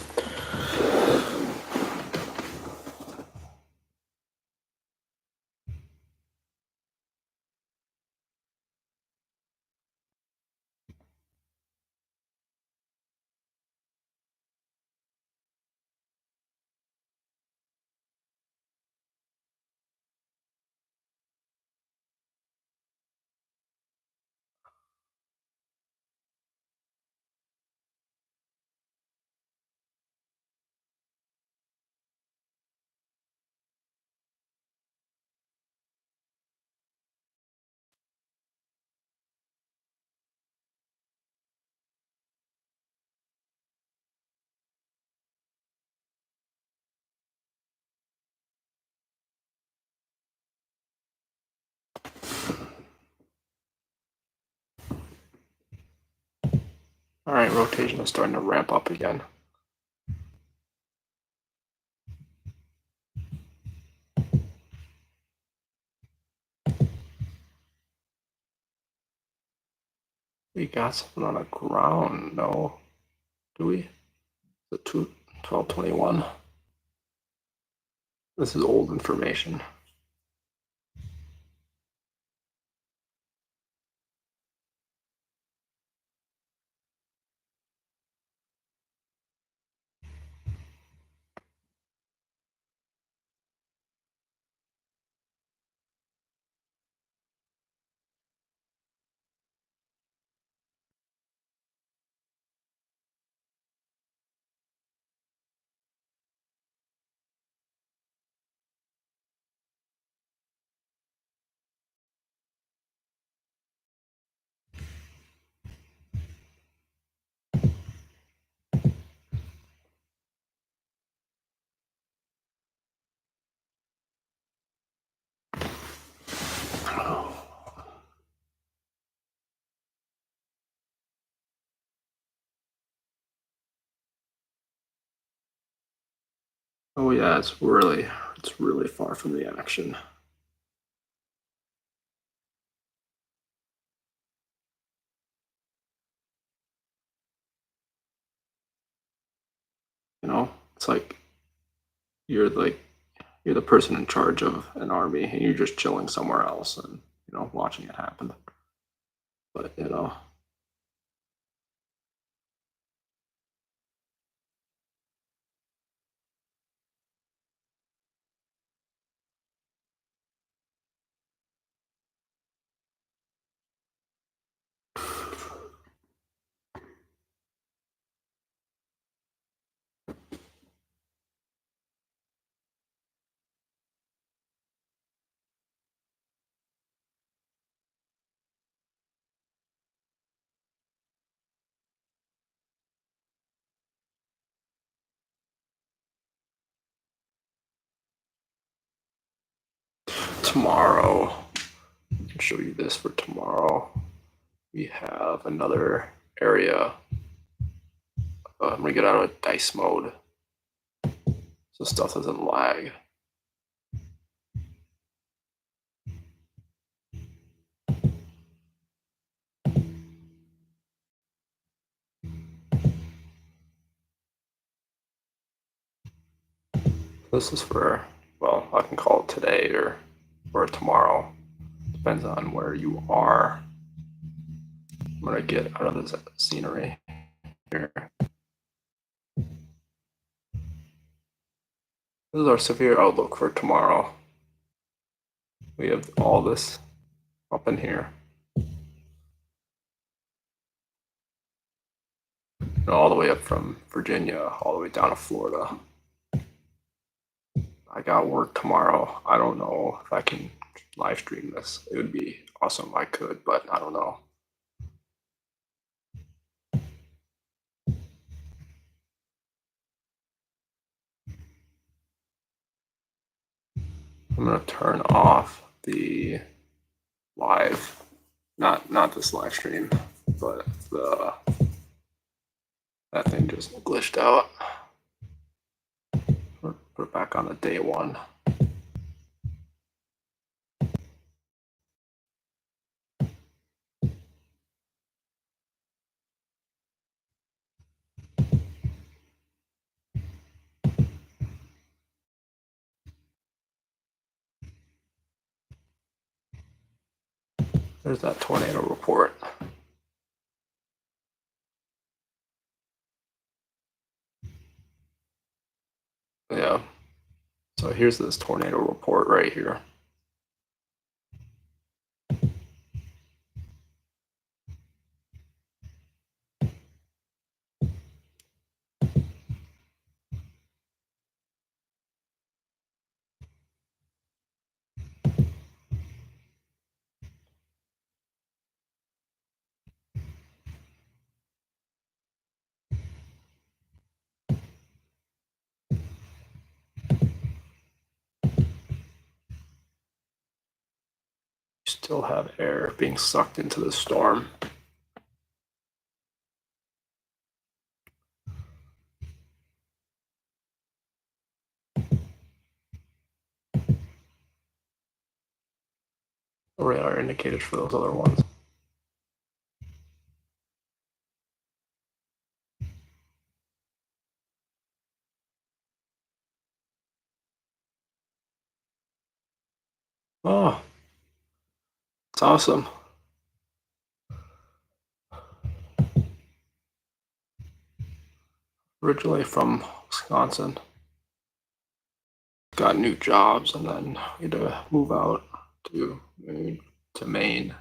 All right, rotation is starting to ramp up again. We got something on the ground, no? Do we? The 1221. This is old information. Oh yeah, it's really far from the action. You know, it's like like you're the person in charge of an army and you're just chilling somewhere else and watching it happen. But tomorrow, I can show you this for tomorrow. We have another area. I'm gonna get out of dice mode so stuff doesn't lag. This is for, well, I can call it today or tomorrow. Depends on where you are. I'm gonna get out of this scenery here. This is our severe outlook for tomorrow. We have all this up in here. And all the way up from Virginia, all the way down to Florida. I got work tomorrow. I don't know if I can live stream this. It would be awesome if I could, but I don't know. I'm gonna turn off the live, not this live stream, but that thing just glitched out. Put it back on the day one. There's that tornado report. Yeah. So here's this tornado report right here. Still have air being sucked into the storm. Radar indicators for those other ones. Oh, it's awesome. Originally from Wisconsin. Got new jobs and then we had to move out to Maine.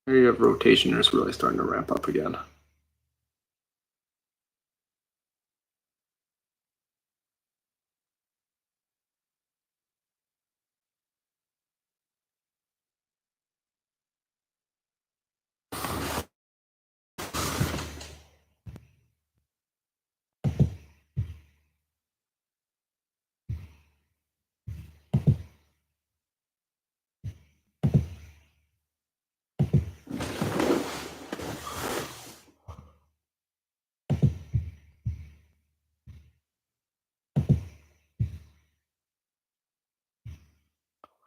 area of rotation is really starting to ramp up again.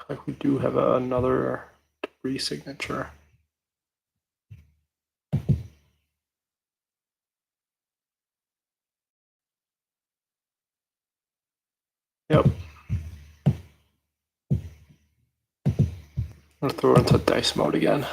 Like we do have another debris signature. Yep. I'm gonna throw it into dice mode again.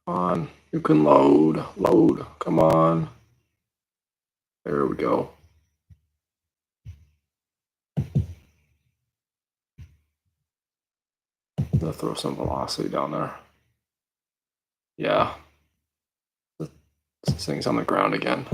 Come on, you can load, come on. There we go. I'm gonna throw some velocity down there. Yeah. This thing's on the ground again.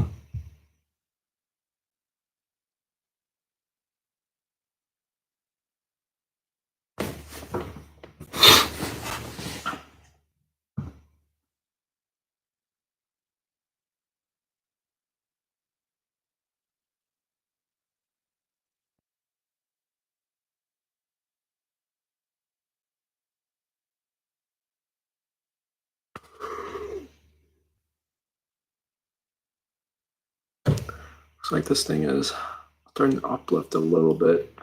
Looks like this thing is starting to uplift a little bit.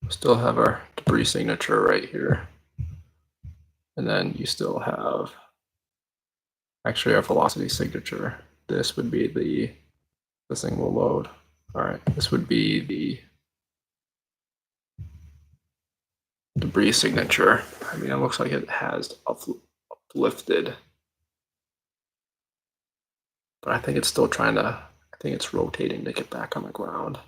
Still have our debris signature right here. And then you still have actually our velocity signature. This would be this thing will load. All right, this would be the debris signature. I mean, it looks like it has uplifted, but I think it's still trying to, I think it's rotating to get back on the ground.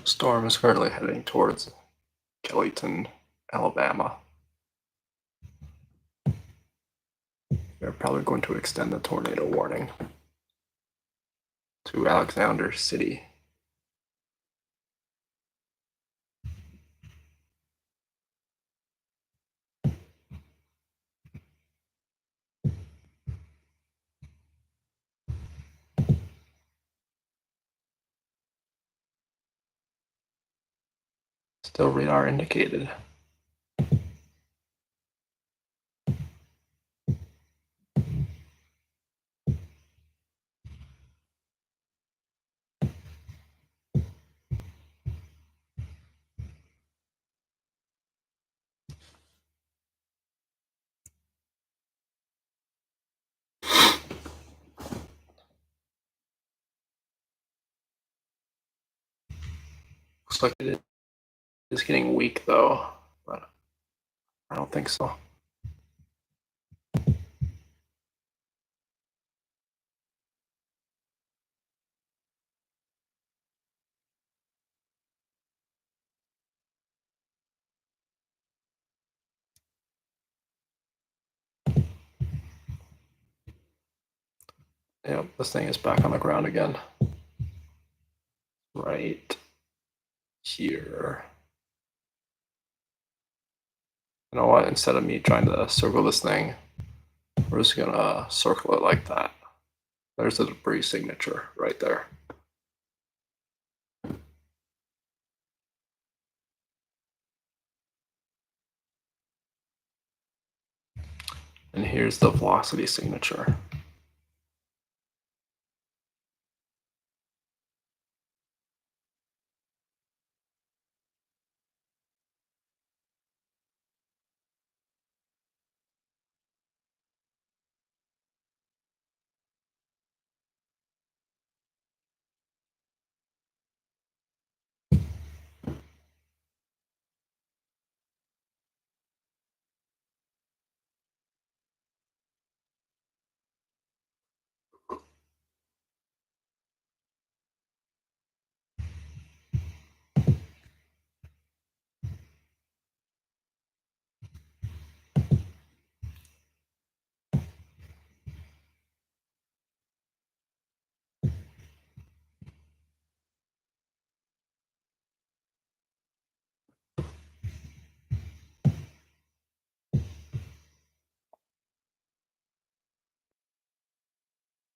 Storm is currently heading towards Kellyton, Alabama. They're probably going to extend the tornado warning to Alexander City. Still radar indicated. Looks like it is getting weak though, but I don't think so. Yep, this thing is back on the ground again. Right here. You know what? Instead of me trying to circle this thing, we're just gonna circle it like that. There's the debris signature right there. And here's the velocity signature.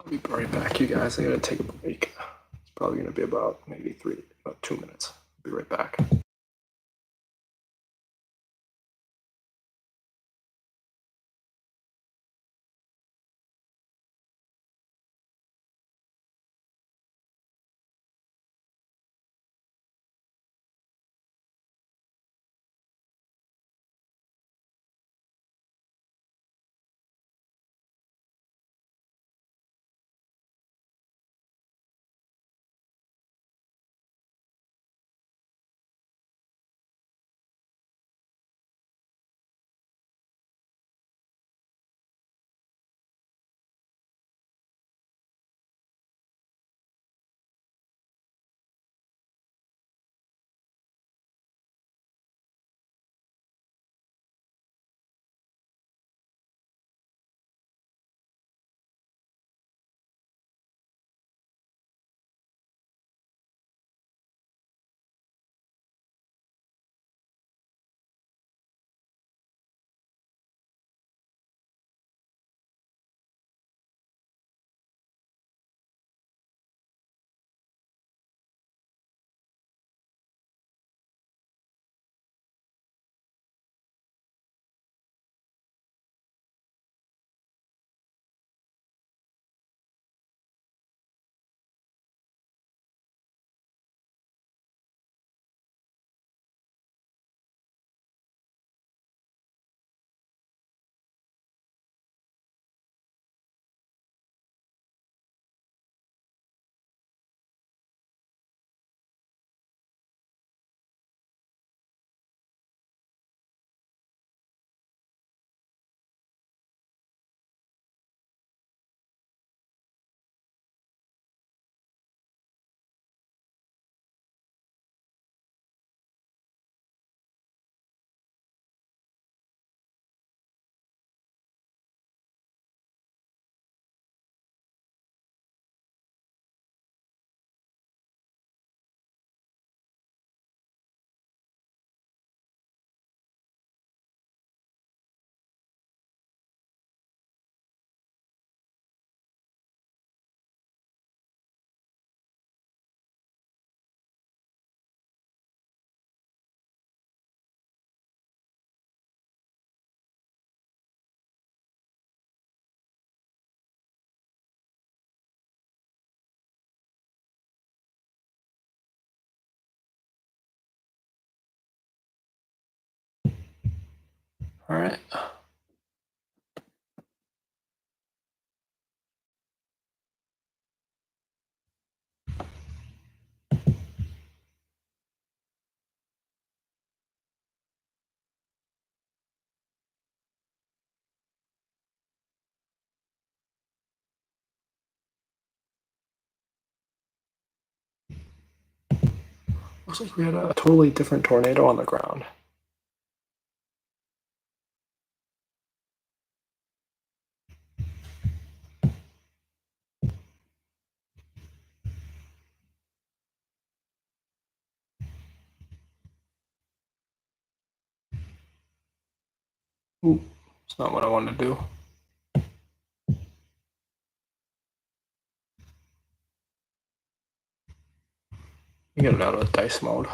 I'll be right back, you guys. I gotta take a break. It's probably gonna be about maybe about 2 minutes. I'll be right back. All right. Looks like we had a totally different tornado on the ground. Ooh, it's not what I wanted to do. You get it out of dice mode.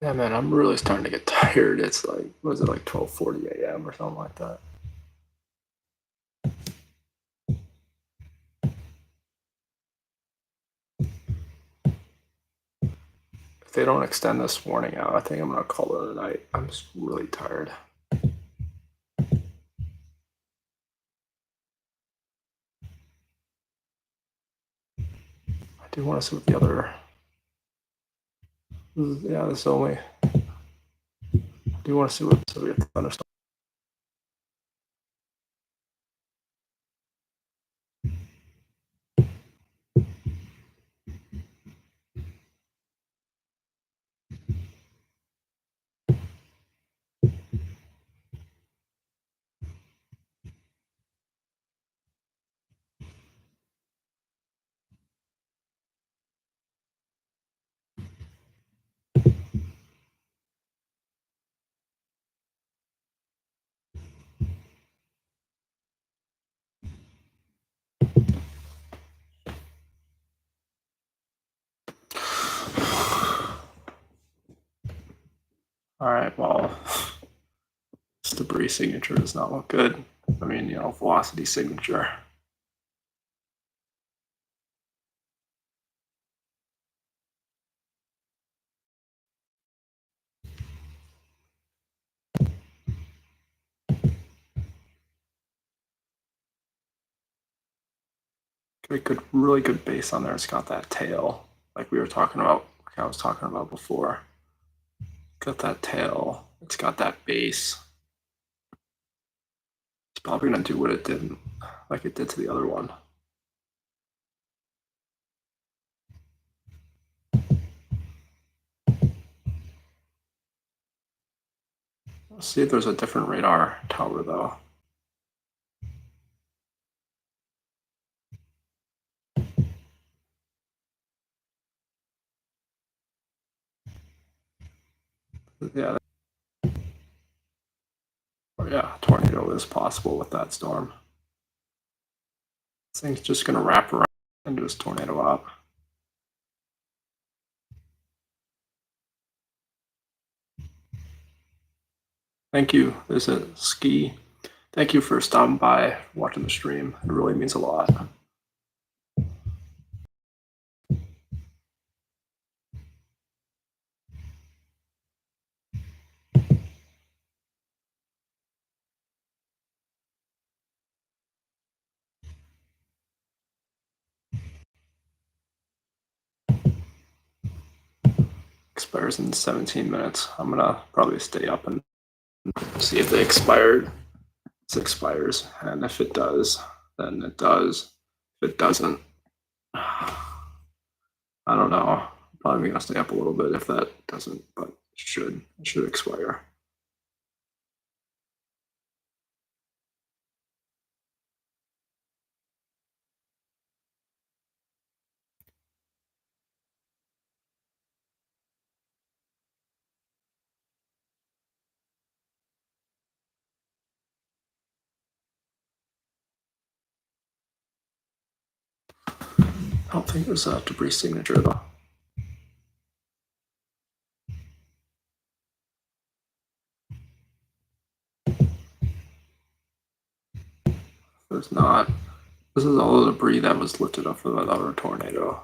Yeah, man, I'm really starting to get tired. It's like, was it like 12:40 a.m. or something like that? If they don't extend this warning out, I think I'm gonna call it a night. I'm just really tired. I do want to see what the other. Yeah, this is only. I do want to see what Soviet thunderstorm. All right, well, this debris signature does not look good. I mean, velocity signature. Really good base on there. It's got that tail, like we were talking about, like I was talking about before. Got that tail. It's got that base. It's probably gonna do what it did, like it did to the other one. Let's see if there's a different radar tower though. Yeah. Yeah, tornado is possible with that storm. This thing's just gonna wrap around and just tornado up. Thank you. There's a ski. Thank you for stopping by, watching the stream. It really means a lot. Expires in 17 minutes. I'm gonna probably stay up and see if they expired. It expires, and if it does, then it does. If it doesn't, I don't know. Probably gonna stay up a little bit if that doesn't, but it should expire. I don't think there's a debris signature though. There's not. This is all the debris that was lifted up from another tornado.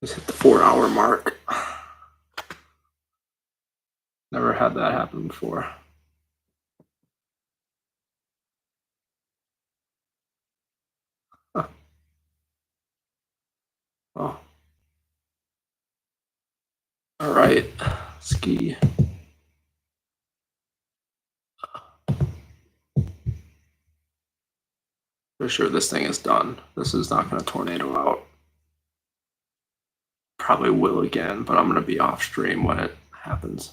Just hit the 4 hour mark. Never had that happen before. Huh. Oh. All right, ski. For sure this thing is done. This is not going to tornado out. Probably will again, but I'm going to be off stream when it happens.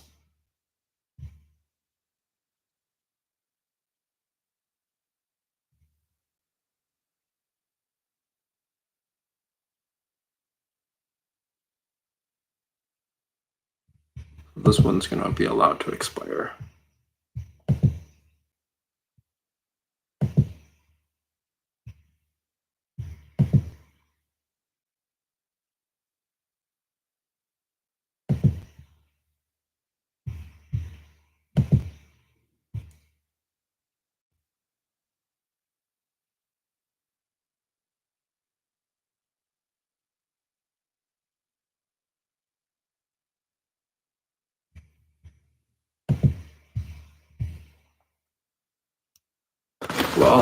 This one's going to be allowed to expire. Well,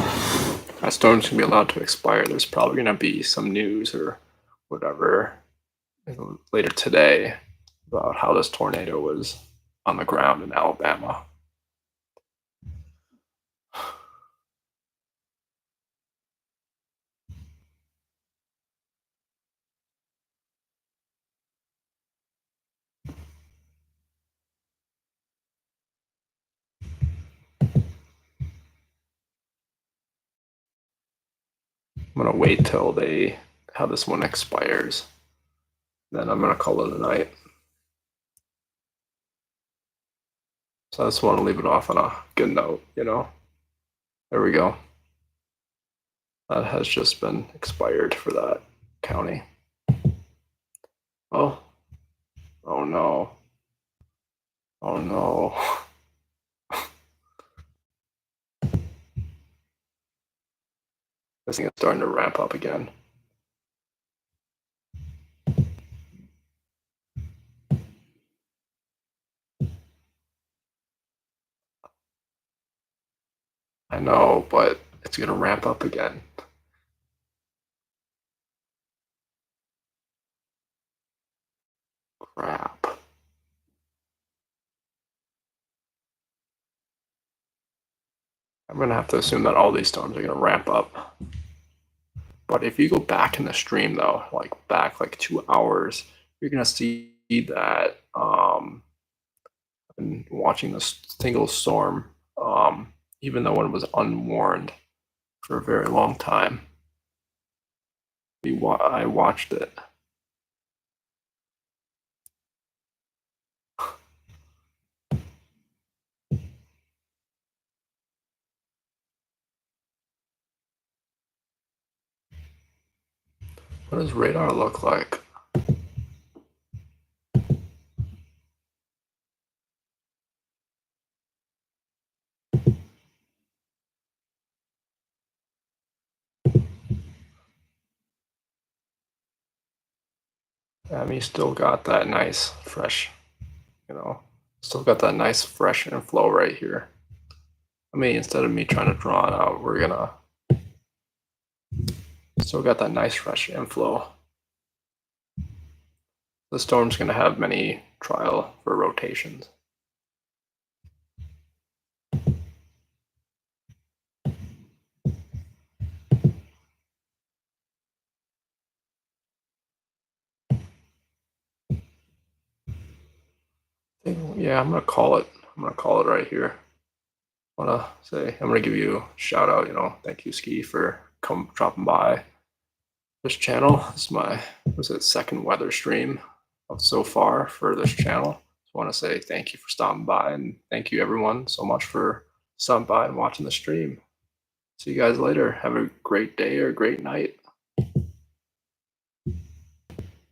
that storm's gonna be allowed to expire. There's probably gonna be some news or whatever later today about how this tornado was on the ground in Alabama. I'm gonna wait till how this one expires. Then I'm gonna call it a night. So I just want to leave it off on a good note, you know. There we go. That has just been expired for that county. Oh. Oh no. Oh no. This thing is starting to ramp up again. I know, but it's gonna ramp up again. Crap. I'm gonna have to assume that all these storms are gonna ramp up. But if you go back in the stream though, like back like 2 hours, you're gonna see that I've been watching this single storm, even though it was unwarned for a very long time. I watched it. What does radar look like? You still got that nice fresh, still got that nice fresh inflow right here. I mean, instead of me trying to draw it out, we're gonna still got that nice fresh inflow. The storm's gonna have many trial for rotations. Yeah, I'm gonna call it. I'm gonna call it right here. I'm gonna give you a shout out. Thank you, Ski, for dropping by this channel. This is my second weather stream so far for this channel. Just want to say thank you for stopping by, and thank you everyone so much for stopping by and watching the stream. See you guys later. Have a great day or a great night.